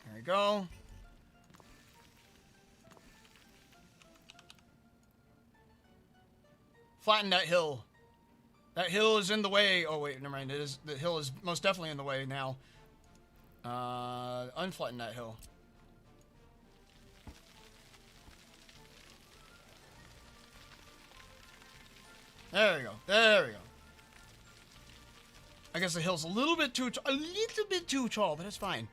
There we go. Flatten that hill. That hill is in the way. Oh wait, never mind. The hill is most definitely in the way now. Unflatten that hill. There we go. There we go. I guess the hill's a little bit too tall, but it's fine.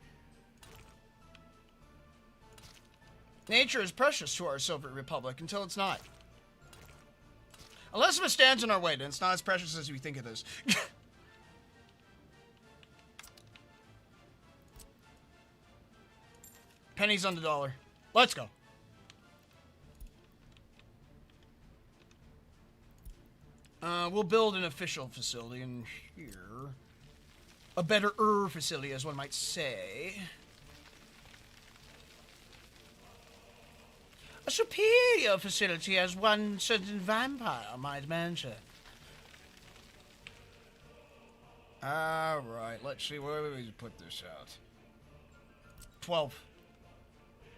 Nature is precious to our Soviet Republic until it's not. Unless it stands in our way, then it's not as precious as we think it is. Pennies on the dollar. Let's go. We'll build an official facility in here. A better facility, as one might say. A superior facility, as one certain vampire might mention. Alright, let's see, where do we put this out? 12.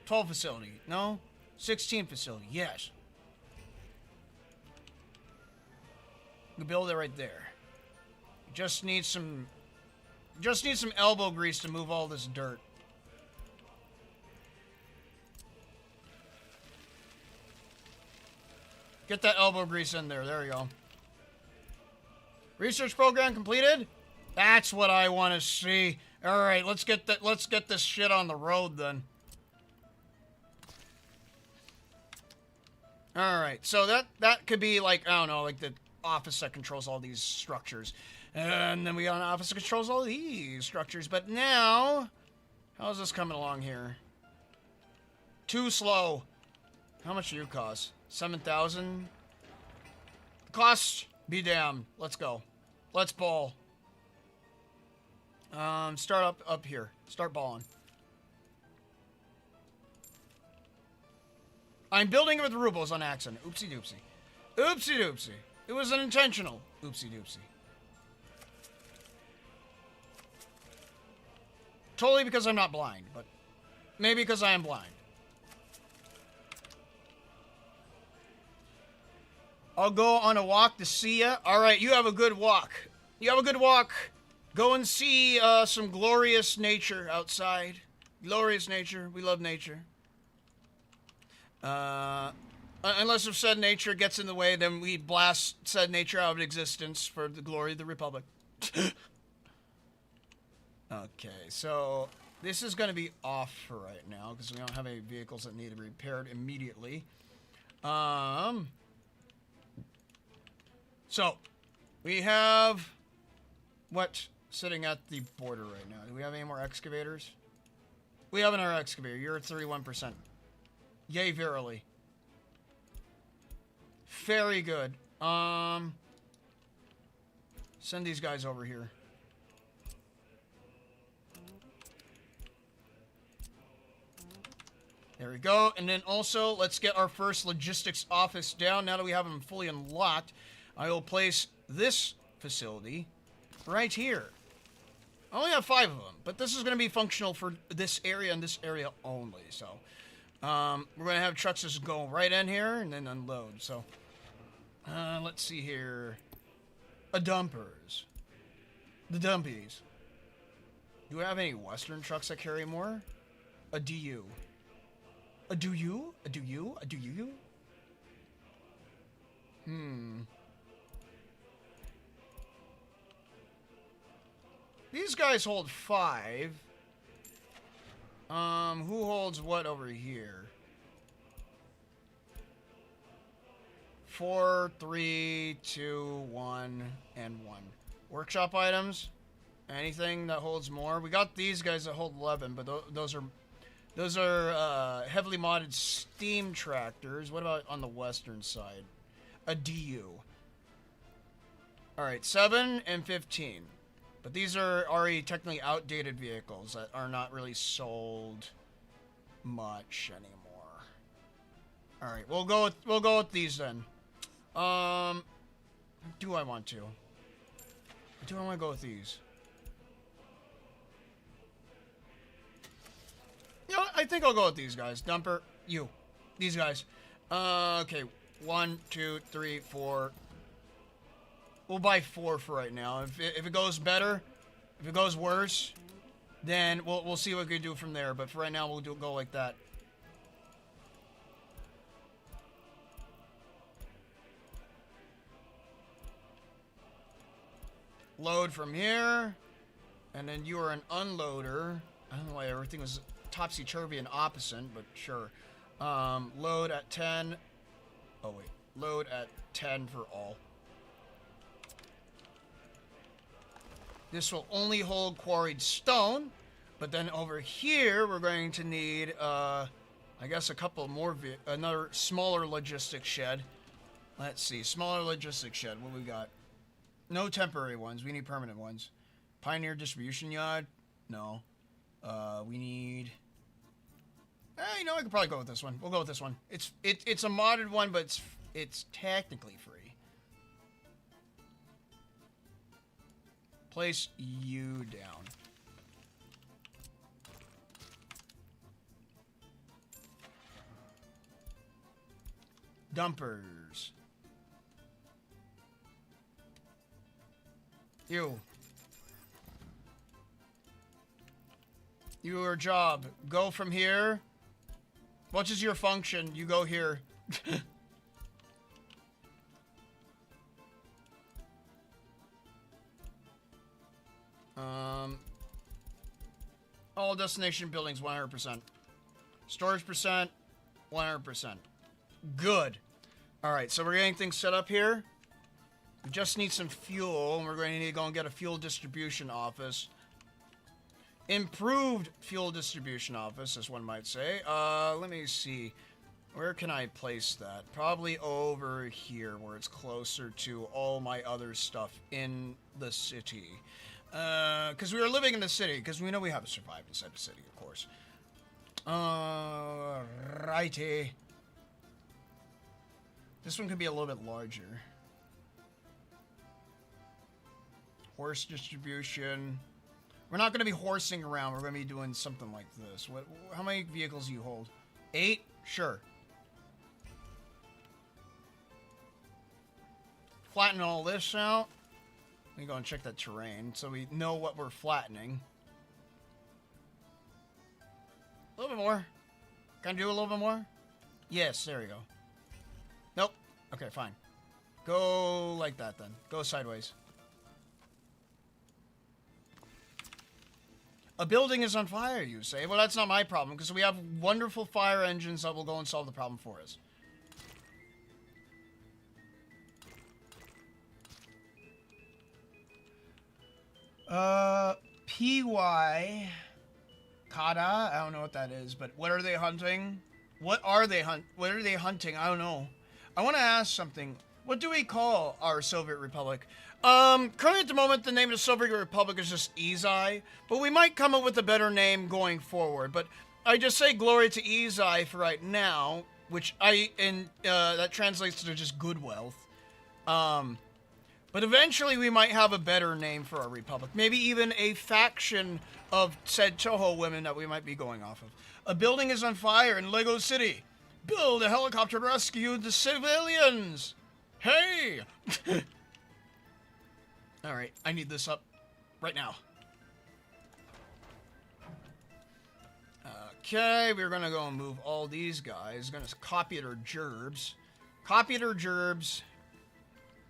12 facility, no? 16 facility, yes. We build it right there. Just need some elbow grease to move all this dirt. Get that elbow grease in there. There you go. Research program completed? That's what I want to see. All right, let's get this shit on the road then. All right. So that could be like, I don't know, like the office that controls all these structures. And then we got an office that controls all these structures. But now, how's this coming along here? Too slow. How much do you cost? 7,000? Cost be damned. Let's go. Let's ball. Start up here. Start balling. I'm building it with rubles on accident. Oopsie doopsie. Oopsie doopsie. It was unintentional. Oopsie doopsie. Totally because I'm not blind, but maybe because I am blind. I'll go on a walk to see ya. Alright, you have a good walk. You have a good walk. Go and see some glorious nature outside. Glorious nature. We love nature. Unless if said nature gets in the way, then we blast said nature out of existence for the glory of the Republic. Okay, so this is going to be off for right now because we don't have any vehicles that need to be repaired immediately. So we have what sitting at the border right now? Do we have any more excavators? We have another excavator. You're at 31%. Yay, verily. Very good. Send these guys over here. There we go. And then also, let's get our first logistics office down. Now that we have them fully unlocked, I will place this facility right here. I only have 5 of them, but this is going to be functional for this area and this area only. So, we're going to have trucks just go right in here and then unload. So, let's see here. A dumpers. The dumpies. Do we have any Western trucks that carry more? A DU. A do you? A do you? A do you? These guys hold 5. Who holds what over here? 4, 3, 2, 1, and 1. Workshop items. Anything that holds more. We got these guys that hold 11, but those are heavily modded steam tractors. What about on the western side? A DU. Alright, 7 and 15. But these are already technically outdated vehicles that are not really sold much anymore. Alright, we'll go with these then. Do I want to? Do I want to go with these? You know what? I think I'll go with these guys. Dumper, you. These guys. Okay. 1, 2, 3, 4. We'll buy 4 for right now. If it goes better, if it goes worse, Then we'll see what we can do from there. But for right now, we'll go like that. Load from here. And then you are an unloader. I don't know why everything was topsy-turvy and opposite, but sure. Load at 10. Oh, wait. Load at 10 for all. This will only hold quarried stone. But then over here, we're going to need, I guess, a couple more, another smaller logistics shed. Let's see. Smaller logistics shed. What we got? No temporary ones. We need permanent ones. Pioneer distribution yard? No. We need... you know, I could probably go with this one. We'll go with this one. It's a modded one, but it's technically free. Place you down. Dumpers. Your job. Go from here. What is your function? You go here. All destination buildings, 100%. Storage percent, 100%. Good. Alright, so we're getting things set up here. We just need some fuel, and we're going to need to go and get a fuel distribution office. Improved fuel distribution office, as one might say. Let me see. Where can I place that? Probably over here, where it's closer to all my other stuff in the city. Because we are living in the city, because we know we have to survive inside the city, of course. Righty. This one could be a little bit larger. Horse distribution. We're not going to be horsing around. We're going to be doing something like this. How many vehicles do you hold? 8? Sure. Flatten all this out. Let me go and check that terrain so we know what we're flattening. A little bit more. Can I do a little bit more? Yes, there we go. Nope. Okay, fine. Go like that then. Go sideways. A building is on fire, you say? Well, that's not my problem, because we have wonderful fire engines that will go and solve the problem for us. PY... Kata? I don't know what that is, but what are they hunting? What are they hunting? I don't know. I want to ask something. What do we call our Soviet Republic? Currently at the moment, the name of the Soviet Republic is just Izai, but we might come up with a better name going forward. But I just say glory to Izai for right now, which that translates to just good wealth. But eventually we might have a better name for our republic. Maybe even a faction of said Touhou women that we might be going off of. A building is on fire in Lego City. Build a helicopter to rescue the civilians. Hey! Alright, I need this up right now. Okay, we're gonna go and move all these guys. Gonna copy their gerbs. Copy their gerbs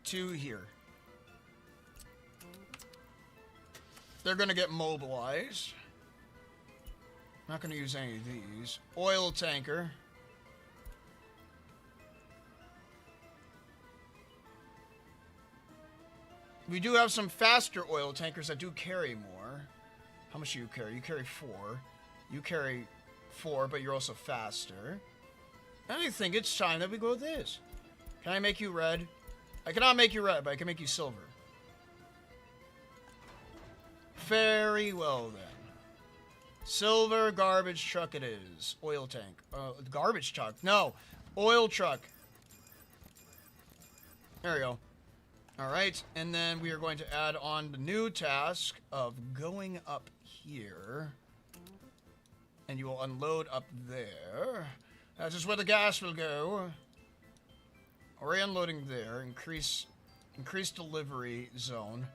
to here. They're gonna get mobilized. Not gonna use any of these. Oil tanker. We do have some faster oil tankers that do carry more. How much do you carry? You carry 4. You carry 4, but you're also faster. I think it's time that we go with this. Can I make you red? I cannot make you red, but I can make you silver. Very well, then. Silver garbage truck it is. Oil tank. Garbage truck. No. Oil truck. There we go. Alright, and then we are going to add on the new task of going up here. And you will unload up there. That is where the gas will go. Already unloading there. Increase delivery zone.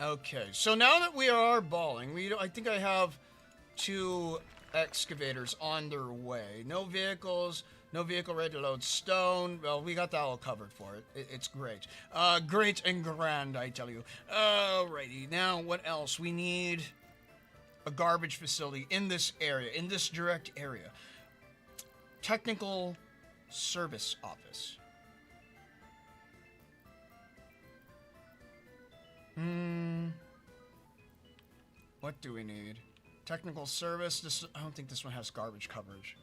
Okay, so now that we are balling, I think I have 2 excavators on their way. No vehicles, no vehicle ready to load stone. Well, we got that all covered for it. It's great. Great and grand, I tell you. Alrighty, now what else? We need a garbage facility in this area, in this direct area. Technical service office. What do we need? Technical service. I don't think this one has garbage coverage.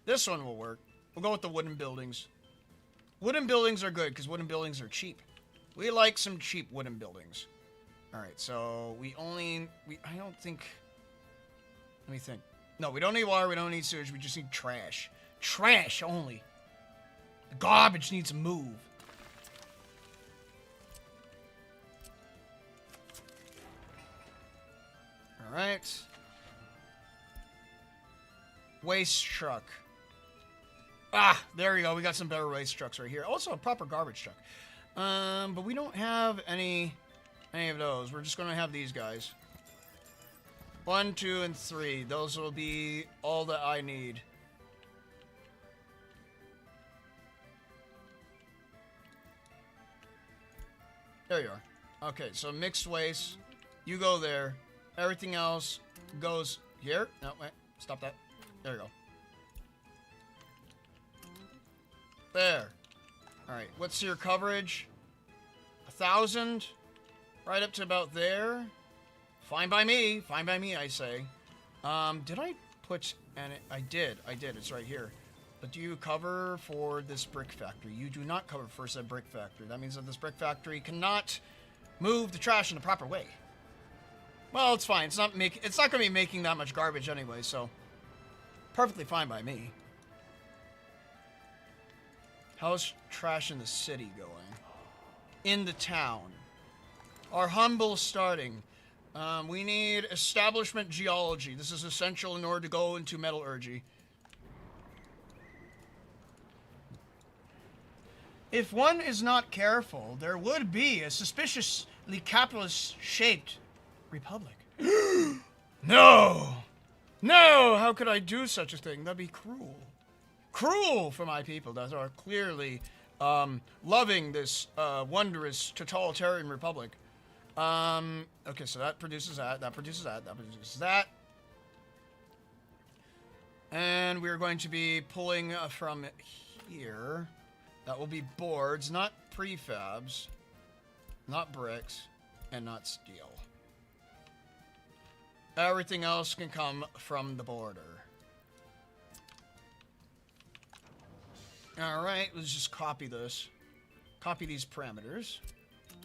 This one will work. We'll go with the wooden buildings. Wooden buildings are good because wooden buildings are cheap. We like some cheap wooden buildings. Alright, so I don't think... Let me think. No, we don't need water, we don't need sewage, we just need trash. Trash only. The garbage needs to move. Alright. Waste truck. Ah, there we go. We got some better waste trucks right here. Also, a proper garbage truck. But we don't have any of those. We're just going to have these guys. 1, 2, and 3. Those will be all that I need. There you are. Okay, so mixed waste. You go there. Everything else goes here. No, wait. Stop that. There you go. There. Alright, what's your coverage? 1,000? Right up to about there. Fine by me. Fine by me, I say. Did I put... I did. It's right here. But do you cover for this brick factory? You do not cover for said brick factory. That means that this brick factory cannot move the trash in the proper way. Well, it's fine. It's not going to be making that much garbage anyway, so... Perfectly fine by me. How's trash in the city going? In the town. Our humble starting. We need establishment geology. This is essential in order to go into metallurgy. If one is not careful, there would be a suspiciously capitalist-shaped republic. No! No! How could I do such a thing? That'd be cruel. Cruel for my people that are clearly loving this wondrous totalitarian republic. Okay, so that produces that, that produces that, that produces that. And we're going to be pulling from here. That will be boards, not prefabs, not bricks, and not steel. Everything else can come from the border. Alright, let's just copy this. Copy these parameters.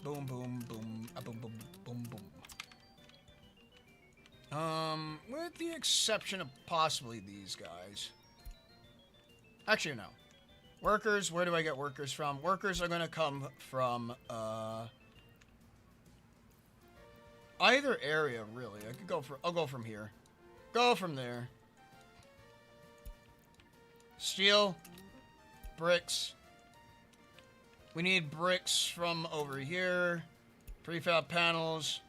Boom, boom, boom, boom, boom, boom, boom. With the exception of possibly these guys. Actually, no. Workers, where do I get workers from? Workers are gonna come from, either area, really. I'll go from here. Go from there. Steel. Bricks. We need bricks from over here. Prefab panels.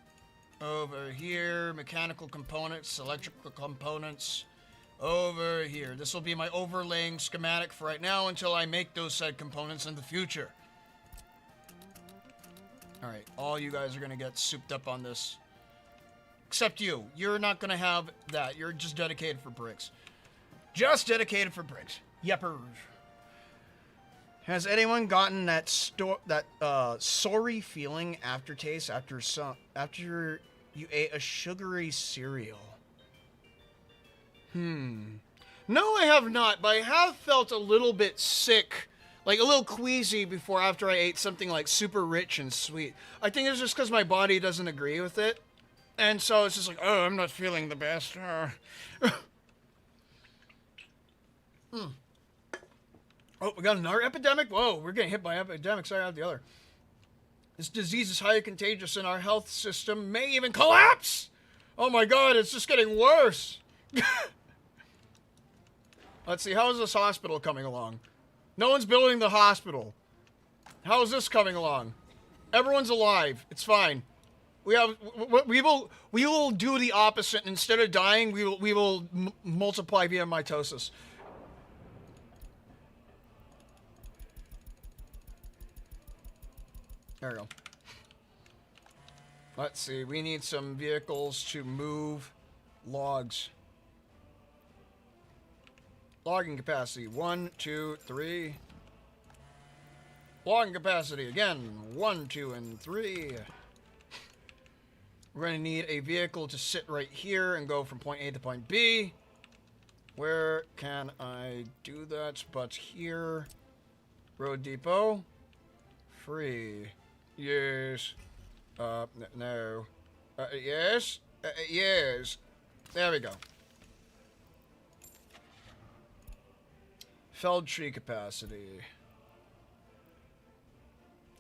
Over here. Mechanical components. Electrical components. Over here. This will be my overlaying schematic for right now until I make those said components in the future. Alright, all you guys are going to get souped up on this. Except you. You're not going to have that. You're just dedicated for bricks. Just dedicated for bricks. Yeppers. Has anyone gotten that sorry feeling aftertaste after you ate a sugary cereal? No, I have not, but I have felt a little bit sick, like a little queasy after I ate something like super rich and sweet. I think it's just because my body doesn't agree with it. And so it's just like, oh, I'm not feeling the best. Oh, we got another epidemic? Whoa, we're getting hit by epidemics right after the other. This disease is highly contagious and our health system may even collapse! Oh my god, it's just getting worse! Let's see, how is this hospital coming along? No one's building the hospital. How is this coming along? Everyone's alive. It's fine. We will do the opposite. Instead of dying, we will multiply via mitosis. There we go. Let's see. We need some vehicles to move logs. Logging capacity. 1, 2, 3. Logging capacity again. 1, 2, and 3. We're going to need a vehicle to sit right here and go from point A to point B. Where can I do that? But here. Road depot. Free. Yes. No. Yes. Yes. There we go. Felled tree capacity.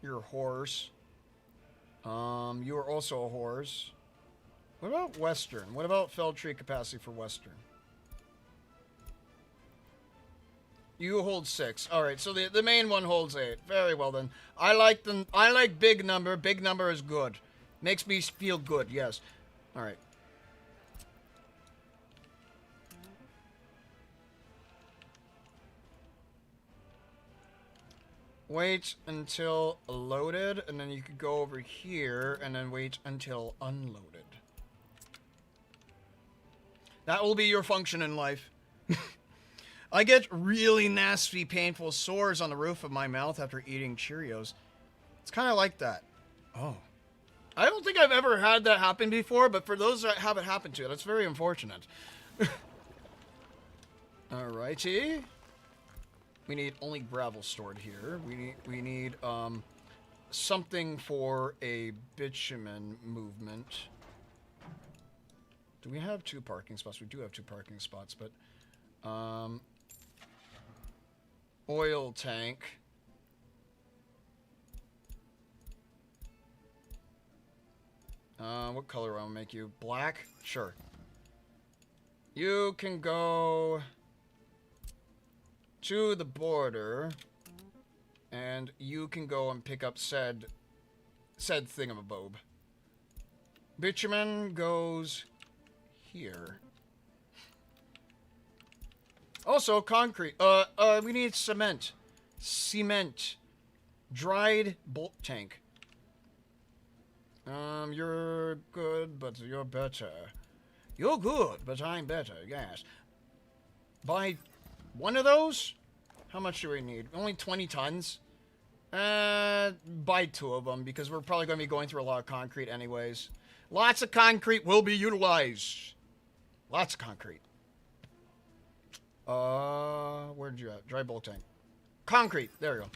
You're a horse. You are also a horse. What about Western? What about felled tree capacity for Western? You hold 6. Alright, so the main one holds 8. Very well then. I like them. I like big number. Big number is good. Makes me feel good, yes. Alright. Wait until loaded, and then you could go over here, and then wait until unloaded. That will be your function in life. I get really nasty, painful sores on the roof of my mouth after eating Cheerios. It's kind of like that. Oh. I don't think I've ever had that happen before, but for those that have it happen to, that's very unfortunate. Alrighty. We need only gravel stored here. We need something for a bitumen movement. Do we have 2 parking spots? We do have 2 parking spots, but oil tank. What color will I make you? Black? Sure. You can go to the border, and you can go and pick up said thingamabob. Bitumen goes here. Also, concrete. We need cement. Cement. Dried bulk tank. You're good, but you're better. You're good, but I'm better, yes. Buy 1 of those? How much do we need? Only 20 tons? Buy 2 of them, because we're probably going to be going through a lot of concrete anyways. Lots of concrete will be utilized. Lots of concrete. Where did you at? Dry bulk tank. Concrete. There we go.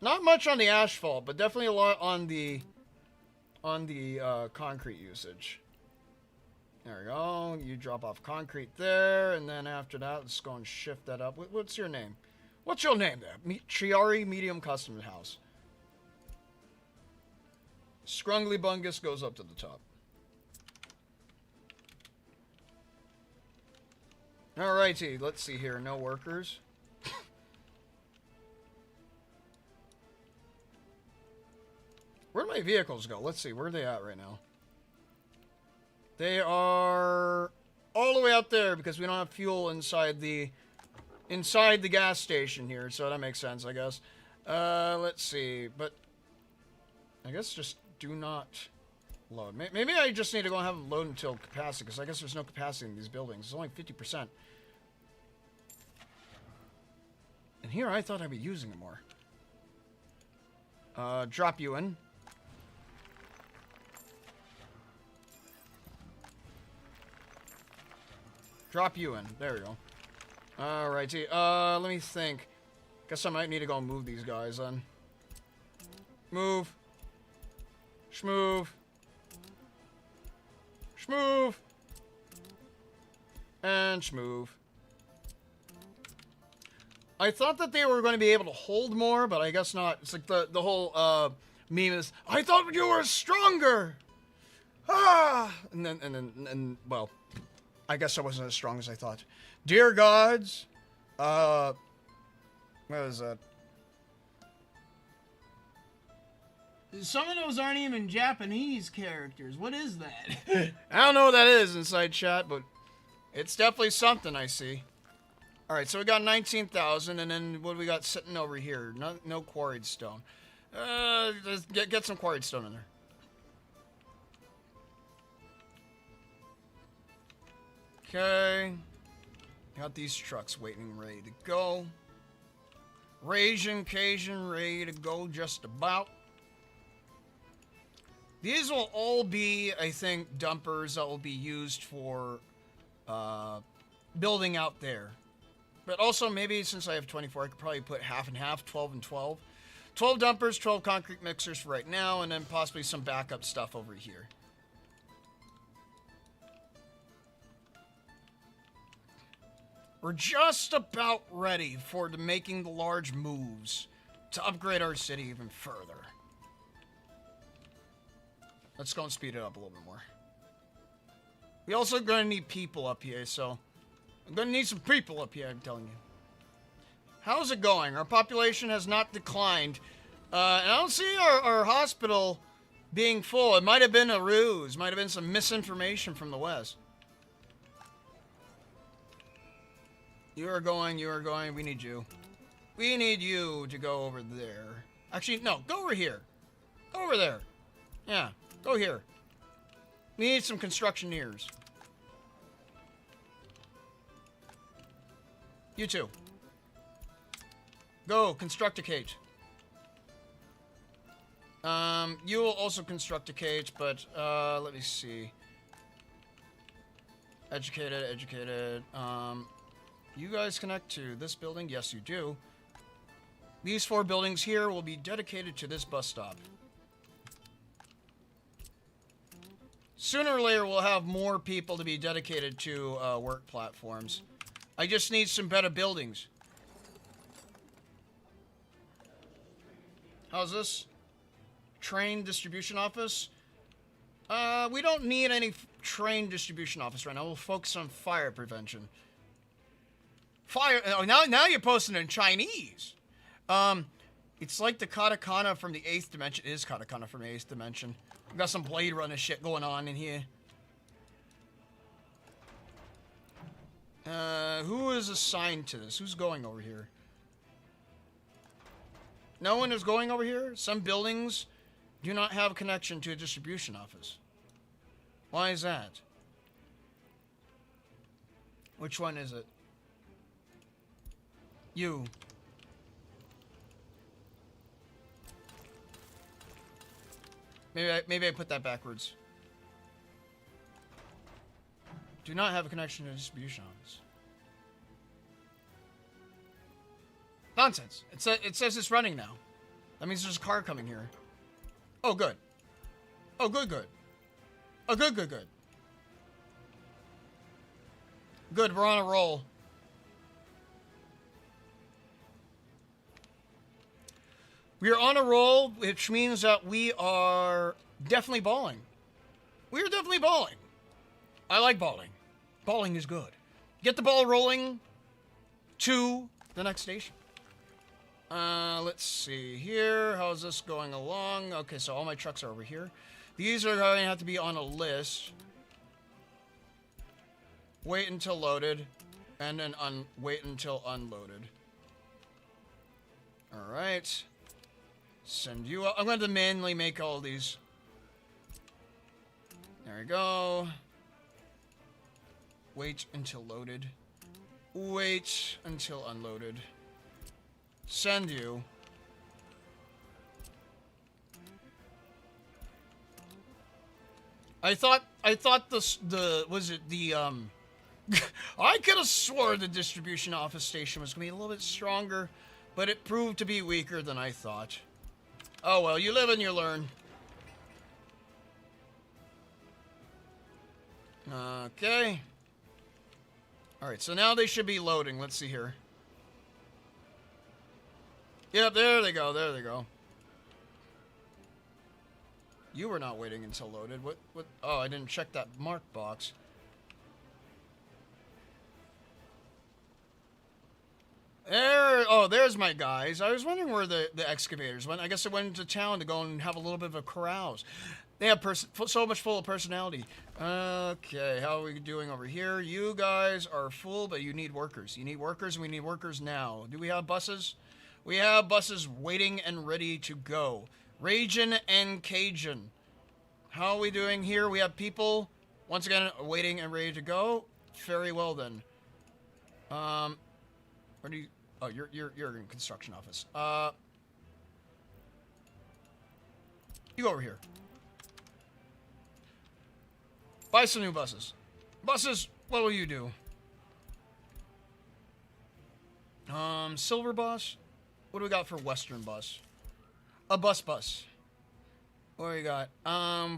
Not much on the asphalt, but definitely a lot on the concrete usage. There we go. You drop off concrete there, and then after that, let's go and shift that up. What's your name? What's your name there? Triari Medium Custom House. Scrungly Bungus goes up to the top. Alrighty, let's see here. No workers. Where'd my vehicles go? Let's see. Where are they at right now? They are all the way out there because we don't have fuel inside the gas station here, so that makes sense, I guess. Let's see. But I guess just do not load. Maybe I just need to go and have them load until capacity, because I guess there's no capacity in these buildings. It's only 50%. And here I thought I'd be using it more. Drop you in. Drop you in. There we go. Alrighty. Let me think. Guess I might need to go and move these guys then. Move. Shmove. Shmove. And shmove. I thought that they were going to be able to hold more, but I guess not. It's like the whole meme is, I thought you were stronger. Ah! And well, I guess I wasn't as strong as I thought. Dear gods, What is that? Some of those aren't even Japanese characters. What is that? I don't know what that is inside chat, but it's definitely something I see. Alright, so we got 19,000, and then what do we got sitting over here? No quarried stone. Let's get some quarried stone in there. Okay. Got these trucks waiting, ready to go. Raging Cajun, ready to go just about. These will all be, I think, dumpers that will be used for building out there. But also, maybe since I have 24, I could probably put half and half, 12 and 12. 12 dumpers, 12 concrete mixers for right now, and then possibly some backup stuff over here. We're just about ready for making the large moves to upgrade our city even further. Let's go and speed it up a little bit more. We also gonna need people up here, so I'm gonna need some people up here, I'm telling you. How's it going? Our population has not declined. And I don't see our hospital being full. It might have been a ruse. Might have been some misinformation from the West. You are going, we need you. We need you to go over there. Actually, no, go over here. Go over there. Yeah, go here. We need some constructioneers. You too. Go, construct a cage. You will also construct a cage, but, let me see. Educated. You guys connect to this building? Yes, you do. These 4 buildings here will be dedicated to this bus stop. Sooner or later, we'll have more people to be dedicated to work platforms. I just need some better buildings. How's this? Train distribution office? We don't need any train distribution office right now. We'll focus on fire prevention. Fire. Oh, now you're posting in Chinese. It's like the katakana from the 8th dimension. It is katakana from the 8th dimension. We got some Blade Runner shit going on in here. Who is assigned to this? Who's going over here? No one is going over here? Some buildings do not have a connection to a distribution office. Why is that? Which one is it? You. Maybe I put that backwards. Do not have a connection to a distribution office. Nonsense. It says it's running now. That means there's a car coming here. Oh, good. Oh, good. Oh, good. Good, we're on a roll. We are on a roll, which means that we are definitely balling. We are definitely balling. I like balling. Balling is good. Get the ball rolling to the next station. Let's see here. How's this going along? Okay, so all my trucks are over here. These are going to have to be on a list. Wait until loaded. And then wait until unloaded. Alright. Send you up. I'm going to manually make all these. There we go. Wait until loaded. Wait until unloaded. Send you. I thought was it the I could have swore the distribution office station was gonna be a little bit stronger, but it proved to be weaker than I thought. Oh well, you live and you learn. Okay. Alright, so now they should be loading. Let's see here. Yep, there they go. You were not waiting until loaded. What? Oh, I didn't check that mark box. There, oh, there's my guys. I was wondering where the excavators went. I guess they went into town to go and have a little bit of a carouse. They have so much full of personality. Okay, how are we doing over here? You guys are full, but you need workers. You need workers, and we need workers now. Do we have buses? We have buses waiting and ready to go. Ragin and Cajun. How are we doing here? We have people, once again, waiting and ready to go. Very well, then. Where do you... Oh, you're in construction office. You go over here. Buy some new buses. Buses, what will you do? Silver bus. What do we got for Western bus? A bus. What do we got?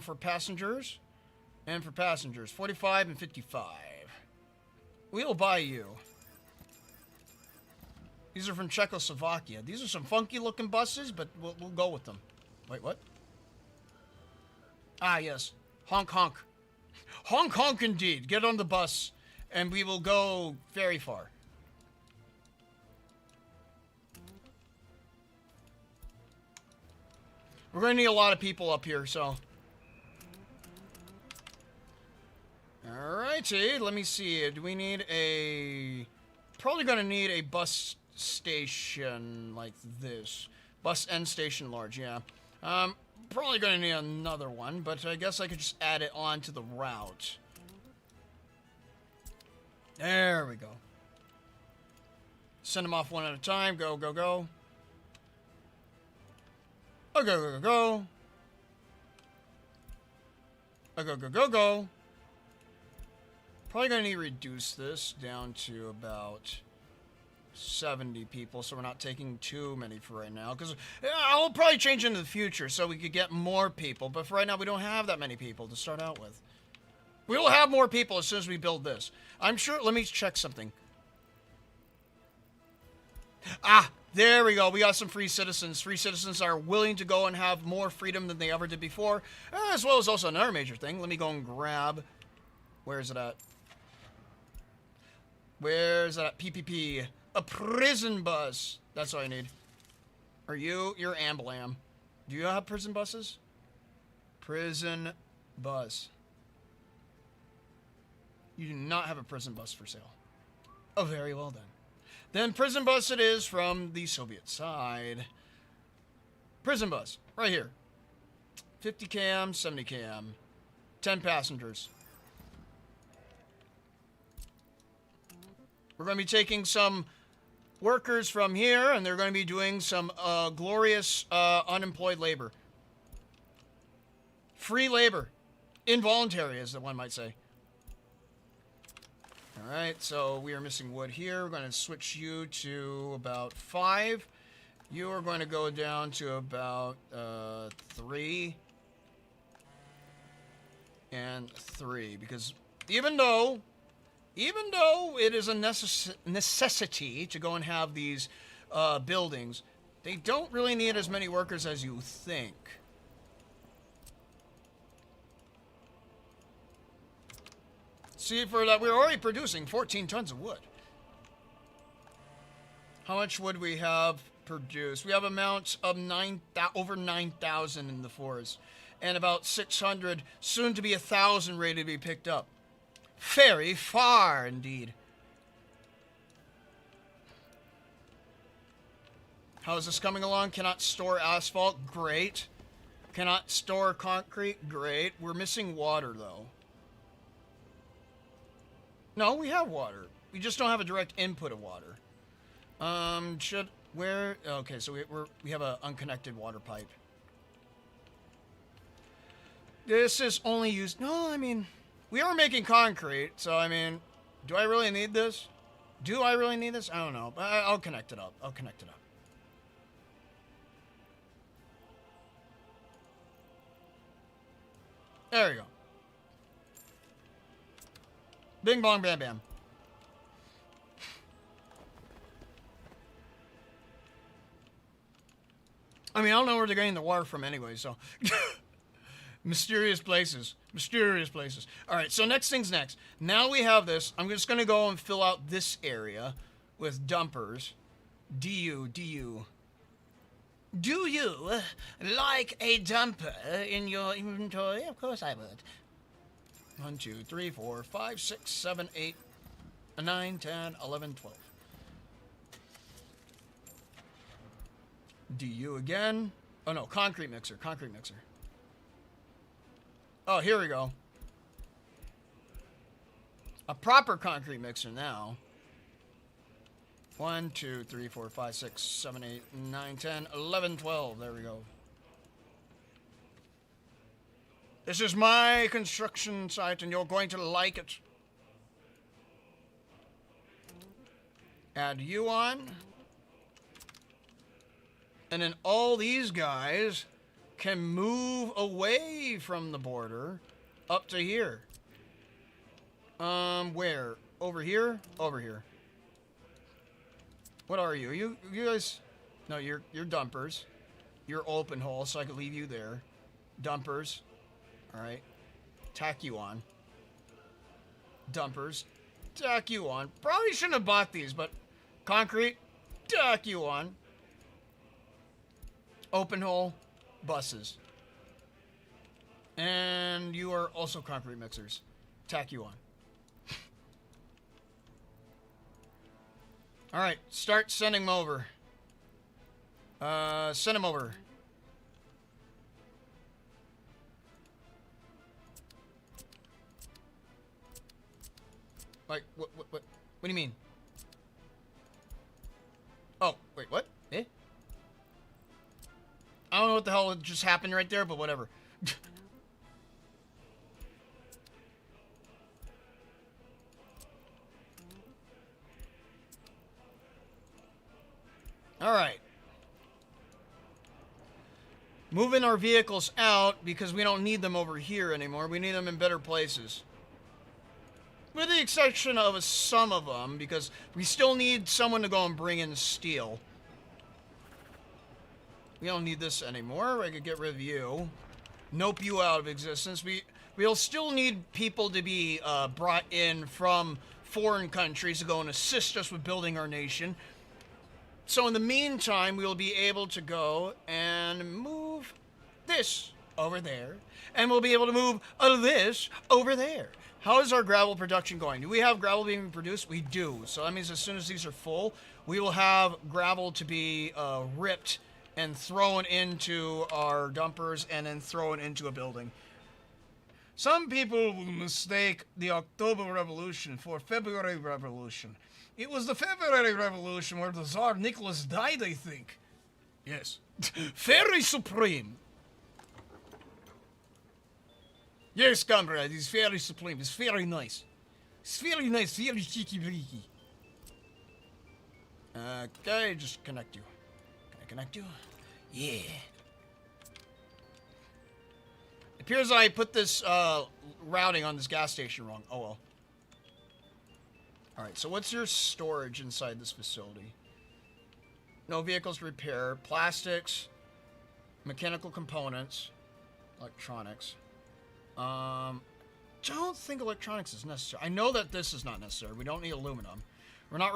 For passengers. And for passengers, 45 and 55. We'll buy you. These are from Czechoslovakia. These are some funky looking buses, but we'll go with them. Wait, what? Ah, yes. Honk honk. Honk honk indeed. Get on the bus, and we will go very far. We're going to need a lot of people up here, so... Alrighty, let me see. Do we need a... Probably going to need a bus station like this. Bus end station large, yeah. Probably going to need another one, but I guess I could just add it on to the route. There we go. Send them off one at a time. Go, go, go. Oh, go, go, go, go. Oh, go, go, go, go. Probably going to need to reduce this down to about 70 people, so we're not taking too many for right now, because I'll probably change into the future so we could get more people, but for right now we don't have that many people to start out with. We will have more people as soon as we build this. I'm sure, let me check something. Ah, there we go. We got some free citizens. Free citizens are willing to go and have more freedom than they ever did before, as well as also another major thing. Let me go and grab, where is it at? Where's that? PPP. A prison bus. That's what I need. Are you? You're Amblam. Do you have prison buses? Prison bus. You do not have a prison bus for sale. Oh, very well then. Then prison bus it is from the Soviet side. Prison bus. Right here. 50 cam, 70 cam. 10 passengers. We're going to be taking some workers from here, and they're going to be doing some glorious unemployed labor. Free labor. Involuntary, as one might say. Alright, so we are missing wood here. We're going to switch you to about 5. You are going to go down to about 3. And 3, because even though it is a necessity to go and have these buildings, they don't really need as many workers as you think. See, for that, we're already producing 14 tons of wood. How much wood we have produced? We have amounts of over 9,000 in the forest, and about 600, soon to be 1,000 ready to be picked up. Very far, indeed. How is this coming along? Cannot store asphalt? Great. Cannot store concrete? Great. We're missing water, though. No, we have water. We just don't have a direct input of water. Okay, so we have an unconnected water pipe. This is only used... No, I mean... We are making concrete, so I mean, do I really need this? Do I really need this? I don't know. I'll connect it up. I'll connect it up. There you go. Bing bong bam bam. I mean, I don't know where they're getting the water from anyway, so... Mysterious places. Mysterious places. Alright, so next thing's next. Now we have this. I'm just going to go and fill out this area with dumpers. Do you like a dumper in your inventory? Of course I would. 1, 2, 3, 4, 5, 6, 7, 8, 9, 10, 11, 12. Do you again? Oh no, concrete mixer. Oh, here we go. A proper concrete mixer now. 1, 2, 3, 4, 5, 6, 7, 8, 9, 10, 11, 12. There we go. This is my construction site and you're going to like it. Add you on. And then all these guys can move away from the border up to here. Where? Over here? Over here. What are you? You guys... No, you're dumpers. You're open hole, so I could leave you there. Dumpers. Alright. Tack you on. Dumpers. Tack you on. Probably shouldn't have bought these, but... Concrete. Tack you on. Open hole. Buses. And you are also concrete mixers. Tack you on. Alright, start sending them over. Send them over. Like, what do you mean? Oh, wait, what? Eh? I don't know what the hell just happened right there, but whatever. Alright. Moving our vehicles out because we don't need them over here anymore. We need them in better places. With the exception of some of them, because we still need someone to go and bring in steel. We don't need this anymore. I could get rid of you. Nope you out of existence. We'll still need people to be brought in from foreign countries to go and assist us with building our nation. So in the meantime, we'll be able to go and move this over there. And we'll be able to move this over there. How is our gravel production going? Do we have gravel being produced? We do. So that means as soon as these are full, we will have gravel to be ripped and thrown into our dumpers and then thrown into a building. Some people will mistake the October Revolution for February Revolution. It was the February Revolution where the Tsar Nicholas died, I think. Yes. Very supreme. Yes, comrade, he's very supreme. It's very nice. It's very nice, very cheeky-breeky. Okay, just connect you. Can I connect you? Yeah. It appears I put this routing on this gas station wrong. Oh well. Alright, so what's your storage inside this facility? No vehicles to repair. Plastics. Mechanical components. Electronics. Don't think electronics is necessary. I know that this is not necessary. We don't need aluminum. We're not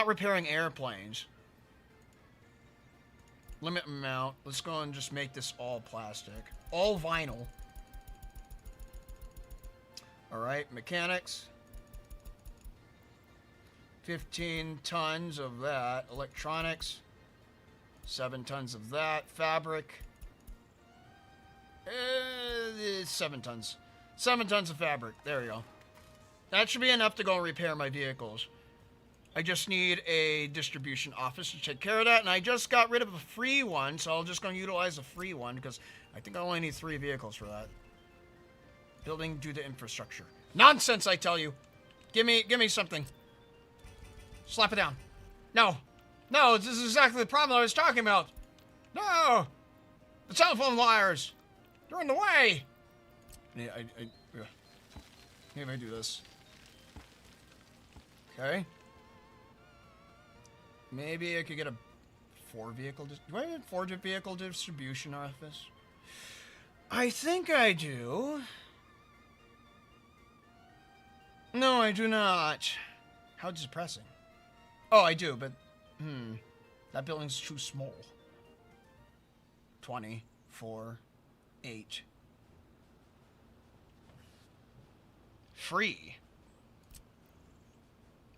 repairing airplanes. Limit amount. Let's go and just make this all plastic. All vinyl. Alright, mechanics. 15 tons of that. Electronics. 7 tons of that. Fabric. 7 tons. 7 tons of fabric. There we go. That should be enough to go and repair my vehicles. I just need a distribution office to take care of that. And I just got rid of a free one, so I'm just going to utilize a free one because I think I only need 3 vehicles for that. Building due to infrastructure. Nonsense, I tell you. Give me something. Slap it down. No. No, this is exactly the problem I was talking about. No! The telephone wires! They're in the way! Yeah, maybe I do this. Okay. Maybe I could get a 4-vehicle... Do I have a 4-vehicle distribution office? I think I do. No, I do not. How depressing. Oh, I do, but... That building's too small. 24, 8. Free.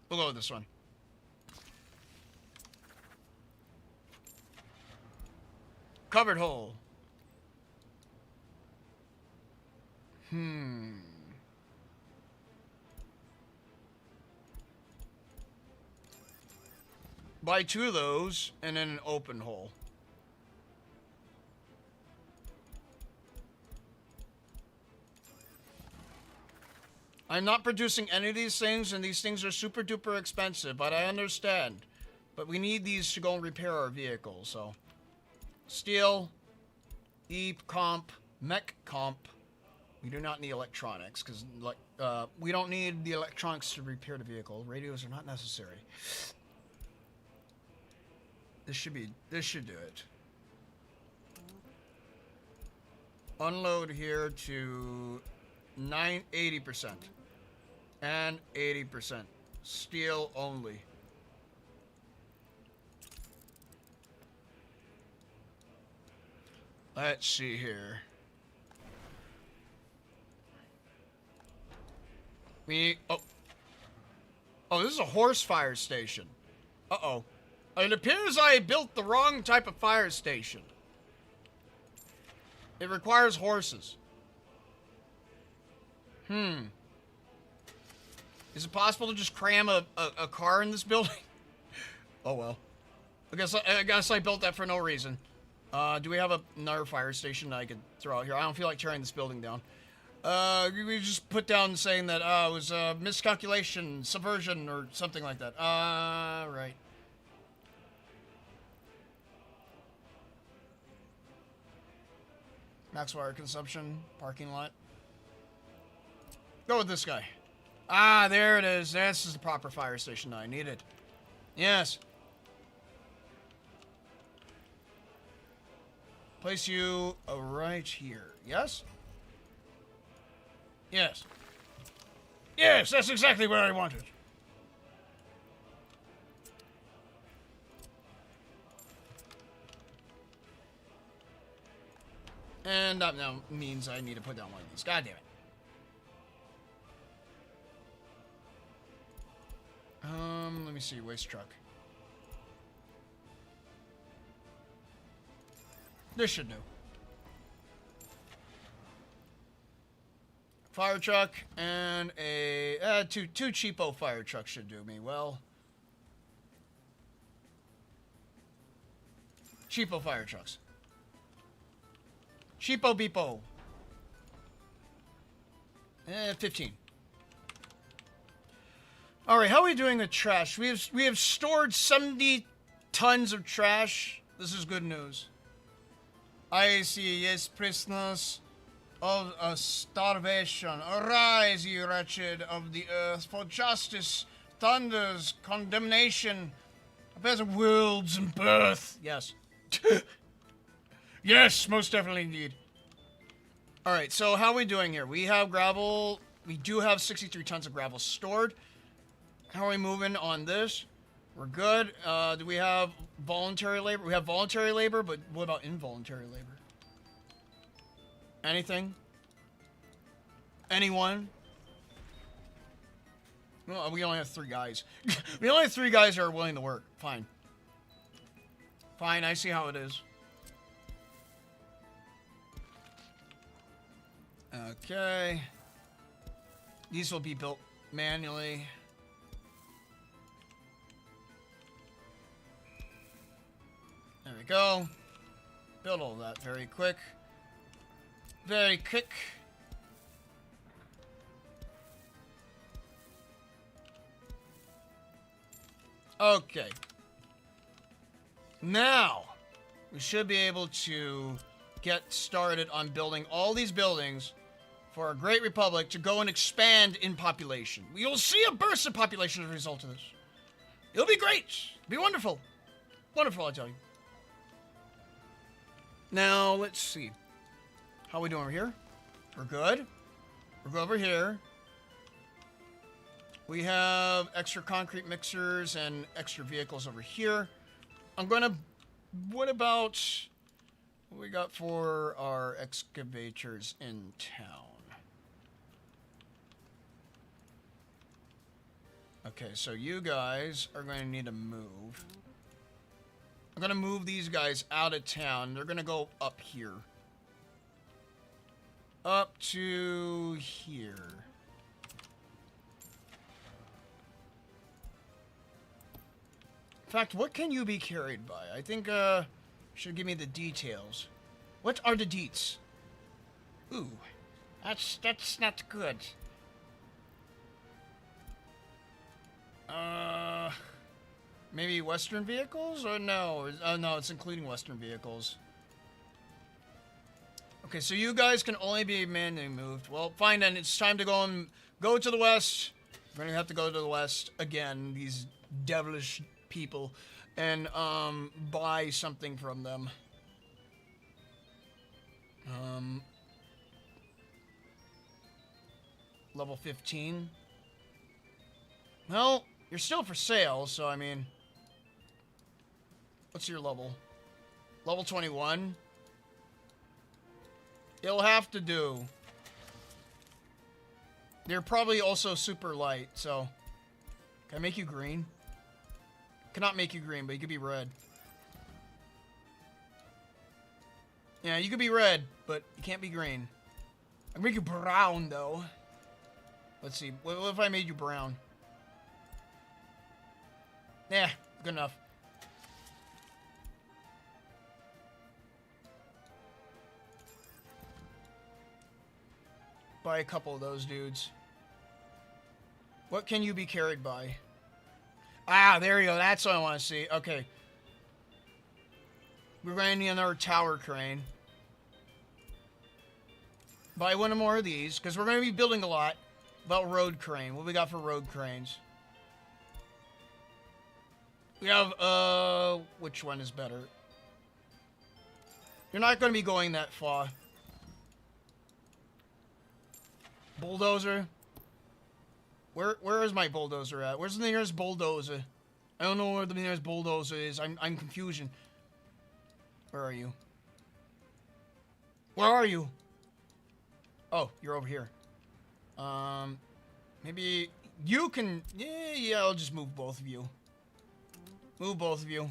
We'll go with this one. Covered hole. Buy 2 of those, and then an open hole. I'm not producing any of these things, and these things are super duper expensive, but I understand. But we need these to go and repair our vehicles, so. Steel, EEP comp, mech comp. We do not need electronics, because we don't need the electronics to repair the vehicle. Radios are not necessary. This should do it. Unload here to 80%. And 80%. Steel only. Let's see here. Oh, this is a horse fire station. Uh-oh. It appears I built the wrong type of fire station. It requires horses. Is it possible to just cram a car in this building? Oh well. I guess I built that for no reason. Do we have another fire station that I could throw out here? I don't feel like tearing this building down. We just put down saying that it was a miscalculation, subversion, or something like that. Right. Max wire consumption, parking lot. Go with this guy. Ah, there it is. This is the proper fire station I needed. Yes. Place you right here. Yes? Yes. Yes, that's exactly what I wanted. And that now means I need to put down one of these. God damn it. Let me see. Waste truck. This should do. Fire truck and a two cheapo fire trucks should do me well. Cheapo fire trucks. Cheapo beepo. 15. All right, how are we doing with trash? We have stored 70 tons of trash. This is good news. I see, yes, prisoners of starvation, arise, ye wretched of the earth, for justice thunders, condemnation, affairs of worlds and birth. Yes. Yes, most definitely indeed. All right, so how are we doing here? We have gravel. We do have 63 tons of gravel stored. How are we moving on this? We're good. Do we have voluntary labor? We have voluntary labor, but what about involuntary labor? Anything? Anyone? Well, we only have 3 guys. We only have 3 guys who are willing to work. Fine. Fine, I see how it is. Okay. These will be built manually. There we go. Build all that very quick. Very quick. Okay. Now, we should be able to get started on building all these buildings for our great republic to go and expand in population. We will see a burst of population as a result of this. It'll be great. It'll be wonderful. Wonderful, I tell you. Now, let's see. How are we doing over here? We're good. We'll go over here. We have extra concrete mixers and extra vehicles over here. I'm gonna... What about... What we got for our excavators in town? Okay, so you guys are going to need to move. I'm going to move these guys out of town. They're going to go up here. Up to here. In fact, what can you be carried by? I think, should give me the details. What are the deets? Ooh, that's not good. Maybe Western vehicles? Or no? Oh, no, it's including Western vehicles. Okay, so you guys can only be manually moved. Well, fine then. It's time to go to the west. We're gonna have to go to the west again. These devilish people, and buy something from them. Level 15. Well, you're still for sale, so I mean, what's your level? Level 21? It'll have to do. They're probably also super light, so... Can I make you green? Cannot make you green, but you could be red. Yeah, you could be red, but you can't be green. I can make you brown, though. Let's see. What if I made you brown? Yeah, good enough. Buy a couple of those dudes. What can you be carried by? Ah, there you go. That's what I want to see. Okay. We're going to need another tower crane. Buy one more of these, because we're going to be building a lot. About road crane. What we got for road cranes? We have, which one is better? You're not going to be going that far. Bulldozer? Where is my bulldozer at? Where's the nearest bulldozer? I don't know where the nearest bulldozer is. I'm confusion. Where are you? Where are you? Oh, you're over here. Maybe you can... Yeah, I'll just move both of you. Move both of you.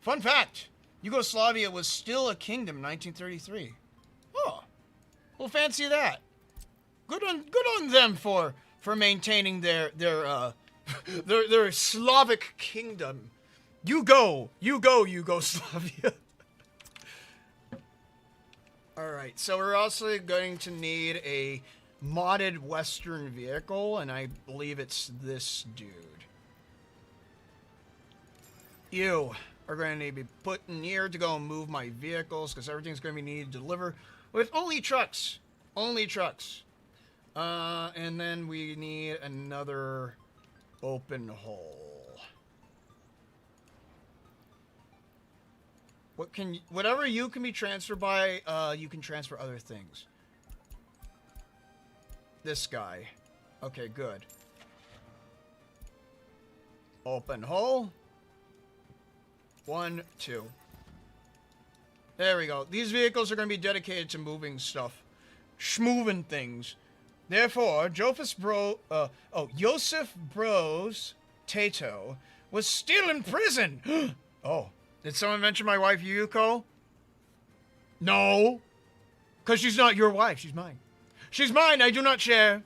Fun fact. Yugoslavia was still a kingdom in 1933. Oh. Well, fancy that. Good on them for maintaining their Slavic kingdom. You go, Yugoslavia. Alright, so we're also going to need a modded Western vehicle, and I believe it's this dude. You are going to need to be put in here to go and move my vehicles, because everything's going to be needed to deliver with only trucks. Only trucks. And then we need another open hole. Whatever you can be transferred by, you can transfer other things. This guy. Okay, good. Open hole. 1, 2. There we go. These vehicles are going to be dedicated to moving stuff. Schmoving things. Therefore, Joseph Bros Tato was still in prison. Oh, did someone mention my wife Yuko? No, because she's not your wife. She's mine. She's mine. I do not share.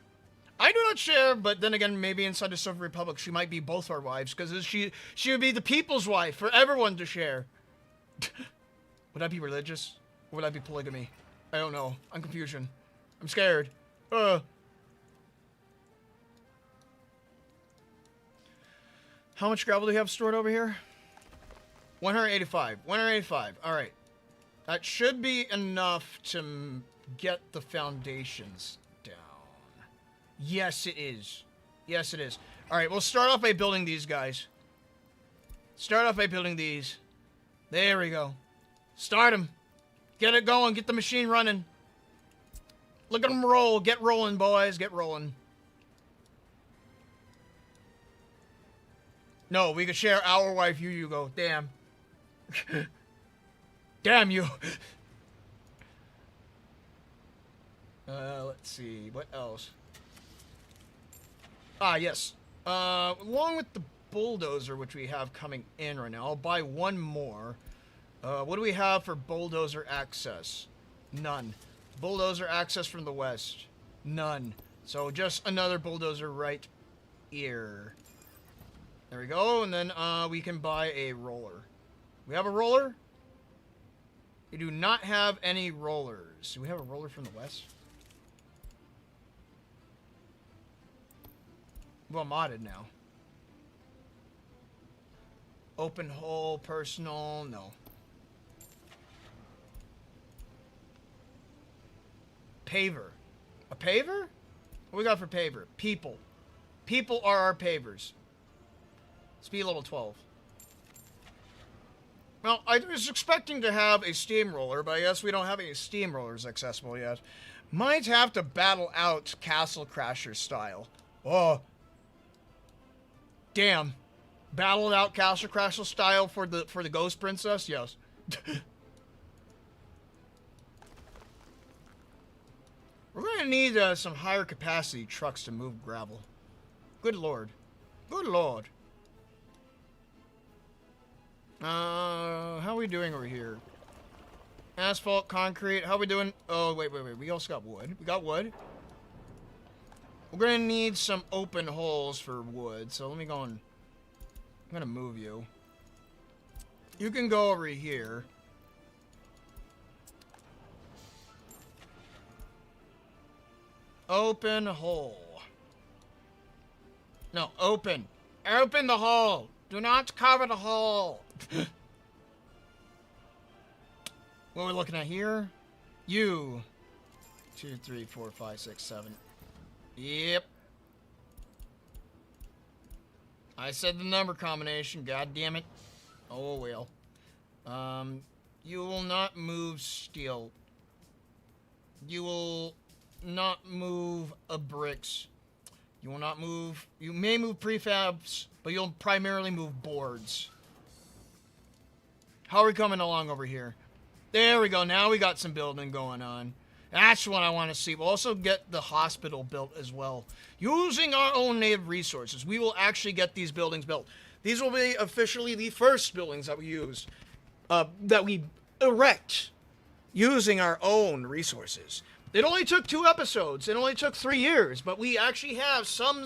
I do not share. But then again, maybe inside the Soviet Republic, she might be both our wives, because she would be the people's wife for everyone to share. Would I be religious, or would I be polygamy? I don't know. I'm confusion. I'm scared. How much gravel do we have stored over here? 185. 185. Alright. That should be enough to get the foundations down. Yes, it is. Yes, it is. Alright, we'll start off by building these guys. Start off by building these. There we go. Start them. Get it going. Get the machine running. Look at them roll. Get rolling, boys. Get rolling. No, we could share our wife, you go. Damn. Damn you. Let's see. What else? Ah, yes. Along with the bulldozer, which we have coming in right now, I'll buy one more. What do we have for bulldozer access? None. Bulldozer access from the west? None. So just another bulldozer right here. There we go, and then we can buy a roller. We have a roller? We do not have any rollers. Do we have a roller from the west? Well, modded now. Open hole, personal, no. Paver. A paver? What we got for paver? People. People are our pavers. Speed level 12. Well, I was expecting to have a steamroller, but I guess we don't have any steamrollers accessible yet. Might have to battle out Castle Crasher style. Oh. Damn. Battled out Castle Crasher style for the Ghost Princess? Yes. We're going to need some higher capacity trucks to move gravel. Good lord. Good lord. How are we doing over here? Asphalt, concrete. How are we doing? Oh, wait. We also got wood. We got wood. We're going to need some open holes for wood. So let me go and... I'm going to move you. You can go over here. Open hole. No, open. Open the hole. Do not cover the hole. What are we looking at here? You. 2, 3, 4, 5, 6, 7. Yep. I said the number combination. God damn it. Oh well. You will not move steel. You will not move bricks. You will not move... You may move prefabs, but you'll primarily move boards. How are we coming along over here? There we go. Now we got some building going on. That's what I want to see. We'll also get the hospital built as well. Using our own native resources, we will actually get these buildings built. These will be officially the first buildings that we use, that we erect using our own resources. It only took 2 episodes. It only took 3 years, but we actually have some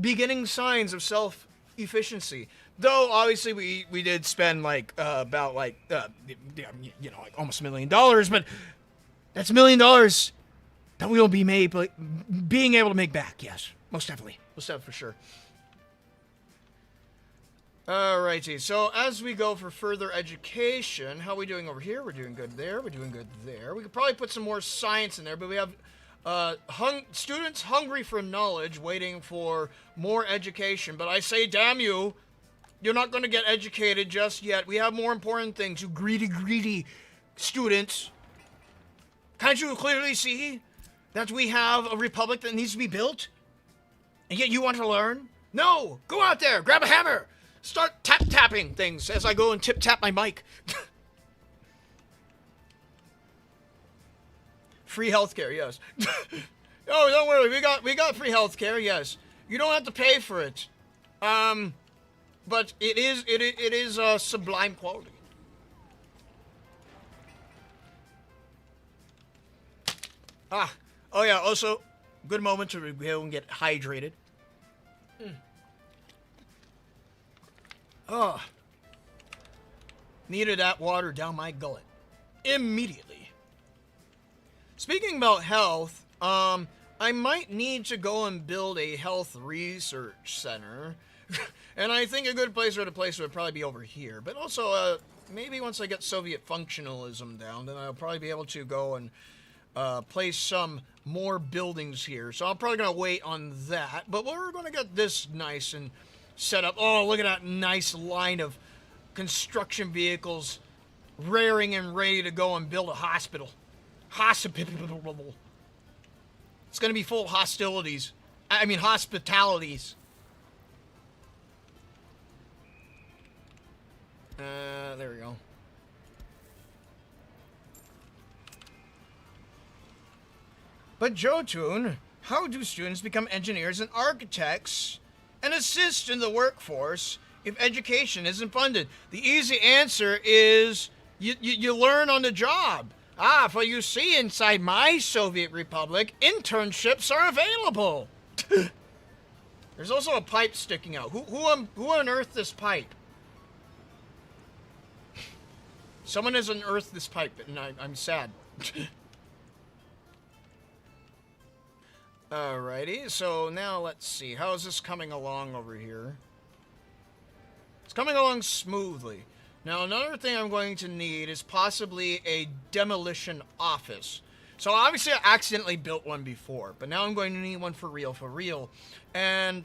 beginning signs of self-efficiency. Though, obviously, we did spend, like, about, like, you know, like almost $1 million, but that's $1 million that we will be being able to make back, yes. Most definitely. Most definitely, for sure. Alrighty, so as we go for further education, how are we doing over here? We're doing good there. We're doing good there. We could probably put some more science in there, but we have students hungry for knowledge, waiting for more education. But I say, damn you, you're not going to get educated just yet. We have more important things, you greedy students. Can't you clearly see that we have a republic that needs to be built? And yet you want to learn? No! Go out there, grab a hammer! Start tapping things as I go and tap my mic. Free healthcare, yes. Oh, don't worry, we got free healthcare, yes. You don't have to pay for it. But it is sublime quality. Oh yeah, also good moment to go and get hydrated. Oh, needed that water down my gullet immediately. Speaking about health, I might need to go and build a health research center. And I think a good place would probably be over here. But also, maybe once I get Soviet functionalism down, then I'll probably be able to go and place some more buildings here. So I'm probably going to wait on that. But we're going to get this nice and set up. Oh, look at that nice line of construction vehicles raring and ready to go and build a hospital. Hospital. It's going to be full of hostilities. I mean, hospitalities. There we go. But Jotun, how do students become engineers and architects and assist in the workforce if education isn't funded? The easy answer is you learn on the job. For you see, inside my Soviet Republic, internships are available. There's also a pipe sticking out. Who unearthed this pipe? Someone has unearthed this pipe, and I'm sad. Alrighty, so now let's see. How is this coming along over here? It's coming along smoothly. Now, another thing I'm going to need is possibly a demolition office. So, obviously, I accidentally built one before, but now I'm going to need one for real. And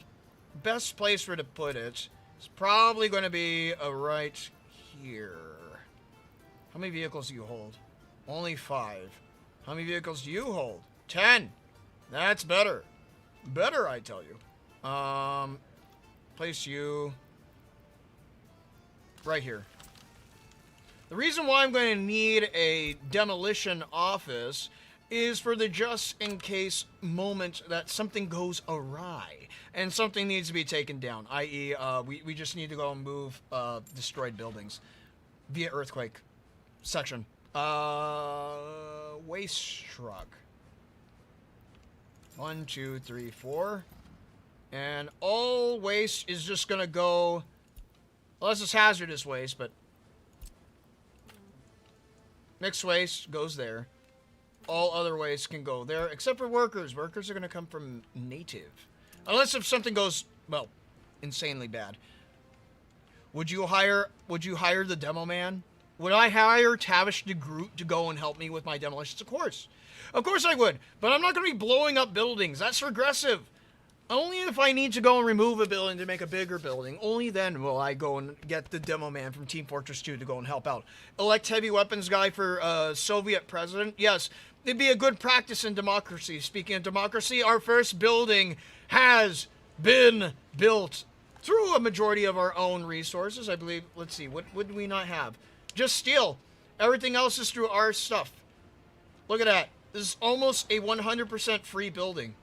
best place for to put it is probably going to be right here. How many vehicles do you hold? Only 5. How many vehicles do you hold? 10. That's better. Better, I tell you. Place you right here. The reason why I'm going to need a demolition office is for the just-in-case moment that something goes awry and something needs to be taken down, i.e., we just need to go and move destroyed buildings via earthquake section. Waste truck. 1, 2, 3, 4. And all waste is just going to go, unless it's hazardous waste, but mixed waste goes there. All other waste can go there, except for workers. Workers are going to come from native. Unless if something goes, well, insanely bad. Would you hire the demo man? Would I hire Tavish de Groot to go and help me with my demolitions? Of course. Of course I would. But I'm not going to be blowing up buildings. That's regressive. Only if I need to go and remove a building to make a bigger building, only then will I go and get the demo man from Team Fortress 2 to go and help out. Elect heavy weapons guy for Soviet president? Yes, it'd be a good practice in democracy. Speaking of democracy, our first building has been built through a majority of our own resources, I believe. Let's see, what would we not have? Just steel. Everything else is through our stuff. Look at that. This is almost a 100% free building.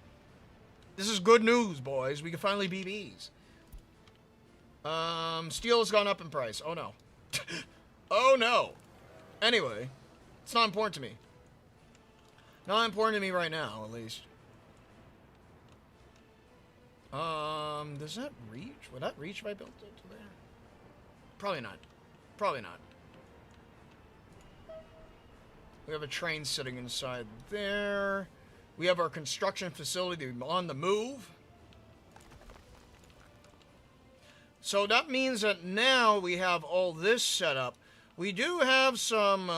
This is good news, boys. We can finally be bees. Steel has gone up in price. Oh, no. Oh, no. Anyway, it's not important to me. Not important to me right now, at least. Does that reach? Would that reach if I built it to there? Probably not. Probably not. We have a train sitting inside there. We have our construction facility on the move. So that means that now we have all this set up. We do have some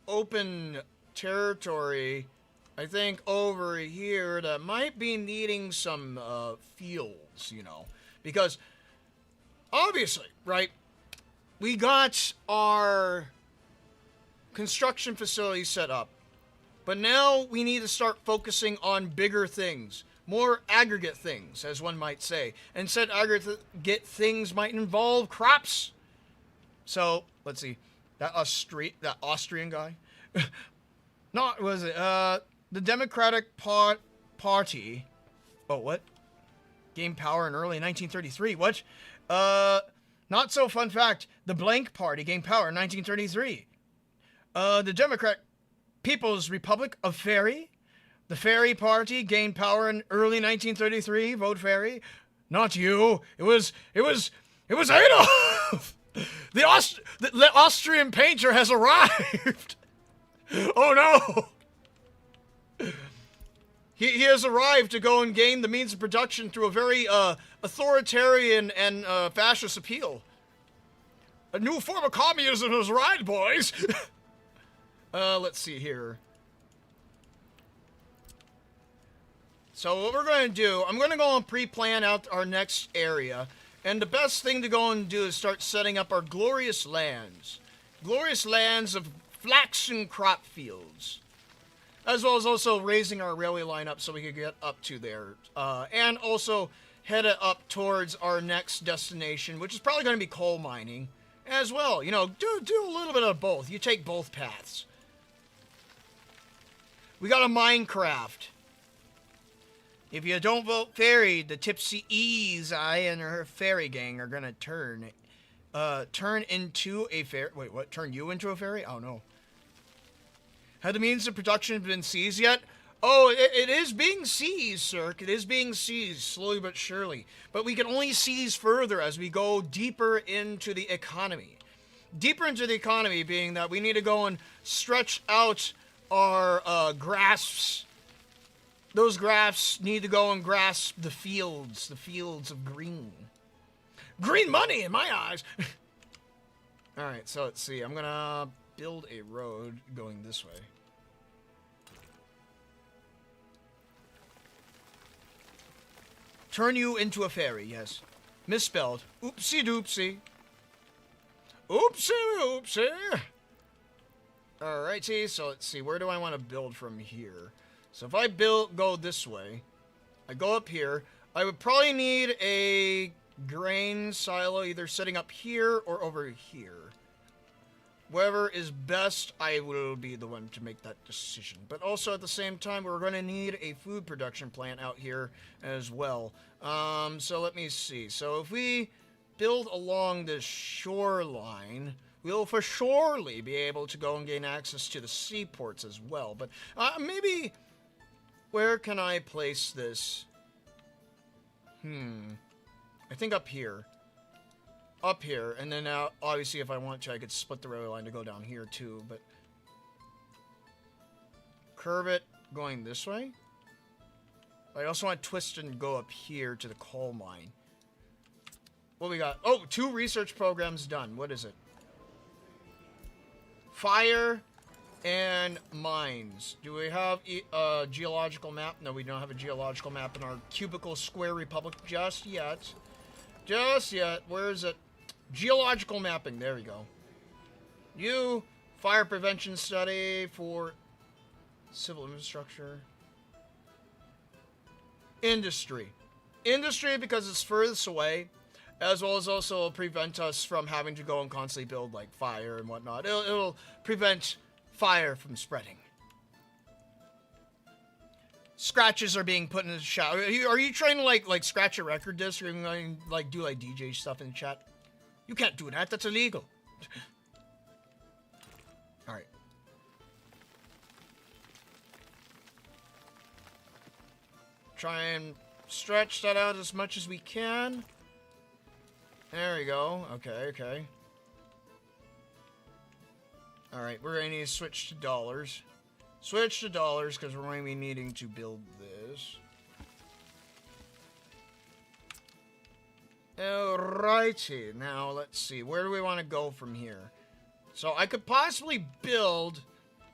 open territory, I think, over here that might be needing some fields, you know. Because, obviously, right, we got our construction facility set up. But now we need to start focusing on bigger things, more aggregate things, as one might say. And said aggregate things might involve crops. So, let's see. That Austrian guy? Not, was it? The Democratic Party. Oh, what? Gained power in early 1933. What? Not so fun fact. The Blank Party gained power in 1933. The Democrat People's Republic of Fairy. The Fairy Party gained power in early 1933. Vote Fairy. Not you. It was Adolf. The Austrian painter has arrived. Oh no. He has arrived to go and gain the means of production through a very authoritarian and fascist appeal. A new form of communism has arrived, boys. Let's see here. So what we're going to do, I'm going to go and pre-plan out our next area. And the best thing to go and do is start setting up our glorious lands. Glorious lands of flaxen crop fields. As well as also raising our railway line up so we can get up to there. And also head it up towards our next destination, which is probably going to be coal mining. as well. You know, do a little bit of both. You take both paths. We got a Minecraft. If you don't vote fairy, the Tipsy E's and her fairy gang are gonna turn into a fairy. Wait, what? Turn you into a fairy? Oh no. Have the means of production been seized yet? Oh, it is being seized, sir. It is being seized, slowly but surely. But we can only seize further as we go deeper into the economy. Deeper into the economy being that we need to go and stretch out our grasps. Those grasps need to go and grasp the fields of green. Green money in my eyes! Alright, so let's see. I'm gonna build a road going this way. Turn you into a fairy, yes. Misspelled. Oopsie doopsie. Oopsie oopsie. Alrighty, so let's see. Where do I want to build from here? So if I go this way, I go up here, I would probably need a grain silo either setting up here or over here. Wherever is best, I will be the one to make that decision. But also at the same time, we're going to need a food production plant out here as well. So let me see. So if we build along this shoreline, we'll for surely be able to go and gain access to the seaports as well. But maybe, where can I place this? I think up here. Up here, and then now, obviously, if I want to, I could split the railway line to go down here too, but curve it going this way. I also want to twist and go up here to the coal mine. What we got? Oh, 2 research programs done. What is it? Fire and mines. Do we have a geological map? No, we don't have a geological map in our cubicle square republic just yet. Just yet. Where is it? Geological mapping. There we go. You, fire prevention study for civil infrastructure. Industry. Industry because it's furthest away, as well as also prevent us from having to go and constantly build like fire and whatnot. It'll prevent fire from spreading. Scratches are being put in the chat. Are you trying to like scratch a record disc, or are you going to like do like DJ stuff in the chat? You can't do that. That's illegal. All right. Try and stretch that out as much as we can. There we go. Okay. All right, we're going to need to switch to dollars. Switch to dollars because we're going to be needing to build this. Alrighty, now let's see. Where do we want to go from here? So I could possibly build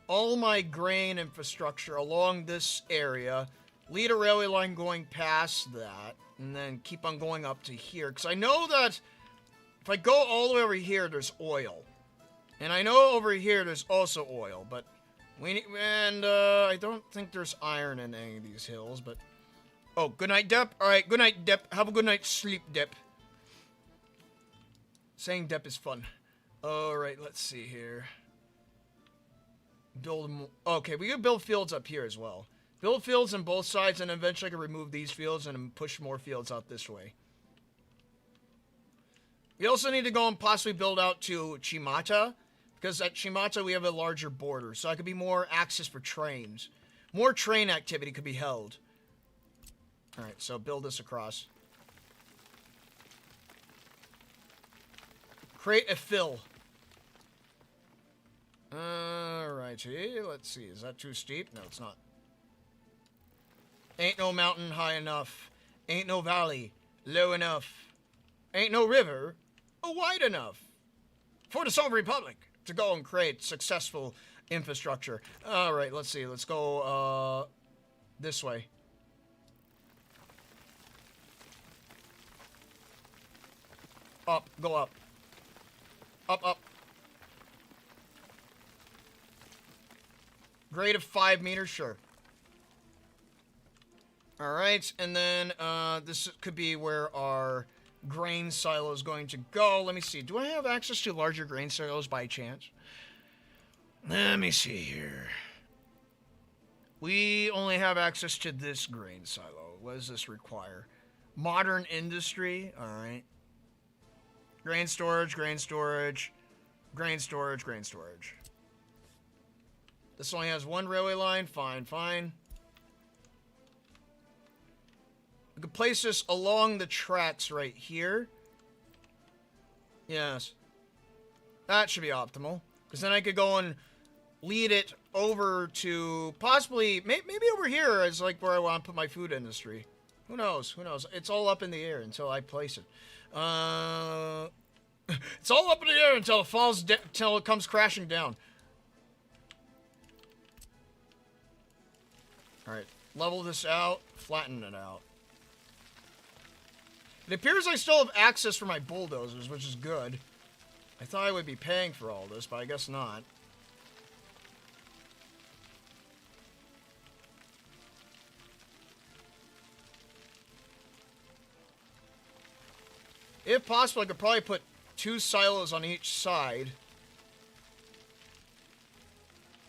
all my grain infrastructure along this area, lead a railway line going past that, and then keep on going up to here. Because I know that if I go all the way over here, there's oil. And I know over here there's also oil, but I don't think there's iron in any of these hills, but... Oh, good night, Dep. Alright, good night, Dep. Have a good night's sleep, Dep. Saying Dep is fun. Alright, let's see here. Okay, we can build fields up here as well. Build fields on both sides, and eventually I can remove these fields and push more fields out this way. We also need to go and possibly build out to Chimata, because at Chimata we have a larger border, so I could be more access for trains. More train activity could be held. Alright, so build this across. Create a fill. Alrighty, let's see. Is that too steep? No, it's not. Ain't no mountain high enough. Ain't no valley low enough. Ain't no river wide enough for the Sovereign Republic to go and create successful infrastructure. Alright, let's see. Let's go this way. Up, go up. Up. Grade of 5 meters, sure. Alright, and then this could be where our grain silo is going to go. Let me see. Do I have access to larger grain silos by chance? Let me see here. We only have access to this grain silo. What does this require? Modern industry. All right. Grain storage, grain storage, grain storage, grain storage. This only has one railway line. Fine, fine. We could place this along the tracks right here. Yes. That should be optimal. Because then I could go and lead it over to possibly, maybe over here is like where I want to put my food industry. Who knows? Who knows? It's all up in the air until I place it. It's all up in the air until it falls, until it comes crashing down. Alright, level this out, flatten it out. It appears I still have access for my bulldozers, which is good. I thought I would be paying for all this, but I guess not. If possible, I could probably put 2 silos on each side.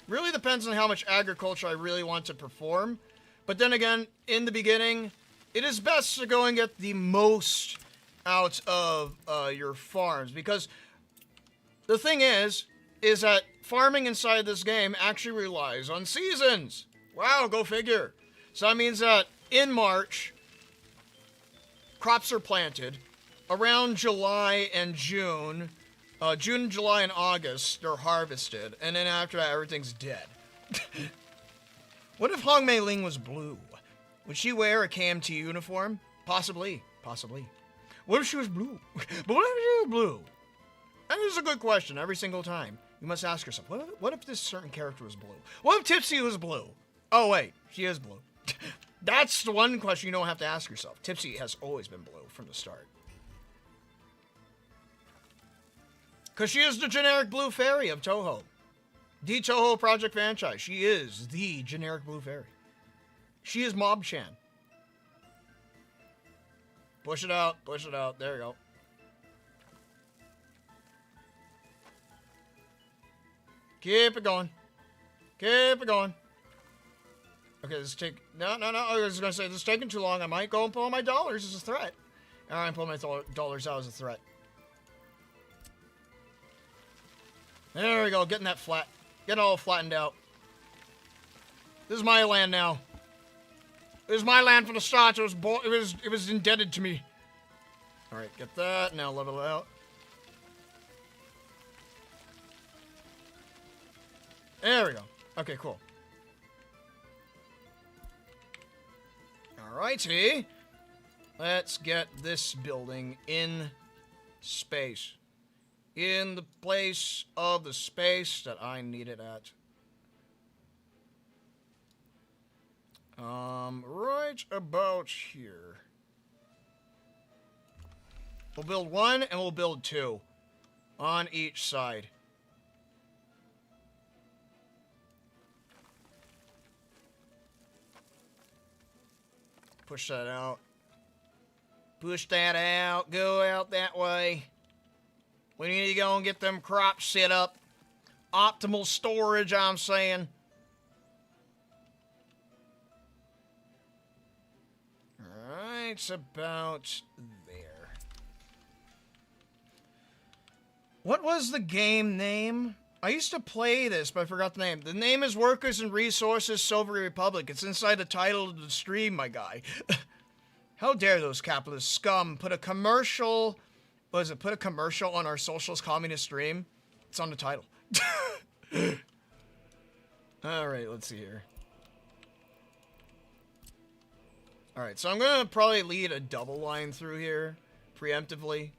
Really depends on how much agriculture I really want to perform. But then again, in the beginning, it is best to go and get the most out of your farms. Because the thing is that farming inside this game actually relies on seasons. Wow, go figure. So that means that in March, crops are planted. Around July and June, June, July, and August, they're harvested. And then after that, everything's dead. What if Hong Mei Ling was blue? Would she wear a KMT uniform? Possibly. Possibly. What if she was blue? But what if she was blue? That is a good question every single time. You must ask yourself, what if this certain character was blue? What if Tipsy was blue? Oh, wait. She is blue. That's the one question you don't have to ask yourself. Tipsy has always been blue from the start. Because she is the generic blue fairy of Touhou. The Touhou Project franchise. She is the generic blue fairy. She is Mob-chan. Push it out. Push it out. There you go. Keep it going. Keep it going. Okay, this is taking... No. I was going to say, this is taking too long. I might go and pull my dollars as a threat. Alright, pull my dollars out as a threat. There we go, getting that flat. Getting all flattened out. This is my land now. This is my land from the start. It was indebted to me. Alright, get that. Now level it out. There we go. Okay, cool. Alrighty. Let's get this building in space. In the place of the space that I need it at. Right about here. We'll build 1 and we'll build 2 on each side. Push that out. Push that out. Go out that way. We need to go and get them crops set up. Optimal storage, I'm saying. Alright, it's about there. What was the game name? I used to play this, but I forgot the name. The name is Workers and Resources Soviet Republic. It's inside the title of the stream, my guy. How dare those capitalist scum put a commercial... What is it? Put a commercial on our socialist communist stream? It's on the title. Alright, let's see here. Alright, so I'm gonna probably lead a double line through here, preemptively.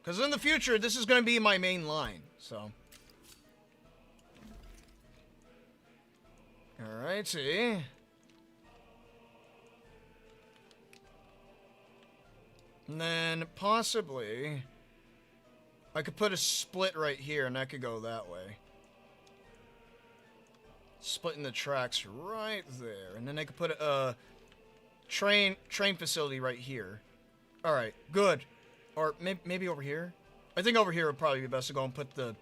Because in the future, this is gonna be my main line, so. Alright, see. And then, possibly, I could put a split right here, and that could go that way. Splitting the tracks right there. And then I could put a train facility right here. Alright, good. Or maybe over here? I think over here would probably be best to go and put the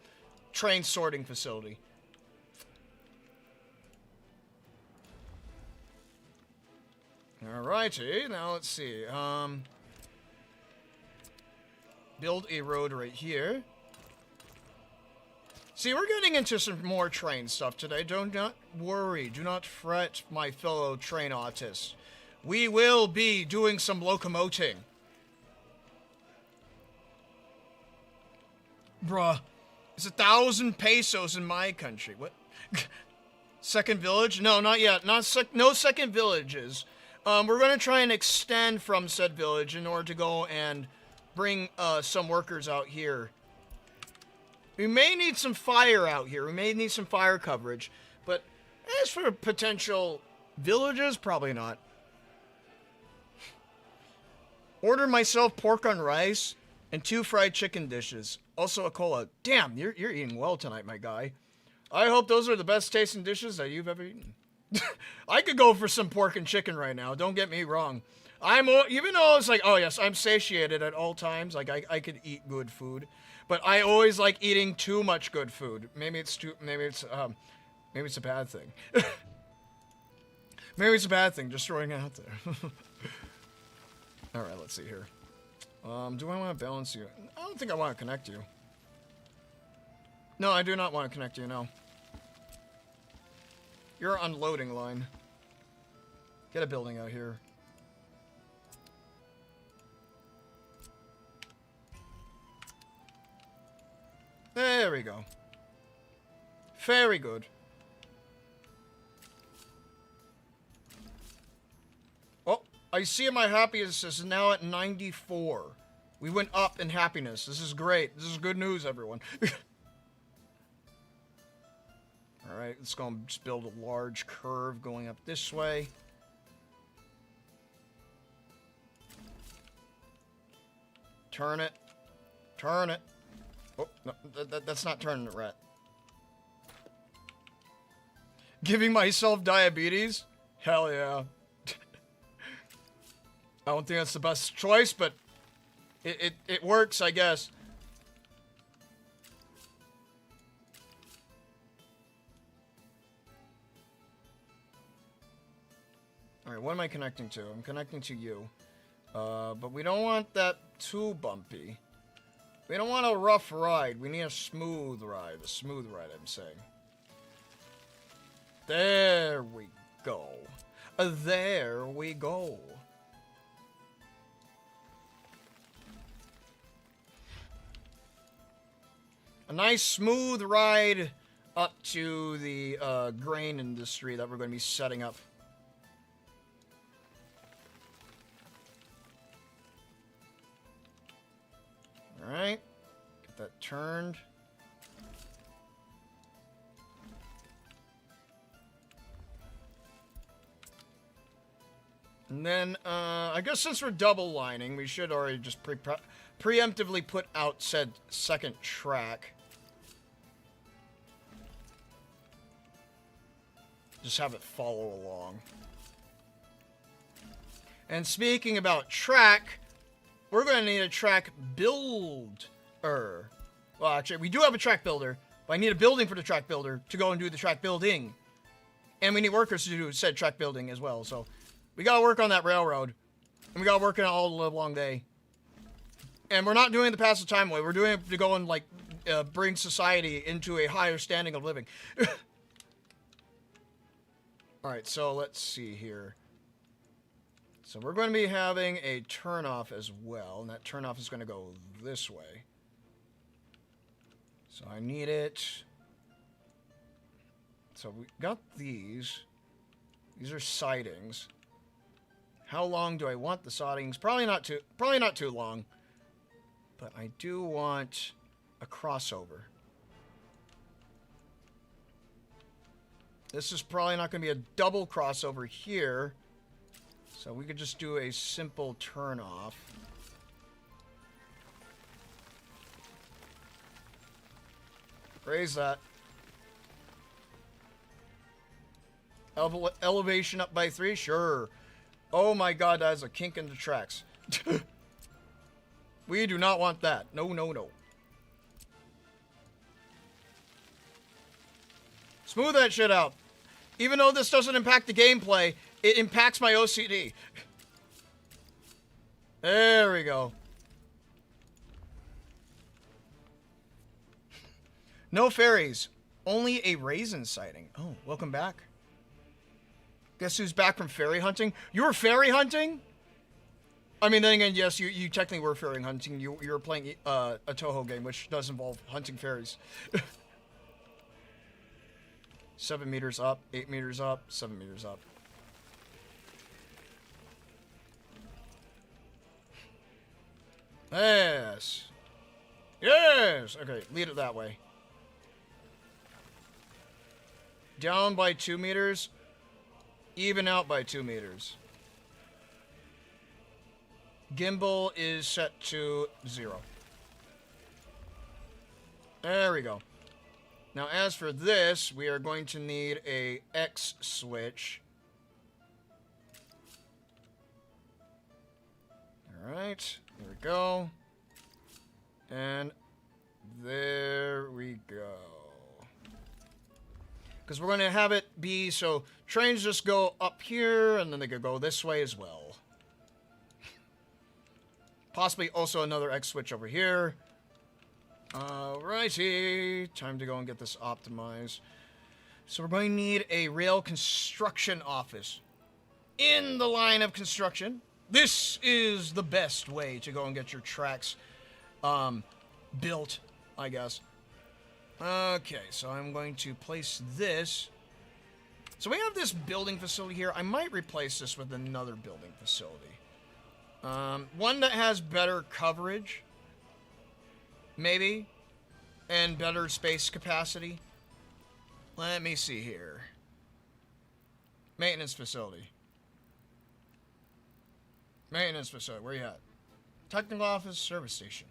train sorting facility. Alrighty, now let's see. Build a road right here. See, we're getting into some more train stuff today. Do not worry. Do not fret, my fellow train autists. We will be doing some locomoting. Bruh, it's 1,000 pesos in my country. What? Second village? No, not yet. No second villages. We're going to try and extend from said village in order to go and bring some workers out here. We may need some fire out here. We may need some fire coverage. But as for potential villages, probably not. Order myself pork on rice and 2 fried chicken dishes. Also a cola. Damn, you're eating well tonight, my guy. I hope those are the best tasting dishes that you've ever eaten. I could go for some pork and chicken right now. Don't get me wrong. Even though it's like, oh yes, I'm satiated at all times. Like I could eat good food, but I always like eating too much good food. Maybe it's a bad thing. Maybe it's a bad thing. Just throwing it out there. All right, let's see here. Do I want to balance you? I don't think I want to connect you. No, I do not want to connect you. No. You're an unloading line. Get a building out here. There we go. Very good. Oh, I see my happiness is now at 94. We went up in happiness. This is great. This is good news, everyone. Alright, let's go and just build a large curve going up this way. Turn it. Turn it. Oh, no, that's not turning it right. Giving myself diabetes? Hell yeah. I don't think that's the best choice, but it works, I guess. Alright, what am I connecting to? I'm connecting to you. But we don't want that too bumpy. We don't want a rough ride. We need a smooth ride. A smooth ride, I'm saying. There we go. There we go. A nice smooth ride up to the grain industry that we're going to be setting up. Alright, get that turned. And then, I guess since we're double lining, we should already just preemptively put out said second track. Just have it follow along. And speaking about track, we're going to need a track builder. Well, actually, we do have a track builder, but I need a building for the track builder to go and do the track building. And we need workers to do said track building as well, so we got to work on that railroad. And we got to work on it all the live long day. And we're not doing the passive time way. We're doing it to go and, like, bring society into a higher standing of living. Alright, so let's see here. So we're going to be having a turnoff as well, and that turnoff is going to go this way. So I need it. So we got these. These are sidings. How long do I want the sidings? Probably not too long. But I do want a crossover. This is probably not going to be a double crossover here. So we could just do a simple turn off. Raise that. Elevation up by 3? Sure. Oh my god, that is a kink in the tracks. We do not want that. No, no, no. Smooth that shit out. Even though this doesn't impact the gameplay, it impacts my OCD. There we go. No fairies. Only a raisin sighting. Oh, welcome back. Guess who's back from fairy hunting? You were fairy hunting? I mean, then again, yes, you technically were fairy hunting. You were playing a Touhou game, which does involve hunting fairies. 7 meters up, 8 meters up, 7 meters up. Yes. Yes! Okay, lead it that way. Down by 2 meters. Even out by 2 meters. Gimbal is set to 0. There we go. Now, as for this, we are going to need a X switch. Alright, there we go. And there we go. Because we're going to have it be so trains just go up here, and then they could go this way as well. Possibly also another X switch over here. Alrighty, time to go and get this optimized. So we're going to need a rail construction office in the line of construction. This is the best way to go and get your tracks built, I guess. Okay, so I'm going to place this. So we have this building facility here. I might replace this with another building facility. One that has better coverage. Maybe. And better space capacity. Let me see here. Maintenance facility. Maintenance facility. Where you at? Technical office, service station.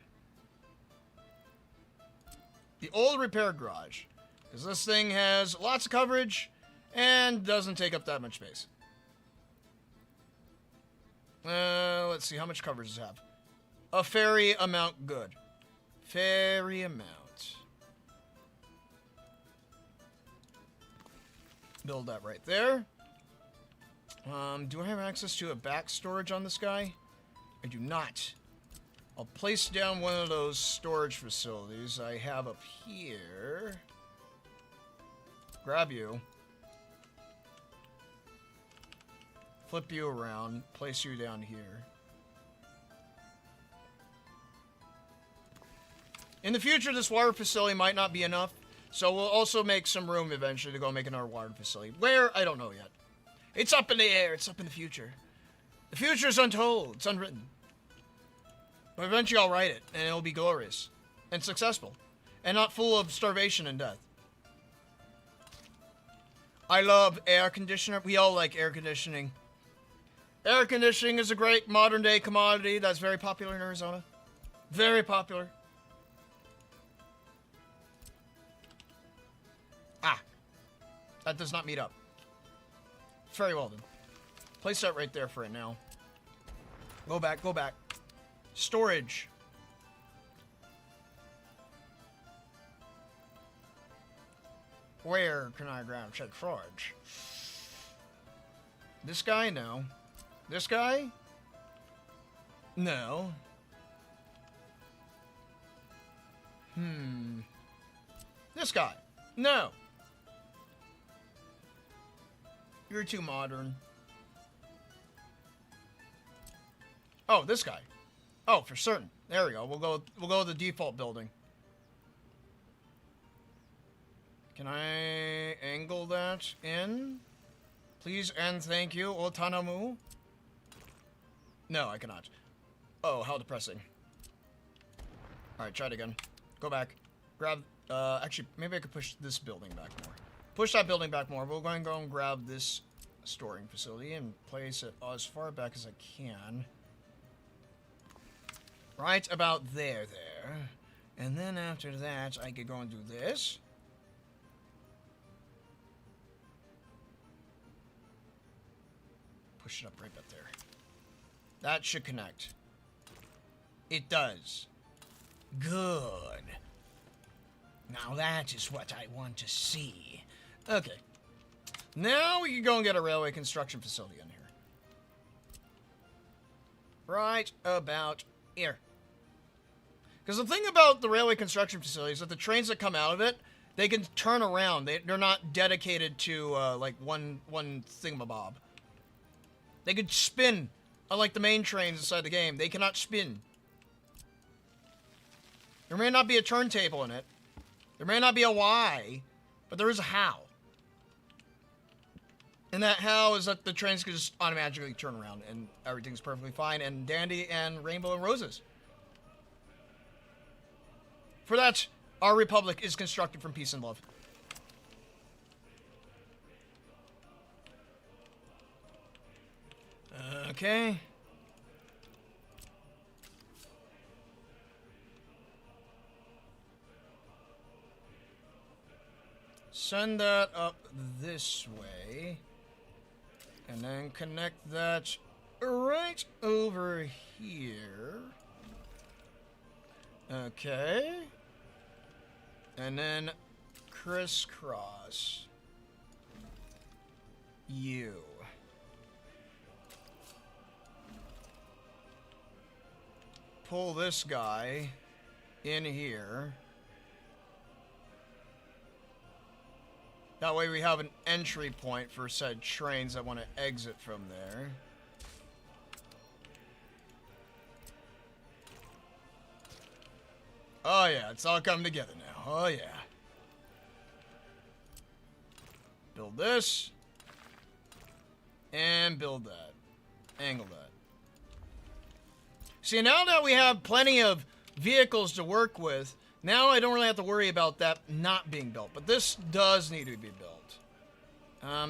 The old repair garage. Because this thing has lots of coverage and doesn't take up that much space. Let's see. How much coverage does it have? A fairy amount good. Fairy amount. Build that right there. Do I have access to a back storage on this guy? I do not. I'll place down one of those storage facilities I have up here. Grab you. Flip you around. Place you down here. In the future, this water facility might not be enough, so we'll also make some room eventually to go make another water facility. Where? I don't know yet. It's up in the air. It's up in the future. The future is untold. It's unwritten. But eventually I'll write it, and it'll be glorious and successful and not full of starvation and death. I love air conditioner. We all like air conditioning. Air conditioning is a great modern-day commodity that's very popular in Arizona. Very popular. Ah. That does not meet up. Very well then. Place that right there for right now. Go back, go back. Storage. Where can I grab check storage? This guy? No. This guy? No. This guy? No. You're too modern. Oh, this guy. Oh, for certain. There we go. We'll go with the default building. Can I angle that in? Please and thank you, Otanamu. No, I cannot. Oh, how depressing. Alright, try it again. Go back. Grab, actually, maybe I could push this building back more. Push that building back more. We're going to go and grab this storing facility and place it as far back as I can. Right about there. And then after that, I could go and do this. Push it up right up there. That should connect. It does. Good. Now that is what I want to see. Okay. Now we can go and get a railway construction facility in here. Right about here. Because the thing about the railway construction facility is that the trains that come out of it, they can turn around. They're not dedicated to, like, one thingamabob. They could spin. Unlike the main trains inside the game, they cannot spin. There may not be a turntable in it. There may not be a why, but there is a how. And that how is that the trains can just automatically turn around and everything's perfectly fine and dandy and rainbow and roses. For that, our republic is constructed from peace and love. Okay. Send that up this way. And then connect that right over here. Okay. And then crisscross you. Pull this guy in here. That way we have an entry point for said trains that want to exit from there. Oh yeah, it's all coming together now. Oh yeah. Build this. And build that. Angle that. See, now that we have plenty of vehicles to work with, now I don't really have to worry about that not being built. But this does need to be built.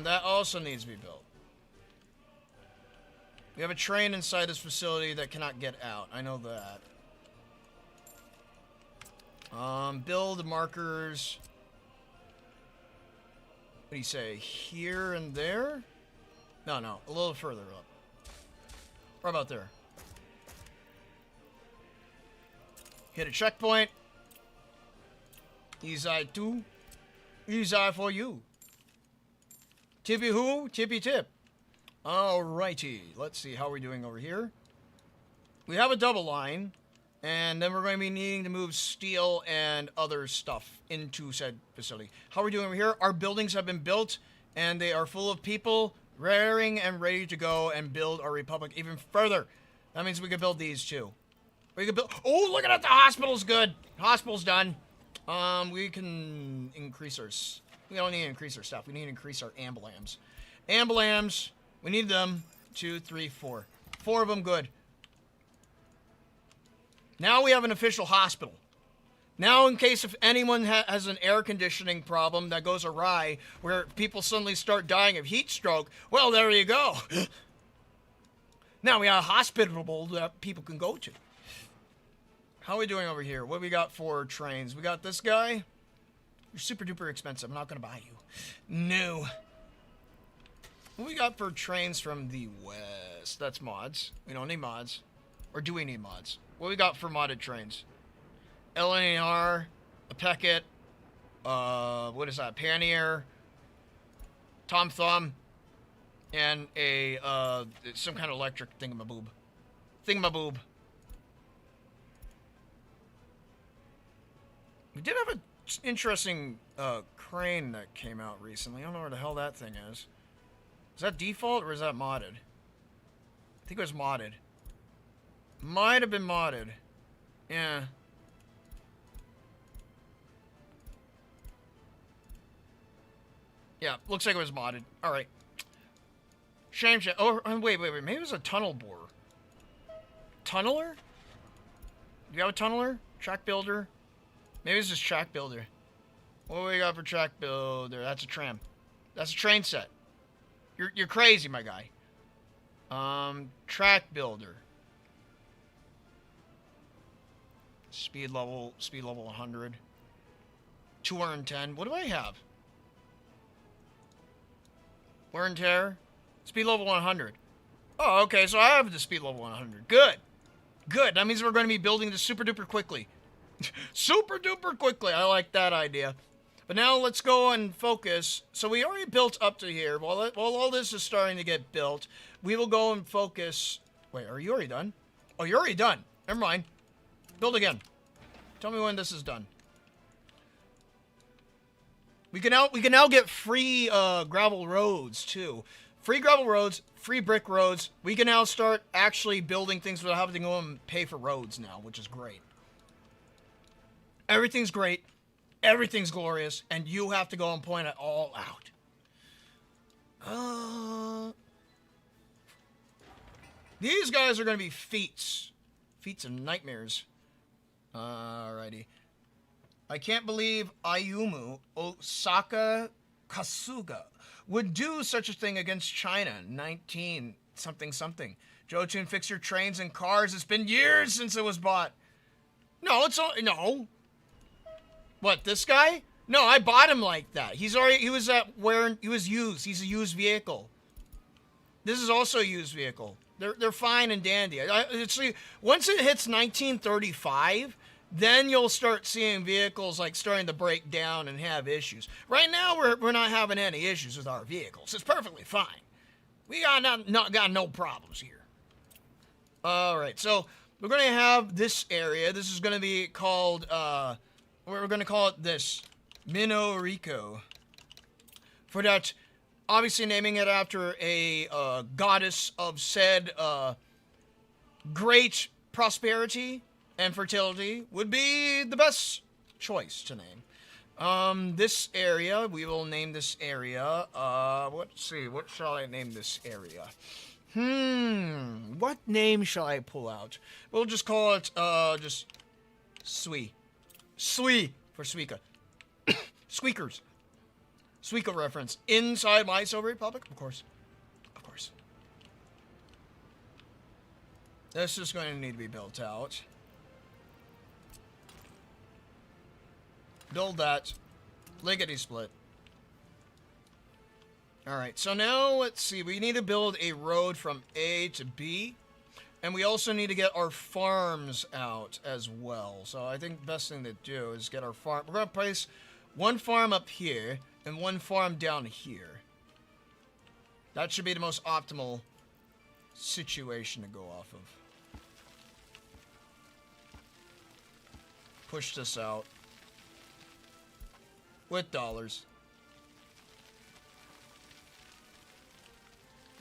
That also needs to be built. We have a train inside this facility that cannot get out. I know that. Build markers. What do you say? Here and there? No, a little further up. Right about there. Hit a checkpoint. Easy two. Easy for you. Tippy who? Tippy tip. Alrighty. Let's see how we're doing over here. We have a double line. And then we're going to be needing to move steel and other stuff into said facility. How are we doing over here? Our buildings have been built. And they are full of people raring and ready to go and build our republic even further. That means we can build these too. We can build... Oh, look at that! The hospital's good! Hospital's done. We can increase our... We don't need to increase our stuff. We need to increase our ambulams. Ambulams. We need them. 2, 3, 4. 4 of them good. Now we have an official hospital. Now, in case if anyone has an air conditioning problem that goes awry, where people suddenly start dying of heat stroke, well, there you go. Now we have a hospital that people can go to. How are we doing over here? What do we got for trains? We got this guy. You're super duper expensive. I'm not going to buy you. No. What we got for trains from the west? That's mods. We don't need mods. Or do we need mods? What we got for modded trains? LNR, a Peckett, what is that? Pioneer, Tom Thumb, and a, some kind of electric thingamaboob. Thingamaboob. We did have an interesting, crane that came out recently. I don't know where the hell that thing is. Is that default or is that modded? I think it was modded. Might have been modded. Yeah. Yeah, looks like it was modded. Alright. Shame. Oh, wait. Maybe it was a tunnel borer. Tunneler? Do you have a tunneler? Track builder? Maybe it's just track builder. What do we got for track builder? That's a tram. That's a train set. You're crazy, my guy. Track builder. Speed level 100. 210. What do I have? Wear and tear. Speed level 100. Oh, okay, so I have the speed level 100. Good. Good. That means we're going to be building this super duper quickly. Super duper quickly. I like that idea. But now let's go and focus. So we already built up to here. While all this is starting to get built, we will go and focus. Wait, are you already done? Oh, you're already done. Never mind. Build again. Tell me when this is done. We can now get free gravel roads too. Free gravel roads, free brick roads. We can now start actually building things without having to go and pay for roads now, which is great. Everything's great. Everything's glorious, and you have to go and point it all out. These guys are going to be feats. Feats and nightmares. Alrighty. I can't believe Ayumu Osaka Kasuga would do such a thing against China. 19 something something. Jotun, fix your trains and cars. It's been years since it was bought. No, it's all no. What, this guy? No, I bought him like that. He was used. He's a used vehicle. This is also a used vehicle. They're fine and dandy. See, once it hits 1935, then you'll start seeing vehicles like starting to break down and have issues. Right now, we're not having any issues with our vehicles. It's perfectly fine. We got no problems here. All right, so we're gonna have this area. This is gonna be called we're gonna call it this Minoriko. For that, obviously naming it after a goddess of said great prosperity and fertility would be the best choice to name. This area, we will name this area, let's see, what shall I name this area? What name shall I pull out? We'll just call it, just Sui. Sui for Suika. Squeakers. Suika reference. Inside my Soviet Republic? Of course. Of course. This is going to need to be built out. Build that. Lickety split. Alright, so now let's see. We need to build a road from A to B. And we also need to get our farms out as well. So I think the best thing to do is get our farm. We're going to place one farm up here and one farm down here. That should be the most optimal situation to go off of. Push this out. With dollars.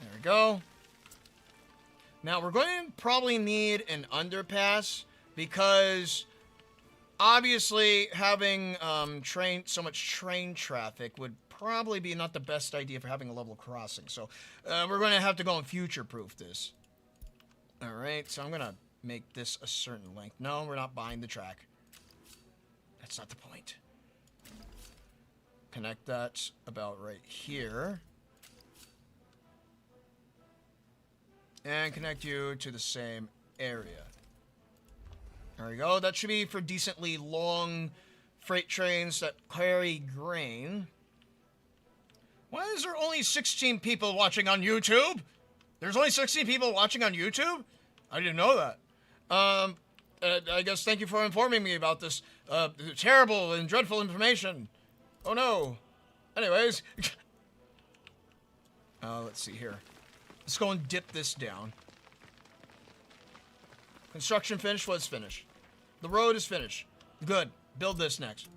There we go. Now, we're going to probably need an underpass because obviously having so much train traffic would probably be not the best idea for having a level crossing. So, we're going to have to go and future-proof this. Alright, so I'm going to make this a certain length. No, we're not buying the track. That's not the point. Connect that about right here. And connect you to the same area. There we go. That should be for decently long freight trains that carry grain. Why is there only 16 people watching on YouTube? There's only 16 people watching on YouTube? I didn't know that. I guess thank you for informing me about this terrible and dreadful information. Oh no. Anyways. Let's see here. Let's go and dip this down. Construction finished? What's finished? The road is finished. Good. Build this next.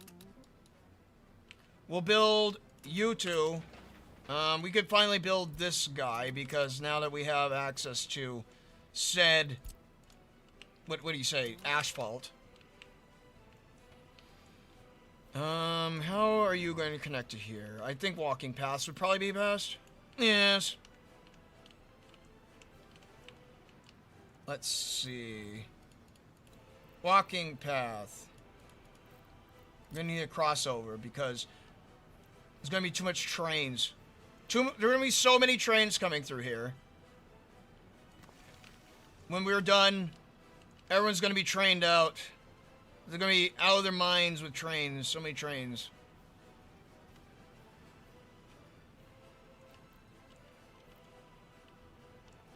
We'll build you two. We could finally build this guy because now that we have access to said... What do you say? Asphalt. How are you going to connect to here? I think walking paths would probably be best. Yes. Let's see. Walking path. I'm gonna need a crossover because there's gonna be too much trains. There are gonna be so many trains coming through here. When we're done, everyone's gonna be trained out. They're gonna be out of their minds with trains. So many trains.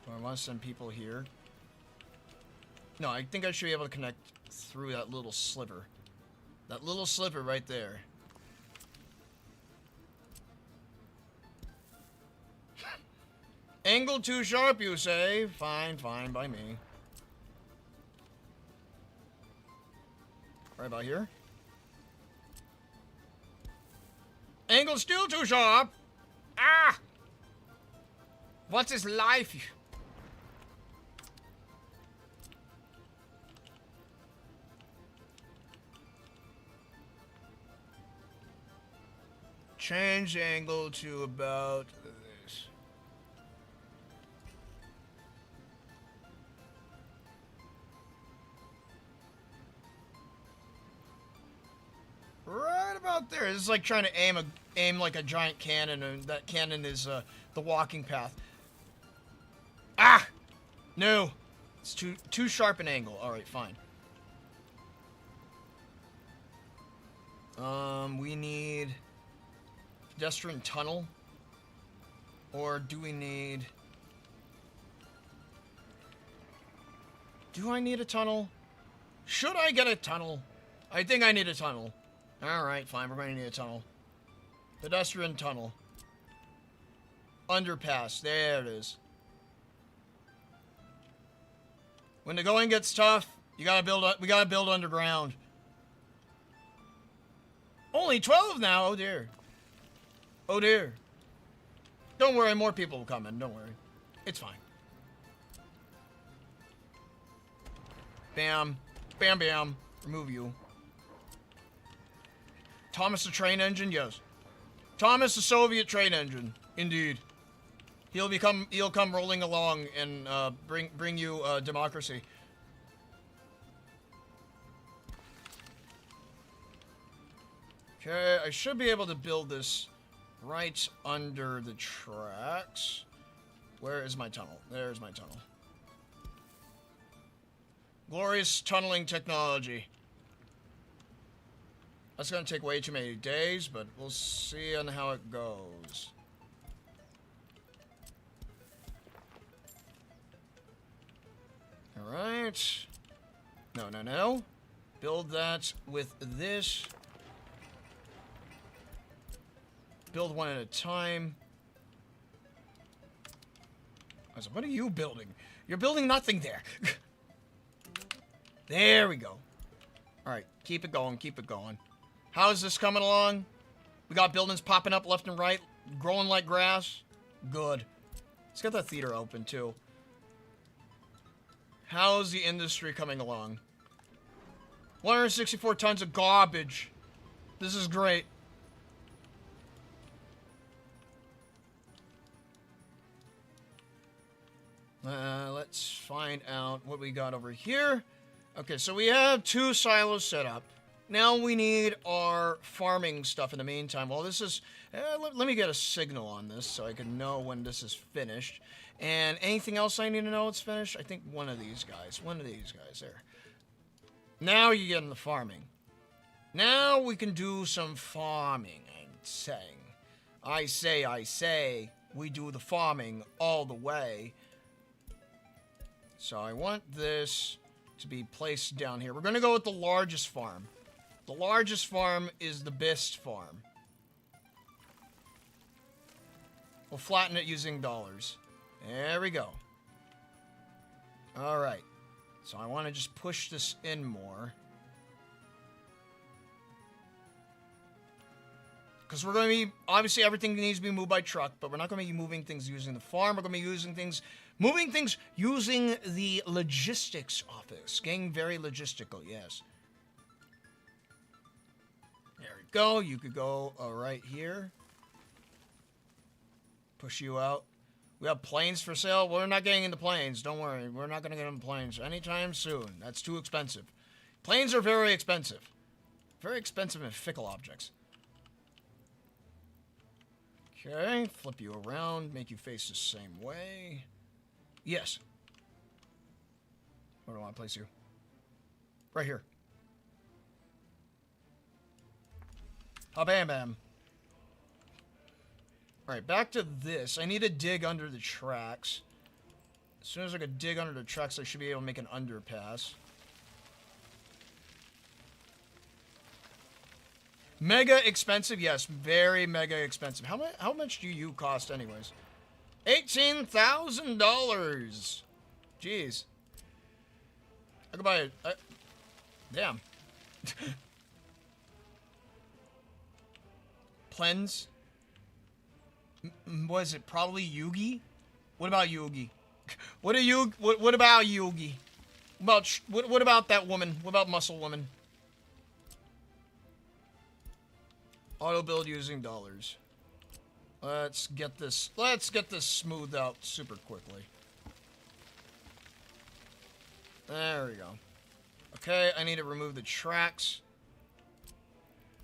Do I want to send people here? No, I think I should be able to connect through that little sliver. That little sliver right there. Angle too sharp, you say? Fine, fine by me. Right about here. Angle still too sharp. Ah! What is life? Change angle to about this. Right about there. This is like trying to aim like a giant cannon, and that cannon is the walking path. Ah! No. It's too sharp an angle. Alright, fine. We need pedestrian tunnel. Or do we need... Do I need a tunnel? Should I get a tunnel? I think I need a tunnel. Alright, fine. We're going to need a tunnel. Pedestrian tunnel. Underpass. There it is. When the going gets tough, we gotta build underground. Only 12 now. Oh dear. Oh dear. Don't worry, more people will come in. Don't worry. It's fine. Bam. Bam, bam. Remove you. Thomas the train engine? Yes. Thomas the Soviet train engine. Indeed. He'll come rolling along and bring you democracy. Okay, I should be able to build this right under the tracks. Where is my tunnel? There's my tunnel. Glorious tunneling technology. That's gonna take way too many days, but we'll see on how it goes. Alright. No, no, no. Build that with this. Build one at a time. I said, what are you building? You're building nothing there. There we go. Alright, keep it going, keep it going. How's this coming along? We got buildings popping up left and right, growing like grass. Good. Let's get that theater open, too. How's the industry coming along? 164 tons of garbage. This is great. Let's find out what we got over here. Okay, so we have 2 silos set up. Now we need our farming stuff in the meantime. Well, this is... let me get a signal on this so I can know when this is finished. And anything else I need to know it's finished? I think one of these guys. One of these guys there. Now you get in the farming. Now we can do some farming, I'm saying. I say, we do the farming all the way. So I want this to be placed down here. We're going to go with the largest farm. The largest farm is the best farm. We'll flatten it using dollars. There we go. Alright. So I want to just push this in more. Because we're going to be... Obviously, everything needs to be moved by truck, but we're not going to be moving things using the farm. We're going to be using things... Moving things using the logistics office. Getting very logistical, yes. There we go. You could go right here. Push you out. We have planes for sale. We're not getting into planes. Don't worry. We're not going to get into planes anytime soon. That's too expensive. Planes are very expensive. Very expensive and fickle objects. Okay. Flip you around. Make you face the same way. Yes. Where do I want to place you? Right here. Oh, bam, bam. Alright, back to this. I need to dig under the tracks. soon as I could dig under the trucks, I should be able to make an underpass. Mega expensive? Yes, very mega expensive. How much do you cost anyways? $18,000. Jeez. I could buy it. Damn. Plens? What is it? Probably Yugi? What about Yugi? What about Yugi? What about that woman? What about Muscle Woman? Auto build using dollars. Let's get this smoothed out super quickly. There we go. Okay, I need to remove the tracks.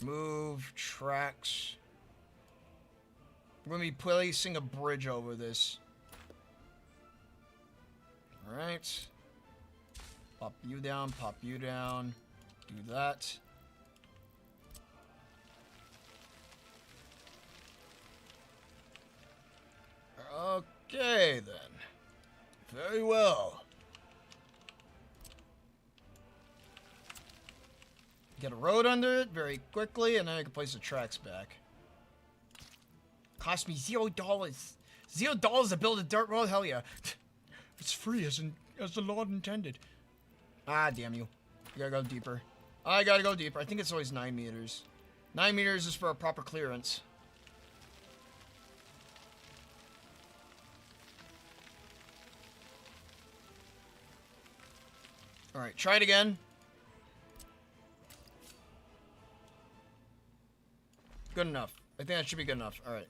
Move tracks. We're going to be placing a bridge over this. Alright. Pop you down, pop you down. Do that. Okay, then. Very well. Get a road under it very quickly, and then I can place the tracks back. Cost me $0. $0 to build a dirt road? Hell yeah. It's free as the Lord intended. Ah, damn you. You gotta go deeper. I gotta go deeper. I think it's always 9 meters. 9 meters is for a proper clearance. Alright, try it again. Good enough. I think that should be good enough. Alright.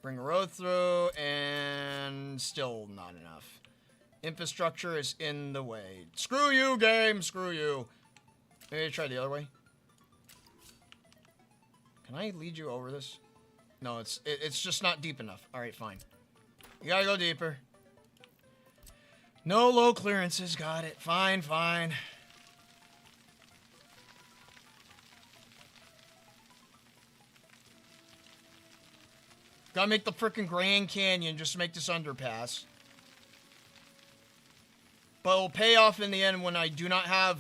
Bring a road through, and still not enough. Infrastructure is in the way. Screw you, game! Screw you. Maybe try the other way. Can I lead you over this? No, it's just not deep enough. Alright, fine. You gotta go deeper. No low clearances. Got it. Fine, fine. Gotta make the frickin' Grand Canyon just to make this underpass. But it'll pay off in the end when I do not have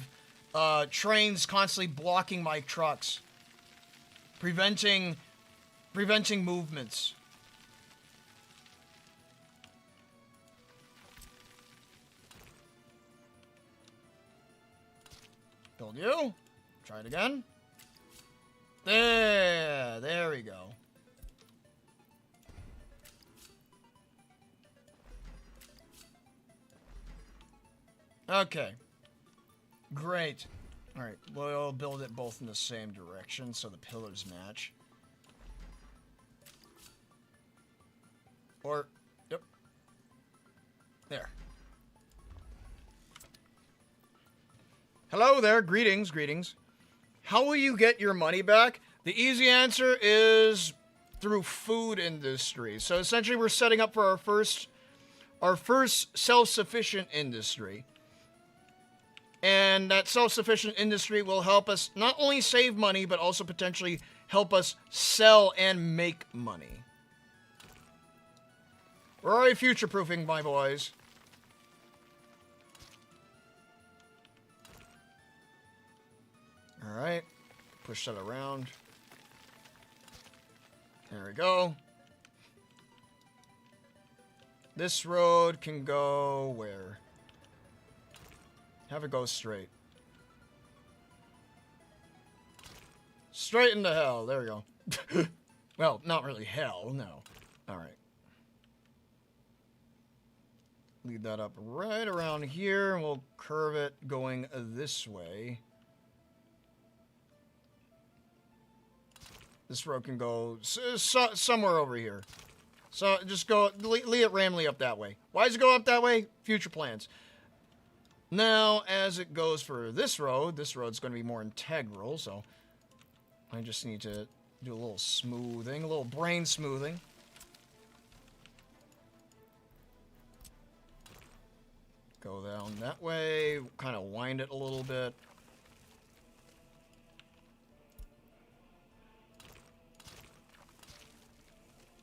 trains constantly blocking my trucks. Preventing movements. Build you. Try it again. There we go. Okay. Great. Alright, we'll build it both in the same direction so the pillars match. Or, yep. There. Hello there, greetings, greetings. How will you get your money back? The easy answer is through food industry. So essentially we're setting up for our first self-sufficient industry. And that self-sufficient industry will help us not only save money, but also potentially help us sell and make money. We're already future-proofing, my boys. Alright. Push that around. There we go. This road can go where? Have it go straight. Straight into hell. There we go. Well, not really hell, no. Alright. Lead that up right around here, and we'll curve it going this way. This road can go somewhere over here. So just go, lead it randomly up that way. Why does it go up that way? Future plans. Now, as it goes for this road's going to be more integral, so I just need to do a little smoothing, a little brain smoothing. Go down that way, kind of wind it a little bit.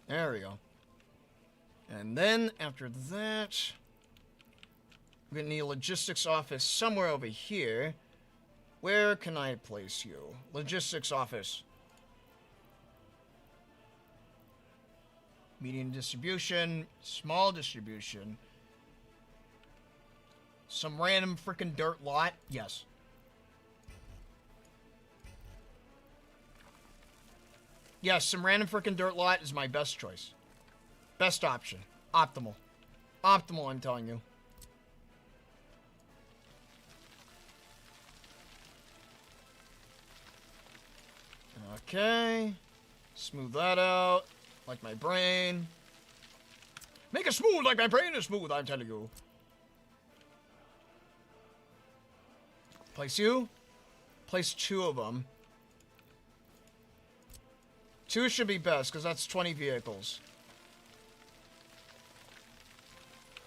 There we go. And then, after that, we're going to need a logistics office somewhere over here. Where can I place you? Logistics office. Medium distribution, small distribution. Some random freaking dirt lot. Yes. Yes, some random freaking dirt lot is my best choice. Best option. Optimal. Optimal, I'm telling you. Okay. Smooth that out. Like my brain. Make it smooth like my brain is smooth, I'm telling you. Place you. Place 2 of them. 2 should be best, because that's 20 vehicles.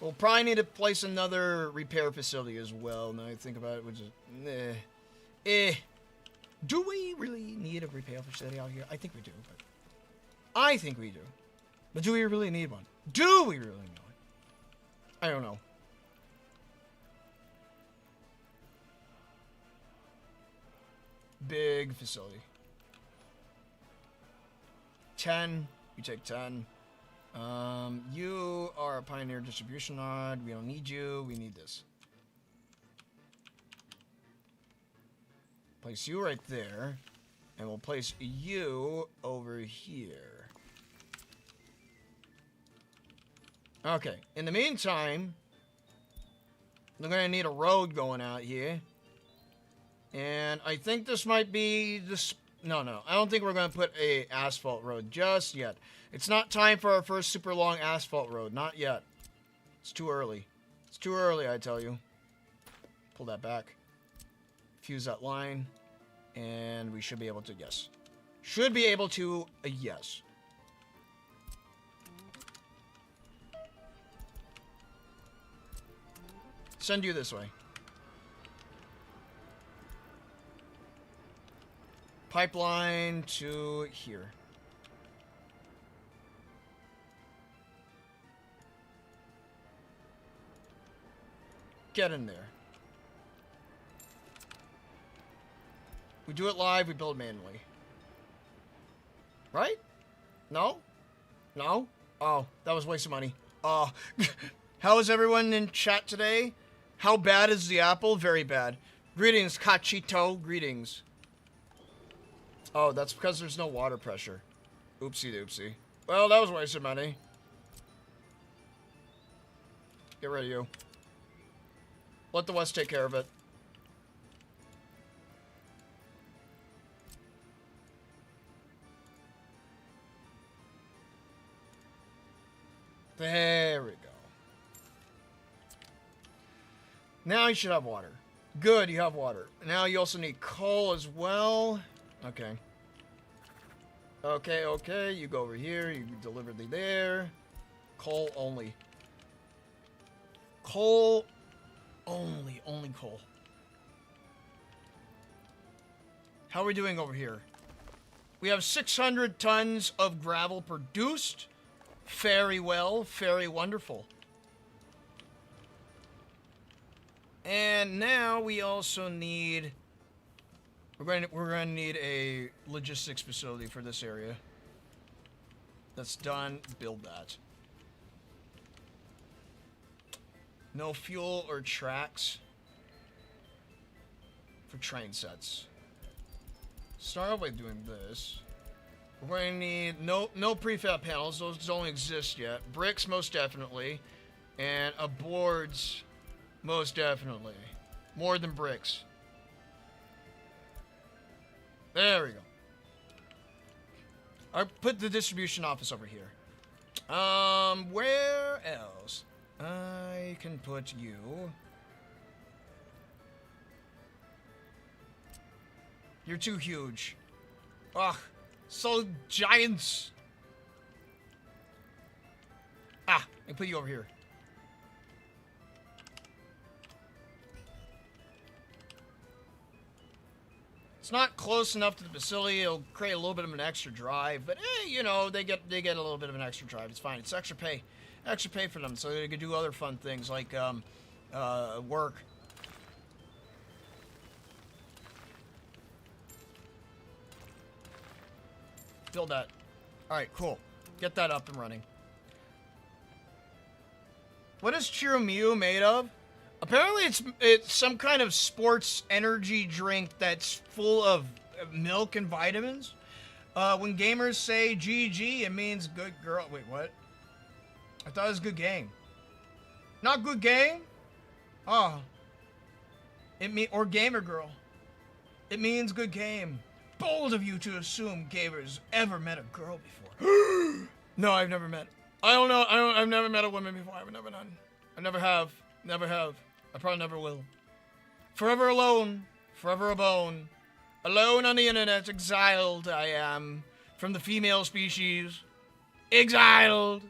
We'll probably need to place another repair facility as well, now I think about it, which is... Do we really need a repair facility out here? I think we do, but... I think we do. But do we really need one? Do we really need one? I don't know. Big facility. 10. You take 10. You are a Pioneer distribution node. We don't need you. We need this. Place you right there. And we'll place you over here. Okay. In the meantime, we're going to need a road going out here. And I think this might be this... No. I don't think we're going to put a asphalt road just yet. It's not time for our first super long asphalt road. Not yet. It's too early. It's too early, I tell you. Pull that back. Fuse that line. And we should be able to, yes. Should be able to, yes. Send you this way. Pipeline to here. Get in there. We do it live, we build manually. Right? No? No? Oh, that was a waste of money. How is everyone in chat today? How bad is the apple? Very bad. Greetings, Cachito. Greetings. Oh, that's because there's no water pressure. Oopsie doopsie. Well, that was a waste of money. Get rid of you. Let the West take care of it. There we go. Now you should have water. Good, you have water. Now you also need coal as well. Okay. Okay. You go over here. You deliver the there. Coal only. Coal only. Only coal. How are we doing over here? We have 600 tons of gravel produced. Very well. Very wonderful. And now we also need... We're going to need a logistics facility for this area. That's done. Build that. No fuel or tracks for train sets. Start off by doing this. We're going to need no prefab panels. Those don't exist yet. Bricks, most definitely. And boards, most definitely. More than bricks. There we go. I put the distribution office over here. Where else? I can put you. You're too huge. Ugh, so giants. Ah, I put you over here. It's not close enough to the facility. It'll create a little bit of an extra drive, but hey, you know, they get a little bit of an extra drive. It's fine. It's extra pay. actually pay for them so they could do other fun things like work. Build that. All right, cool. Get that up and running. What is Chirumiu made of? Apparently it's some kind of sports energy drink that's full of milk and vitamins. When gamers say GG, it means good girl. Wait, what? I thought it was good game. Not good game? Oh. Or gamer girl. It means good game. Bold of you to assume gamers ever met a girl before. No, I've never met. I don't know. I've never met a woman before. I've never done. I never have. Never have. I probably never will. Forever alone. Forever a bone. Alone on the internet. Exiled I am. From the female species. Exiled.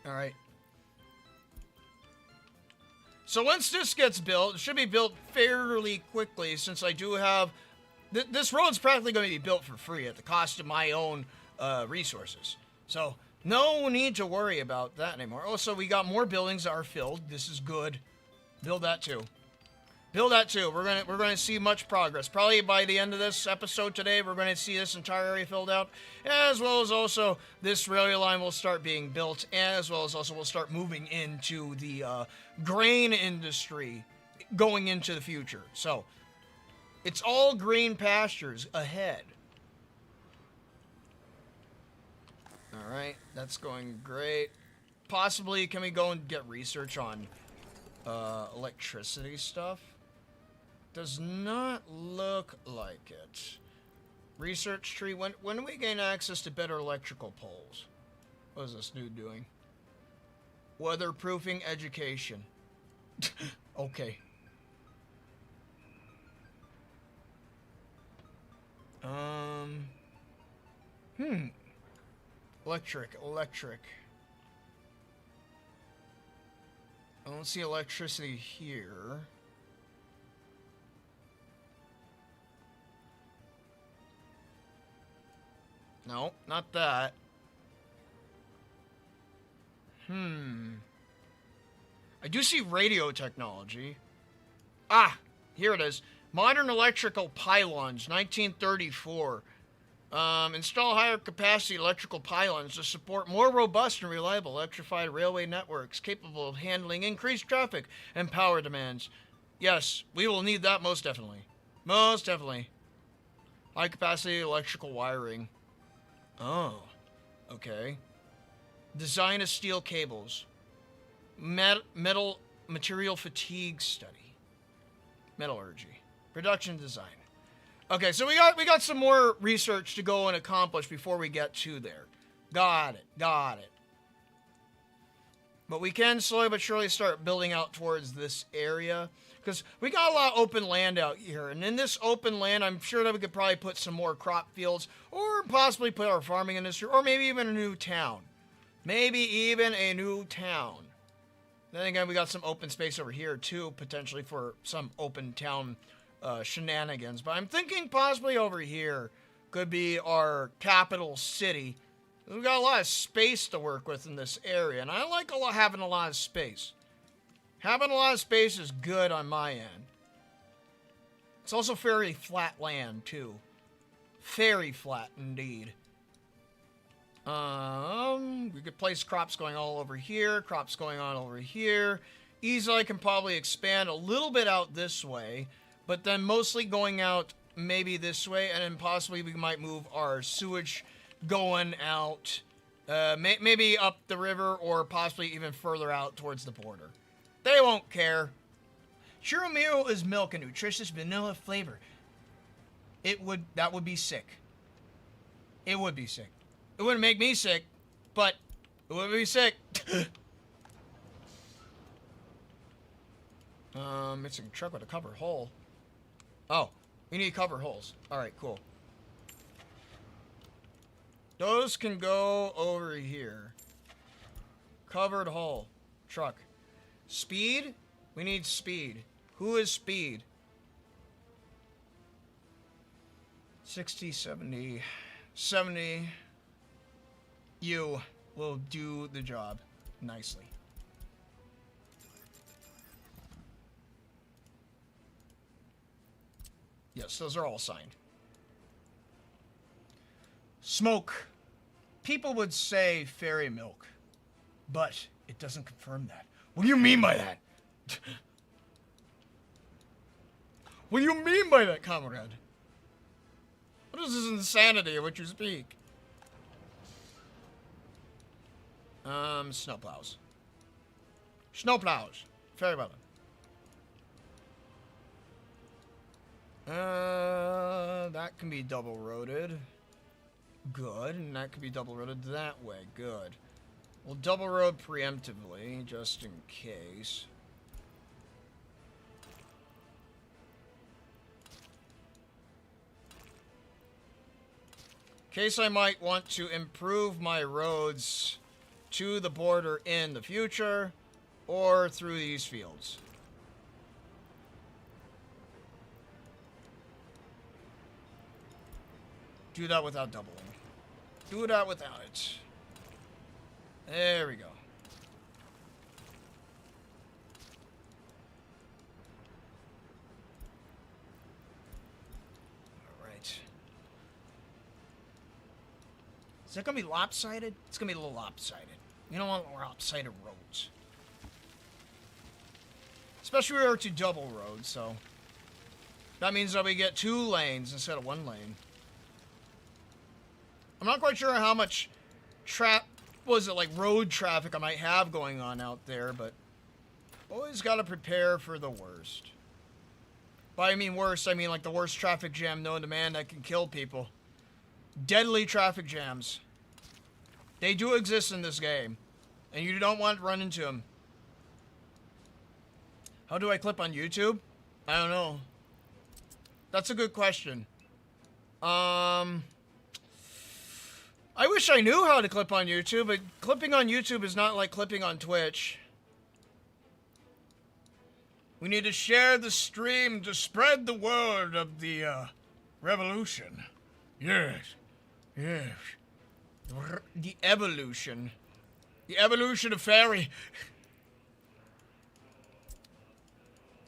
Alright. So once this gets built, it should be built fairly quickly since I do have... this road's practically going to be built for free at the cost of my own resources. So, no need to worry about that anymore. Also, we got more buildings that are filled. This is good. Build that too. Build that too. We're gonna see much progress. Probably by the end of this episode today, we're going to see this entire area filled out, as well as also this railway line will start being built, as well as also we'll start moving into the grain industry going into the future. So, it's all green pastures ahead. Alright, that's going great. Possibly, can we go and get research on electricity stuff? Does not look like it. Research tree, when do we gain access to better electrical poles? What is this dude doing? Weatherproofing education. Okay. Electric. I don't see electricity here. No, not that. I do see radio technology. Ah, here it is. Modern electrical pylons, 1934. Install higher capacity electrical pylons to support more robust and reliable electrified railway networks capable of handling increased traffic and power demands. Yes, we will need that most definitely. Most definitely. High capacity electrical wiring. Oh, okay. Design of steel cables. Metal material fatigue study. Metallurgy. Production design. Okay, so we got some more research to go and accomplish before we get to there. Got it. But we can slowly but surely start building out towards this area. Because we got a lot of open land out here. And in this open land, I'm sure that we could probably put some more crop fields. Or possibly put our farming industry. Or maybe even a new town. Then again, we got some open space over here, too. Potentially for some open town shenanigans. But I'm thinking possibly over here could be our capital city. We've got a lot of space to work with in this area. And I like having a lot of space. Having a lot of space is good on my end. It's also fairly flat land, too. Very flat, indeed. We could place crops going all over here. Crops going on over here. Easily, I can probably expand a little bit out this way. But then mostly going out maybe this way. And then possibly we might move our sewage going out. Maybe up the river or possibly even further out towards the border. They won't care. Chirumiu is milk and nutritious vanilla flavor. That would be sick. It would be sick. It wouldn't make me sick, but it would be sick. It's a truck with a covered hole. Oh, we need covered holes. Alright, cool. Those can go over here. Covered hole. Truck. Speed? We need speed. Who is speed? 60, 70, 70. You. will do the job nicely. Yes, those are all signed. Smoke. People would say fairy milk, but it doesn't confirm that. What do you mean by that? What do you mean by that, comrade? What is this insanity of which you speak? Snowplows. Snowplows. Very well done. That can be double roaded. Good, and that can be double roaded that way. Good. We'll double road preemptively, just in case. In case I might want to improve my roads to the border in the future, or through these fields. Do that without doubling. Do that without it. There we go. Alright. Is that gonna be lopsided? It's gonna be a little lopsided. You don't want lopsided roads. Especially we are to double roads, so that means that we get 2 lanes instead of 1 lane. I'm not quite sure how much road traffic I might have going on out there, but always got to prepare for the worst. By I mean worst, I mean like the worst traffic jam known to man that can kill people. Deadly traffic jams. They do exist in this game, and you don't want to run into them. How do I clip on YouTube? I don't know. That's a good question. I wish I knew how to clip on YouTube, but clipping on YouTube is not like clipping on Twitch. We need to share the stream to spread the word of the, revolution. Yes. Yes. The evolution. The evolution of fairy.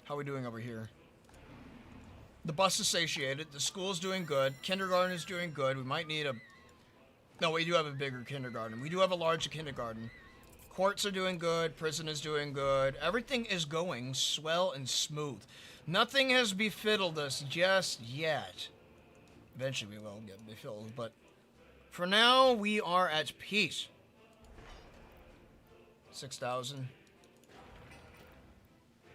How are we doing over here? The bus is satiated. The school's doing good. Kindergarten is doing good. We might need a... No, we do have a bigger kindergarten. We do have a larger kindergarten. Courts are doing good. Prison is doing good. Everything is going swell and smooth. Nothing has befiddled us just yet. Eventually we will get befiddled, but for now we are at peace. 6,000.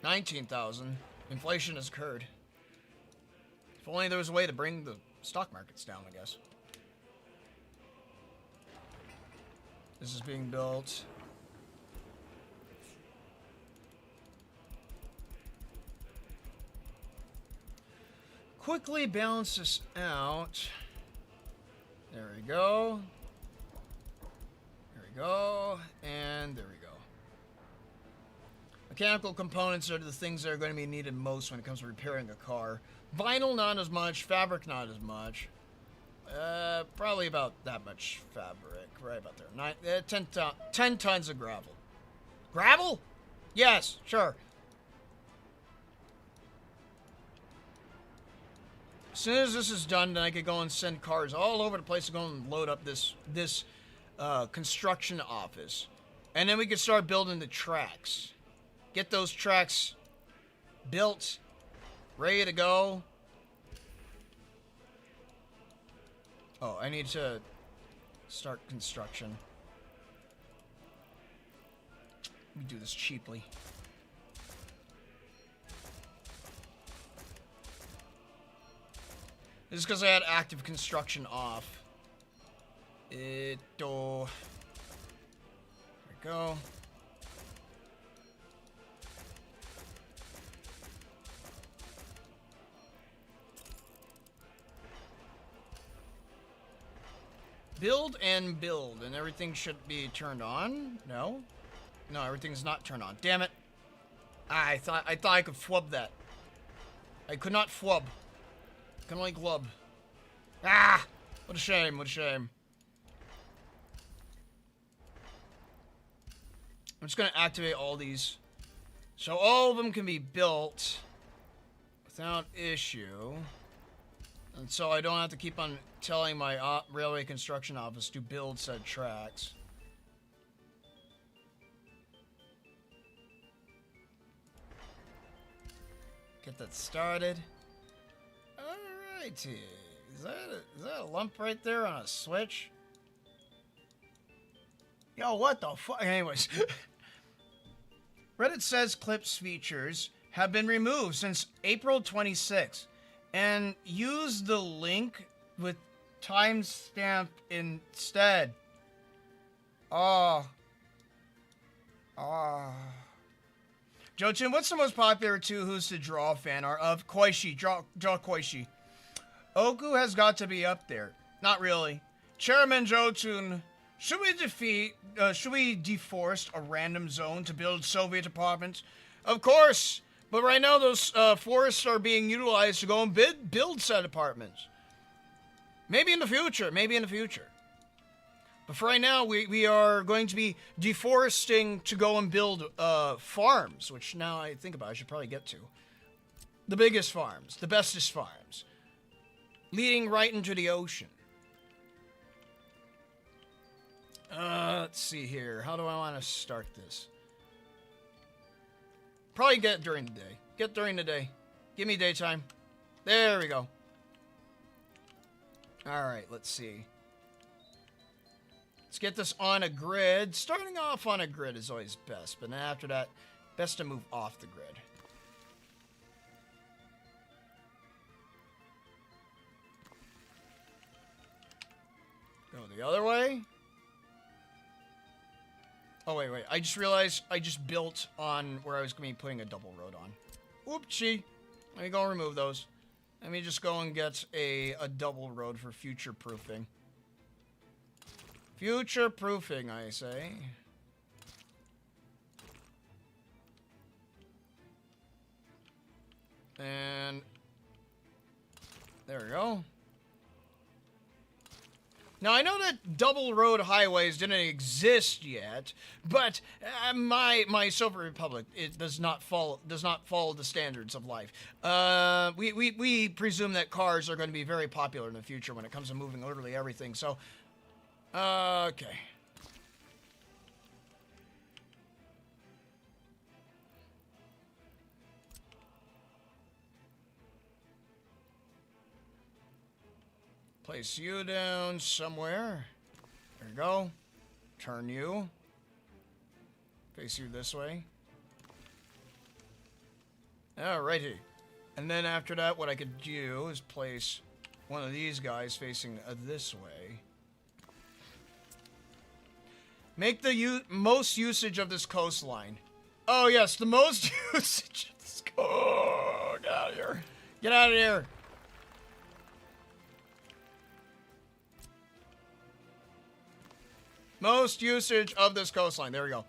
19,000. Inflation has occurred. If only there was a way to bring the stock markets down, I guess. This is being built. Quickly balance this out. There we go. There we go. And there we go. Mechanical components are the things that are going to be needed most when it comes to repairing a car. Vinyl, not as much. Fabric, not as much. Probably about that much fabric. Right about there. 10 tons of gravel. Gravel? Yes, sure. As soon as this is done, then I could go and send cars all over the place to go and load up this construction office. And then we could start building the tracks. Get those tracks built, ready to go. Oh, I need to start construction. Let me do this cheaply. This is because I had active construction off. There we go. Build and build, and everything should be turned on. No, no, everything's not turned on. Damn it! I thought I could flub that. I could not flub. I can only glub. Ah! What a shame! What a shame! I'm just going to activate all these. So all of them can be built without issue. And so I don't have to keep on telling my railway construction office to build said tracks. Get that started. Alrighty. Is that a lump right there on a switch? Yo, what the fuck? Anyways. Reddit says clips features have been removed since April 26th. And use the link with timestamp instead. Jochin, what's the most popular Touhou's to draw fan art of? Koishi. Draw Koishi. Oku has got to be up there. Not really. Chairman Jotun, should we deforest a random zone to build Soviet apartments? Of course! But right now those forests are being utilized to go and build said apartments. Maybe in the future. But for right now, we are going to be deforesting to go and build farms, which now I think about I should probably get to. The biggest farms, the bestest farms. Leading right into the ocean. Let's see here. How do I want to start this? Probably get during the day. Get during the day. Give me daytime. There we go. Alright, let's see. Let's get this on a grid. Starting off on a grid is always best, but then after that, best to move off the grid. Go the other way. Oh, wait. I just realized I just built on where I was going to be putting a double road on. Oopsie. Let me go and remove those. Let me just go and get a double road for future proofing. Future proofing, I say. And there we go. Now, I know that double road highways didn't exist yet, but my Silver Republic, it does not follow the standards of life. We presume that cars are going to be very popular in the future when it comes to moving literally everything. So, okay. Place you down somewhere. There you go. Turn you. Face you this way. Alrighty. And then after that, what I could do is place one of these guys facing this way. Make the most usage of this coastline. Oh, yes, the most usage of this Oh, get out of here. Get out of here. Most usage of this coastline. There we go.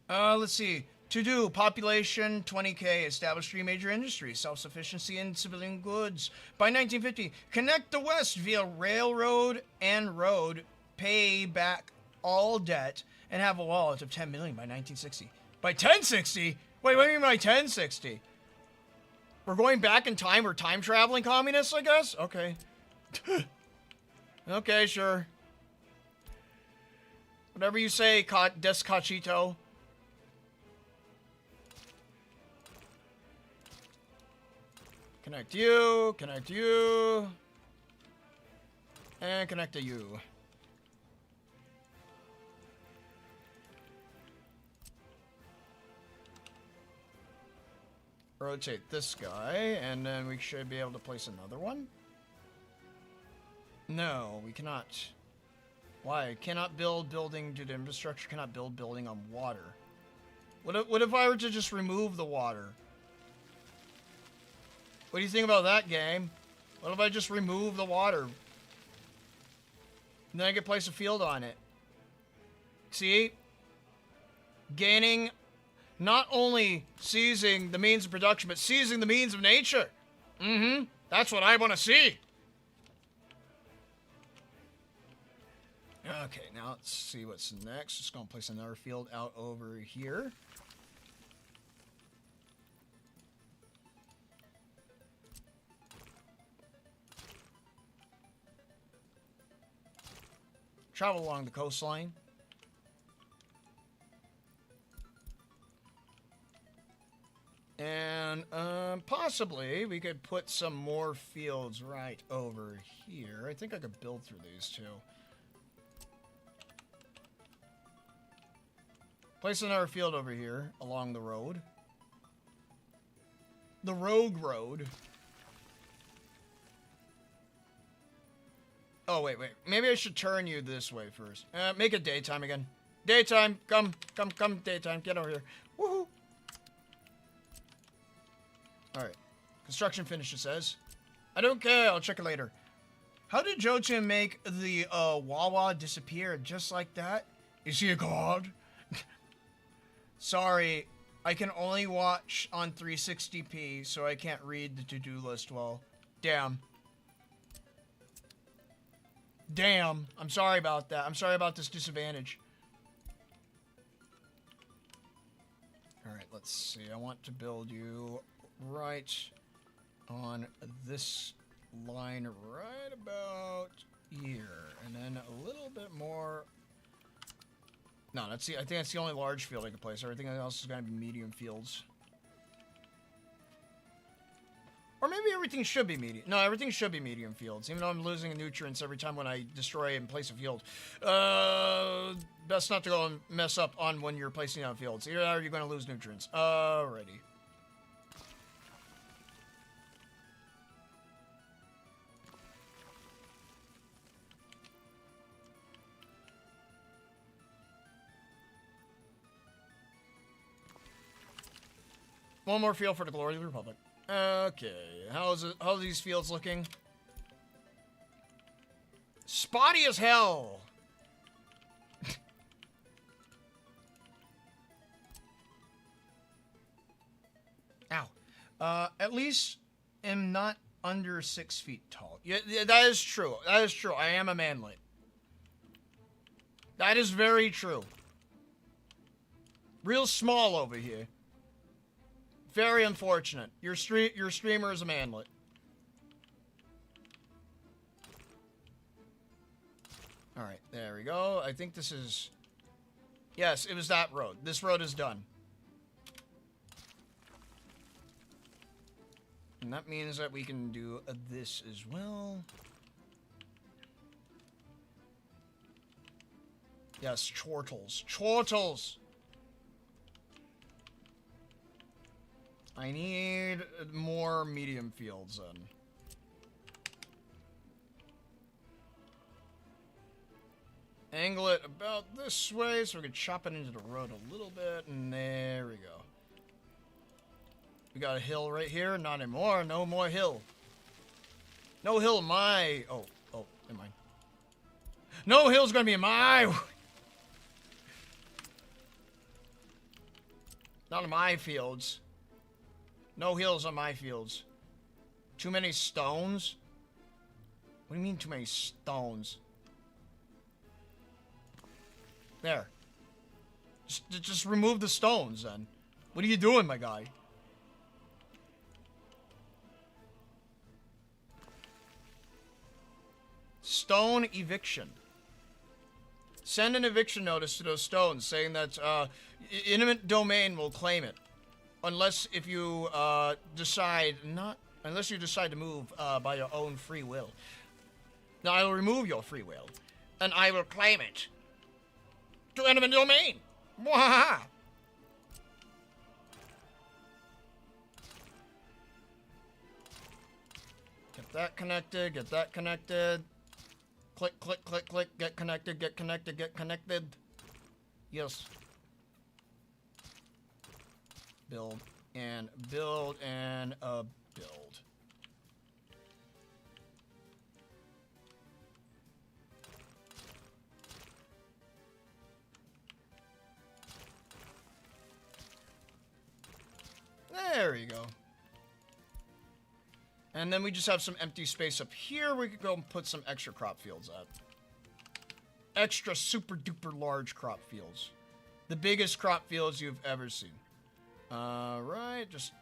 Let's see. To do, population 20K, establish 3 major industries, self-sufficiency in civilian goods. By 1950, connect the West via railroad and road, pay back all debt, and have a wallet of 10 million by 1960. By 1060? Wait, what do you mean by 1060? We're going back in time, we're time-traveling communists, I guess? Okay. Okay, sure. Whatever you say, Descachito. Connect you, and connect to you. Rotate this guy, and then we should be able to place another one. No, we cannot. Why? Cannot build building due to infrastructure, cannot build building on water. What if I were to just remove the water? What do you think about that, game? What if I just remove the water? And then I could place a field on it. See? Gaining, not only seizing the means of production, but seizing the means of nature. That's what I want to see. Okay, now let's see what's next. Just gonna place another field out over here. Travel along the coastline. And possibly we could put some more fields right over here. I think I could build through these two. Place another field over here along the road. The rogue road. Oh, wait. Maybe I should turn you this way first. Make it daytime again. Daytime. Come, daytime. Get over here. Woohoo. Alright. Construction finished, it says. I don't care. I'll check it later. How did Jochin make the Wawa disappear just like that? Is he a god? Sorry. I can only watch on 360p, so I can't read the to-do list well. Damn. Damn. I'm sorry about that. I'm sorry about this disadvantage. Alright, let's see. I want to build you right on this line right about here. And then a little bit more... No, I think that's the only large field I can place. Everything else is going to be medium fields. Or maybe everything should be medium. No, everything should be medium fields, even though I'm losing nutrients every time when I destroy and place a field. Best not to go and mess up on when you're placing down fields. Either that or you're going to lose nutrients. Alrighty. One more field for the glory of the Republic. Okay, how are these fields looking? Spotty as hell. Ow. At least am not under 6 feet tall. Yeah, that is true. That is true. I am a manlet. That is very true. Real small over here. Very unfortunate. Your streamer is a manlet. Alright, there we go. I think this is... Yes, it was that road. This road is done. And that means that we can do this as well. Yes, chortles. Chortles! I need more medium fields then. Angle it about this way so we can chop it into the road a little bit, and there we go. We got a hill right here. Not anymore. No more hill. No hill in my... Oh, never mind. No hill's gonna be in my... Not in my fields. No hills on my fields. Too many stones? What do you mean too many stones? There. Just remove the stones then. What are you doing, my guy? Stone eviction. Send an eviction notice to those stones saying that intimate domain will claim it. Unless you decide to move by your own free will. Now I will remove your free will, and I will claim it to enemy domain. Mwahaha! Get that connected. Get that connected. Click, click, click, click. Get connected. Get connected. Get connected. Yes. Build and build and build. There you go. And then we just have some empty space up here. We could go and put some extra crop fields up. extra super duper large crop fields. The biggest crop fields you've ever seen. Right, just...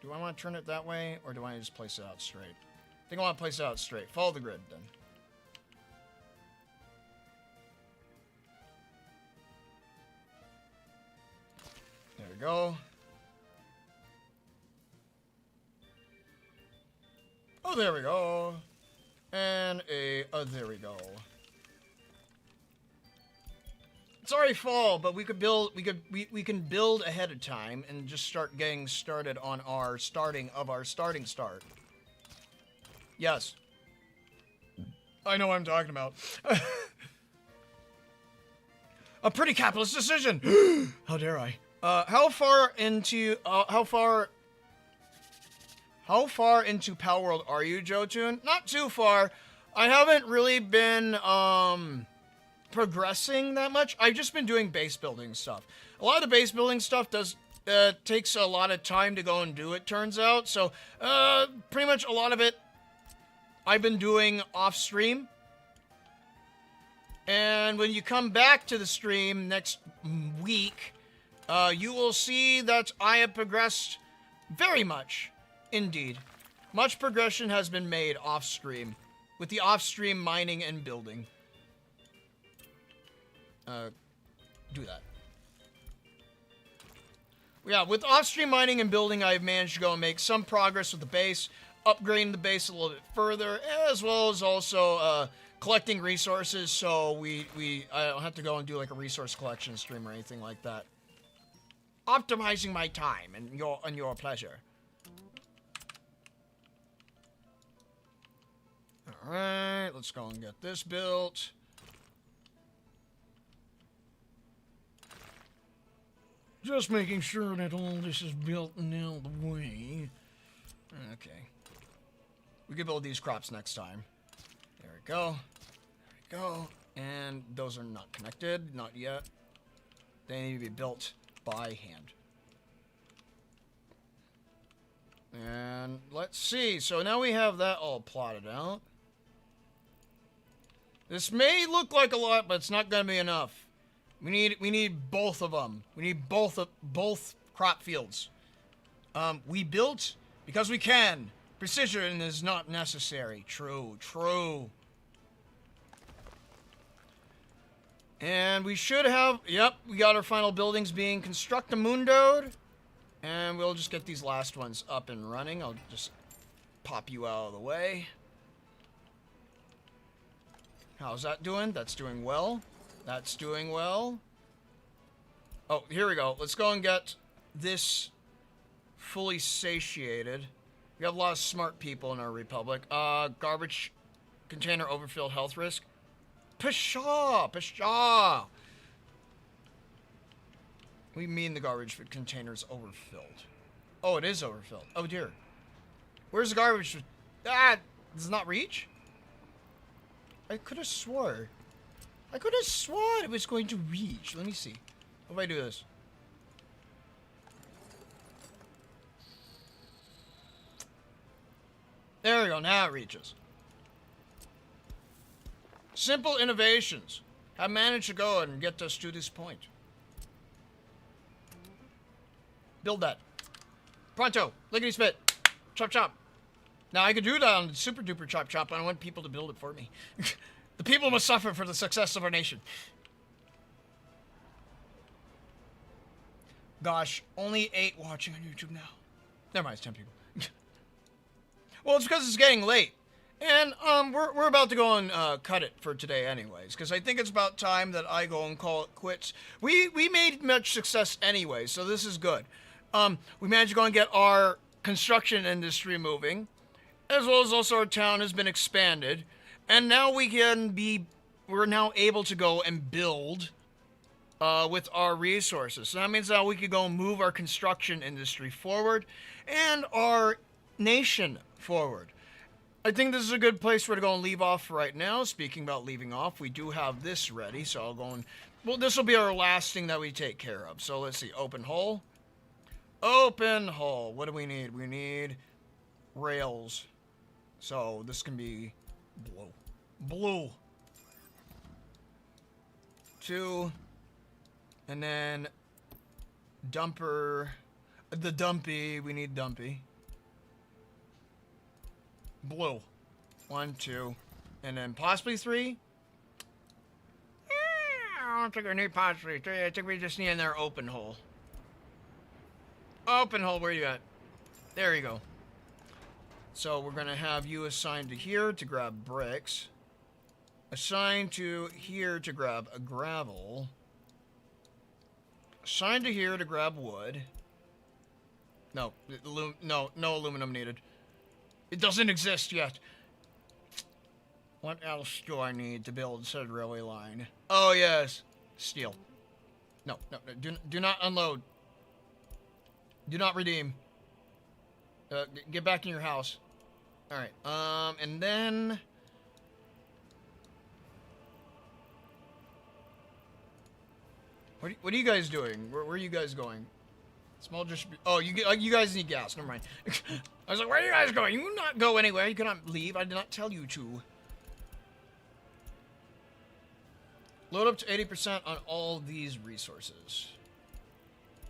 Do I want to turn it that way, or do I just place it out straight? I think I want to place it out straight. Follow the grid, then. There we go. Oh, there we go. And there we go. It's already fall, but we can build ahead of time and just start getting started on our starting start. Yes. I know what I'm talking about. A pretty capitalist decision. How dare I? How far into Power World are you, Jotun? Not too far. I haven't really been progressing that much. I've just been doing base building stuff. A lot of the base building stuff takes a lot of time to go and do, it turns out. So pretty much a lot of it I've been doing off stream. And when you come back to the stream next week, you will see that I have progressed very much. Indeed. Much progression has been made off-stream, with the off-stream mining and building. Do that. Yeah, with off-stream mining and building, I've managed to go and make some progress with the base, upgrading the base a little bit further, as well as also collecting resources, so I don't have to go and do like a resource collection stream or anything like that. Optimizing my time and your pleasure. Alright, let's go and get this built. Just making sure that all this is built and out of the way. Okay. We can build these crops next time. There we go. There we go. And those are not connected. Not yet. They need to be built by hand. And let's see. So now we have that all plotted out. This may look like a lot, but it's not going to be enough. We need both of them. We need both crop fields. We built because we can. Precision is not necessary. True, true. And we should have, yep, we got our final buildings being constructamundoed. And we'll just get these last ones up and running. I'll just pop you out of the way. How's that doing? That's doing well. That's doing well. Oh, here we go. Let's go and get this fully satiated. We have a lot of smart people in our republic. Garbage container overfilled, health risk. Pshaw! Pshaw! We mean the garbage container's overfilled. Oh, it is overfilled. Oh dear. Where's the garbage? Ah! Does it not reach? I could have swore it was going to reach. Let me see. What if I do this? There we go. Now it reaches. Simple innovations have managed to go and get us to this point. Build that. Pronto. Lickety spit. Chop chop. Now I could do that on super duper chop chop, but I want people to build it for me. The people must suffer for the success of our nation. Gosh, only 8 watching on YouTube now. Never mind, it's 10 people. Well, it's because it's getting late. And we're about to go and cut it for today anyways, because I think it's about time that I go and call it quits. We made much success anyway, so this is good. We managed to go and get our construction industry moving, as well as also our town has been expanded. And now we're now able to go and build with our resources. So that means that we could go and move our construction industry forward and our nation forward. I think this is a good place for to go and leave off right now. Speaking about leaving off, we do have this ready, so I'll go and... Well, this will be our last thing that we take care of. So let's see, open hull. Open hull. What do we need? We need rails. So this can be blue. Blue. 2. And then dumper. The dumpy. We need dumpy. Blue. 1, 2. And then possibly 3. I don't think we need possibly 3. I think we just need another open hole. Open hole, where you at? There you go. So we're going to have you assigned to here to grab bricks. Assigned to here to grab a gravel. Assigned to here to grab wood. No, no aluminum needed. It doesn't exist yet. What else do I need to build said railway line? Oh, yes. Steel. No. Do not unload. Do not redeem. Get back in your house. Alright, and then... What are you guys doing? Where are you guys going? Small distribution. Oh, you guys need gas. Never mind. I was like, where are you guys going? You not go anywhere. You cannot leave. I did not tell you to. Load up to 80% on all these resources.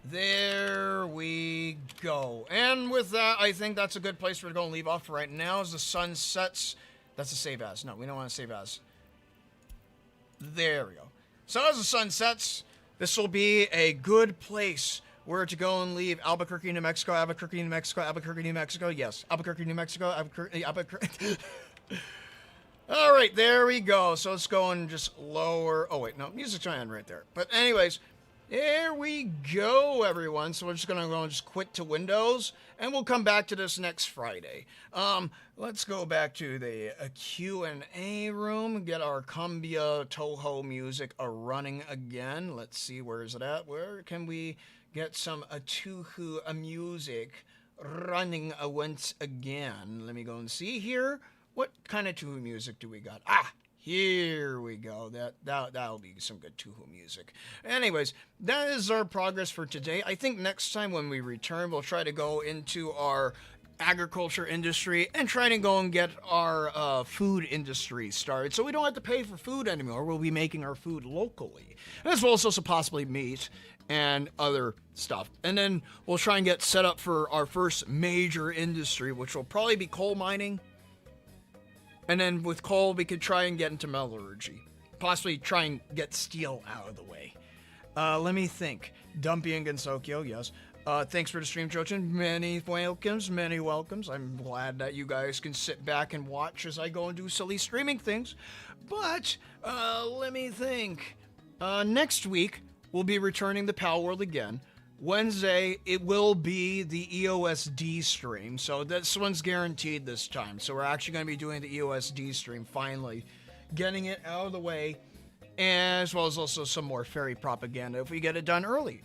There we go. And with that, I think that's a good place for to go and leave off for right now. As the sun sets, that's a save as. No, we don't want to save as. There we go. So as the sun sets, this will be a good place where to go and leave Albuquerque, New Mexico, Albuquerque, New Mexico, Albuquerque, New Mexico. Yes, Albuquerque, New Mexico, Albuquerque. All right, there we go. So let's go and just lower. Oh, wait, no, music's on right there. But anyways, there we go, everyone. So we're just going to go and just quit to Windows, and we'll come back to this next Friday. Let's go back to the Q&A room, get our Cumbia Touhou music running again. Let's see, where is it at? Where can we get some Touhou music running once again? Let me go and see here. What kind of Touhou music do we got? Ah, here we go. That'll be some good Touhou music. Anyways, that is our progress for today. I think next time when we return, we'll try to go into our agriculture industry and try to go and get our food industry started, so we don't have to pay for food anymore. We'll be making our food locally, as well as also possibly meat and other stuff. And then we'll try and get set up for our first major industry, which will probably be coal mining. And then with coal, we could try and get into metallurgy. Possibly try and get steel out of the way. Let me think. Dumpy and Gensokyo, yes. Thanks for the stream, Jochin. Many welcomes. I'm glad that you guys can sit back and watch as I go and do silly streaming things. But, let me think. Next week, we'll be returning to Pal World again. Wednesday, it will be the EOSD stream, so this one's guaranteed this time. So we're actually going to be doing the EOSD stream, finally. Getting it out of the way, as well as also some more fairy propaganda if we get it done early.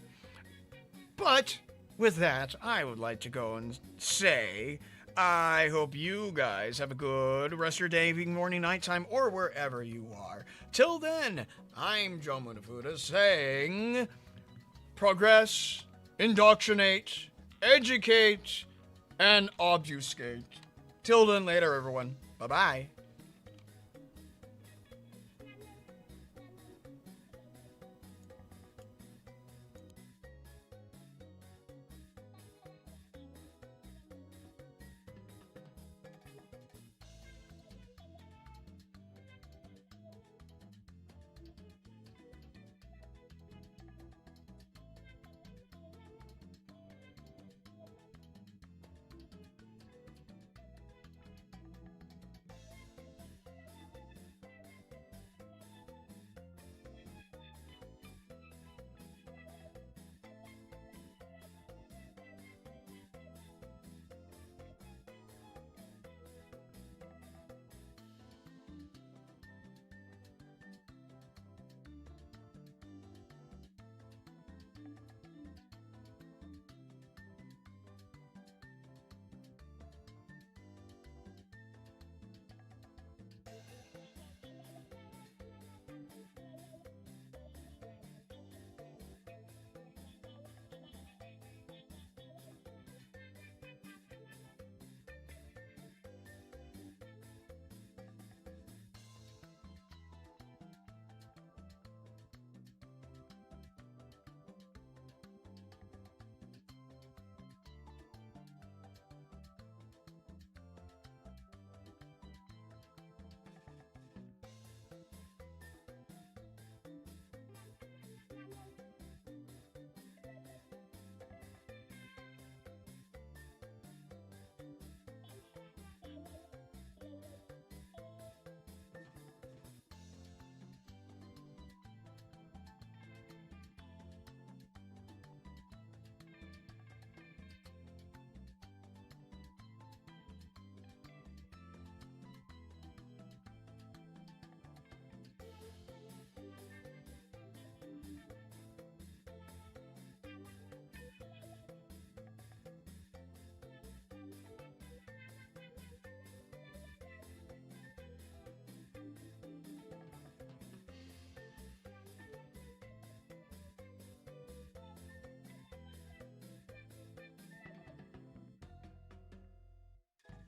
But, with that, I would like to go and say, I hope you guys have a good rest of your day, evening, morning, nighttime, or wherever you are. Till then, I'm Joe Munafuda saying... Progress, indoctrinate, educate, and obfuscate. Till then, later, everyone. Bye-bye.